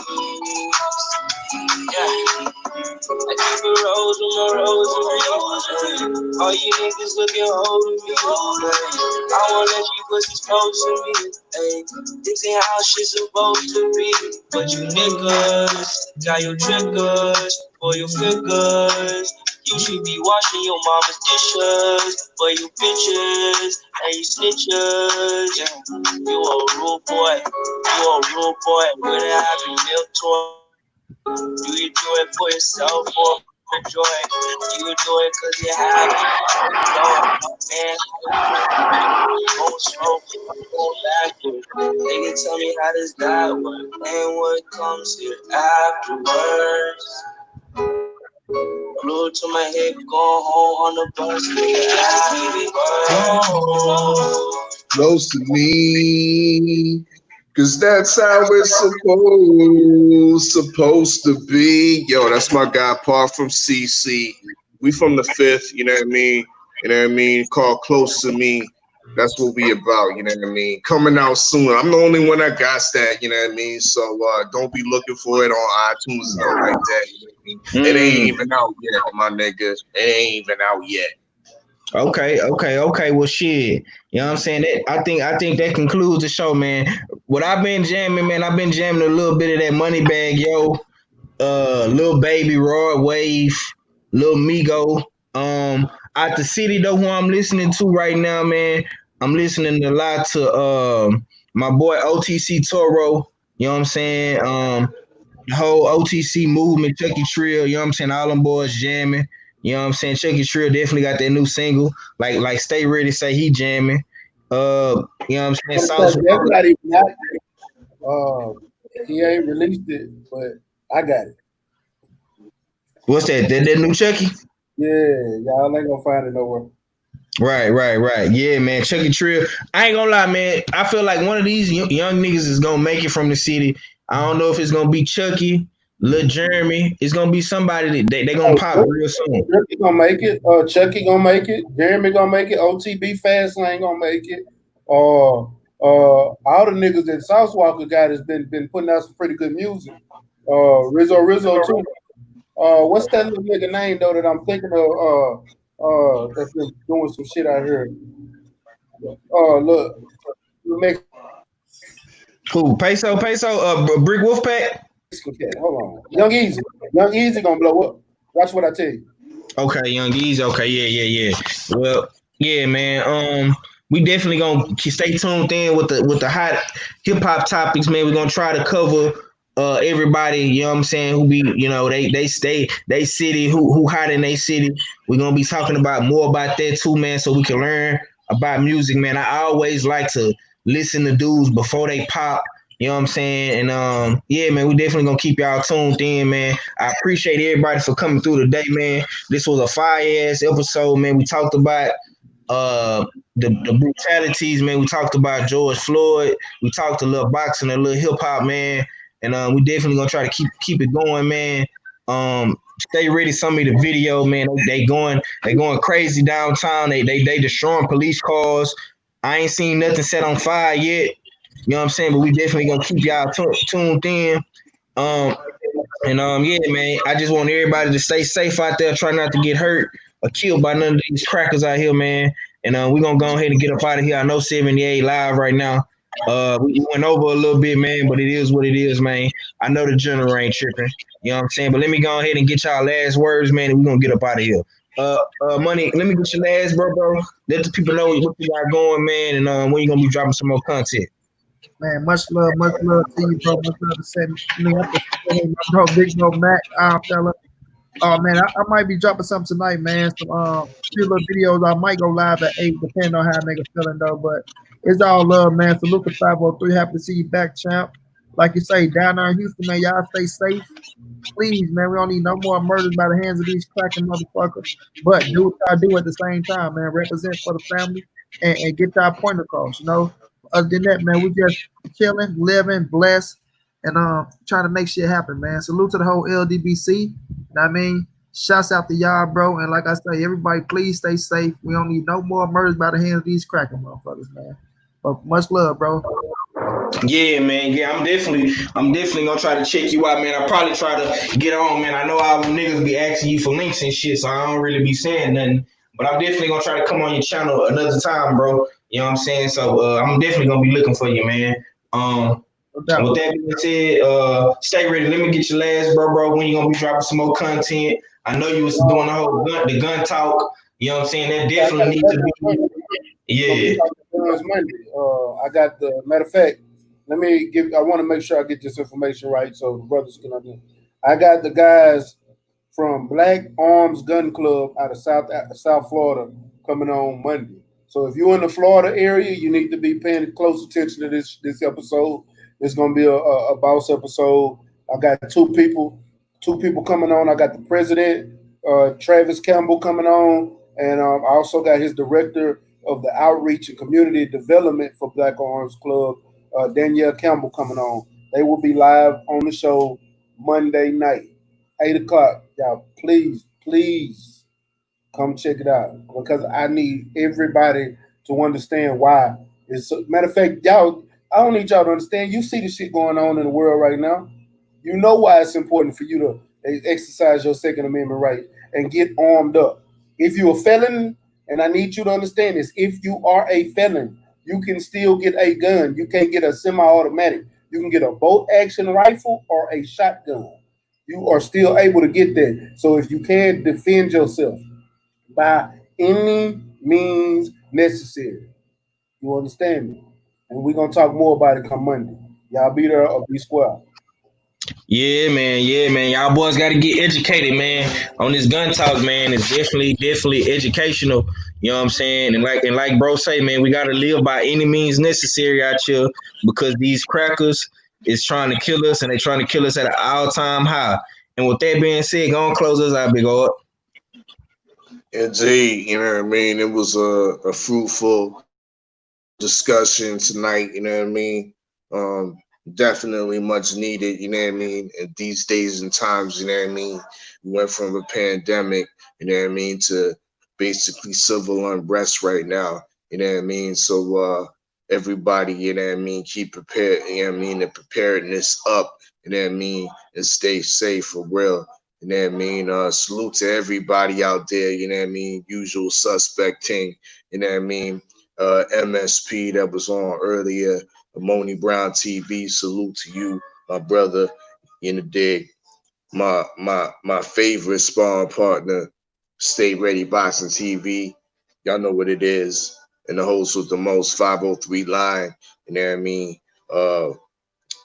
Yeah. I keep a rose with my rosary. All you niggas looking holding me. I won't let you pussies close to me. Ay, this ain't how shit's supposed to be. But you niggas got your triggers. for your figures. You should be washing your mama's dishes for you bitches and you snitches. Yeah, you a rude boy. You a rude boy with a happy meal toy. Do you do it for yourself or for joy? Do you do it cause you're happy? Man, going slow, going backwards. They can tell me how does that work and what comes here afterwards. Glued to my head, going home on the bus. Close to me, cause that's how it's supposed to be. Yo, that's my guy, Paul from CC. We from the 5th, you know what I mean? You know what I mean? Called Close to Me. That's what we about, you know what I mean? Coming out soon. I'm the only one that got that, you know what I mean? So don't be looking for it on iTunes and stuff like that. You know what I mean? It ain't even out yet, my nigga. It ain't even out yet. Okay. Well, shit. You know what I'm saying? I think that concludes the show, man. What I've been jamming, man, I've been jamming a little bit of that Money Bag, yo. Lil Baby, Roy Wave, Lil Migo. Out the city though, who I'm listening to right now, man. I'm listening a lot to my boy OTC Toro. You know what I'm saying? The whole OTC movement, Chucky Trill. You know what I'm saying? All them boys jamming. You know what I'm saying? Chucky Trill definitely got that new single. Like Stay Ready say he jamming. You know what I'm saying? That's not even out. He ain't released it, but I got it. What's that? That new Chucky? Yeah, y'all ain't gonna find it nowhere. Right. Yeah, man. Chucky Trill. I ain't gonna lie, man. I feel like one of these young niggas is gonna make it from the city. I don't know if it's gonna be Chucky, Lil Jeremy. It's gonna be somebody that they gonna pop real soon. Chucky gonna make it. Chucky gonna make it. Jeremy gonna make it. OTB Fastlane gonna make it. All the niggas that South Walker got has been putting out some pretty good music. Rizzo too. What's that little nigga name though that I'm thinking of? That's been doing some shit out here. Look, who? Peso? Brick Wolfpack. Hold on, Young Easy gonna blow up. Watch what I tell you. Okay, Young Easy. Okay, yeah. Well, yeah, man. We definitely gonna stay tuned in with the hot hip hop topics, man. We're gonna try to cover everybody, you know what I'm saying, who be, you know, they city, who hot in they city. We're gonna be talking about more about that too, man, so we can learn about music, man. I always like to listen to dudes before they pop, you know what I'm saying? And yeah, man, we definitely gonna keep y'all tuned in, man. I appreciate everybody for coming through today, man. This was a fire-ass episode, man. We talked about the brutalities, man. We talked about George Floyd. We talked a little boxing, a little hip hop, man. And we definitely gonna try to keep it going, man. Stay ready. Some of the video, man. They going crazy downtown. They destroying police cars. I ain't seen nothing set on fire yet. You know what I'm saying? But we definitely gonna keep y'all tuned in. Yeah, man. I just want everybody to stay safe out there. Try not to get hurt or killed by none of these crackers out here, man. And we're gonna go ahead and get up out of here. I know 78 live right now. We went over a little bit, man, but it is what it is, man. I know the general ain't tripping. You know what I'm saying? But let me go ahead and get y'all last words, man, and we're gonna get up out of here. Money, let me get your last, bro. Let the people know what you got going, man, and when you gonna be dropping some more content. Man, much love to you, bro. Much love to say me. My bro, Big Bro Mac, fella. Oh man, I might be dropping something tonight, man. Some few little videos. I might go live at 8, depending on how niggas feeling though. But it's all love, man. Salute to 503. Happy to see you back, champ. Like you say, down there in Houston, man, y'all stay safe. Please, man, we don't need no more murders by the hands of these cracking motherfuckers. But do what y'all do at the same time, man. Represent for the family and get y'all point across, you know. Other than that, man, we just chilling, living, blessed, and trying to make shit happen, man. Salute to the whole LDBC. You know what I mean? Shouts out to y'all, bro. And like I say, everybody, please stay safe. We don't need no more murders by the hands of these cracking motherfuckers, man. But much love, bro. Yeah, man. Yeah, I'm definitely gonna try to check you out, man. I probably try to get on, man. I know all them niggas be asking you for links and shit, so I don't really be saying nothing. But I'm definitely gonna try to come on your channel another time, bro. You know what I'm saying? So I'm definitely gonna be looking for you, man. doubt. With that being said, stay ready. Let me get your last, bro. When you gonna be dropping some more content? I know you was doing the gun talk. You know what I'm saying? That definitely needs to be. Yeah. Monday. I got the matter of fact. Let me give. I want to make sure I get this information right so the brothers can understand. I got the guys from Black Arms Gun Club out of South Florida coming on Monday. So if you're in the Florida area, you need to be paying close attention to this episode. It's gonna be a boss episode. I got two people coming on. I got the president, Travis Campbell, coming on, and I also got his director of the outreach and community development for Black Arms Club, Danielle Campbell, coming on. They will be live on the show Monday night, 8 o'clock. Y'all, please come check it out because I need everybody to understand why. Matter of fact, y'all, I don't need y'all to understand. You see the shit going on in the world right now. You know why it's important for you to exercise your Second Amendment right and get armed up. If you're a felon, and I need you to understand this, if you are a felon, you can still get a gun. You can't get a semi-automatic. You can get a bolt action rifle or a shotgun. You are still able to get that. So if you can defend yourself by any means necessary, you understand me? And we're gonna talk more about it come Monday. Y'all be there or be square. Yeah, man. Yeah, man. Y'all boys got to get educated, man. On this gun talk, man. It's definitely educational. You know what I'm saying? And like bro say, man, we got to live by any means necessary out here because these crackers is trying to kill us and they trying to kill us at an all-time high. And with that being said, go and close us out, big old. Indeed, you know what I mean? It was a fruitful discussion tonight, you know what I mean? Definitely much needed, you know what I mean? And these days and times, you know what I mean? We went from a pandemic, you know what I mean, to basically civil unrest right now, you know what I mean? So everybody, you know what I mean, keep prepared, you know what I mean, the preparedness up, you know what I mean, and stay safe for real. You know what I mean? Salute to everybody out there, you know what I mean? Usual suspect team, you know what I mean? MSP that was on earlier, Moni Brown TV. Salute to you, my brother. In the dig, my favorite sparring partner, Stay Ready Boxing TV. Y'all know what it is. And the host with the most 503 line. You know what I mean?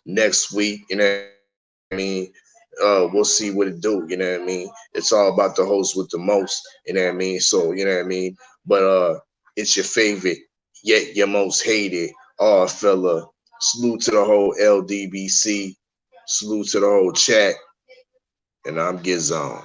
Next week, you know what I mean? We'll see what it do. You know what I mean? It's all about the host with the most. You know what I mean? So you know what I mean. But it's your favorite, yet your most hated. Oh, fella. Salute to the whole LDBC. Salute to the whole chat. And I'm Gizon.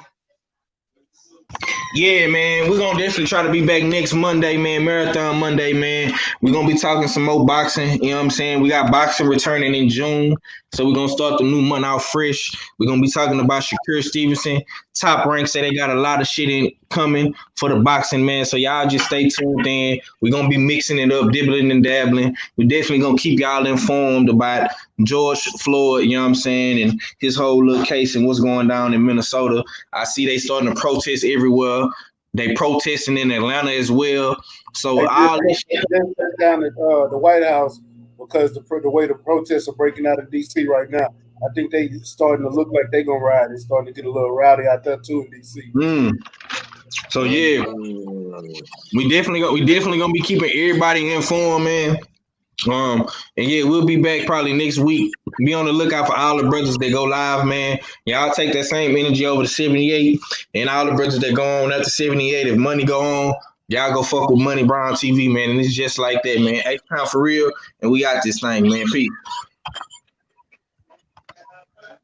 Yeah, man, we're gonna definitely try to be back next Monday, man. Marathon Monday, man. We're gonna be talking some more boxing. You know what I'm saying? We got boxing returning in June. So we're gonna start the new month out fresh. We're gonna be talking about Shakur Stevenson. Top Rank say they got a lot of shit in coming for the boxing, man. So y'all just stay tuned in. We're gonna be mixing it up, dibbling and dabbling. We're definitely gonna keep y'all informed about George Floyd, you know what I'm saying, and his whole little case and what's going down in Minnesota. I see they starting to protest everywhere. They protesting in Atlanta as well. So all this shit down at the White House because the way the protests are breaking out of DC right now. I think they starting to look like they're gonna ride. It's starting to get a little rowdy out there too in DC. So yeah, we definitely gonna be keeping everybody informed, man. And yeah, we'll be back probably next week. Be on the lookout for all the brothers that go live, man. Y'all take that same energy over to 78 and all the brothers that go on after 78. If money go on, y'all go fuck with Money Brown TV, man. And it's just like that, man. H-Town for real, and we got this thing, man. Peace.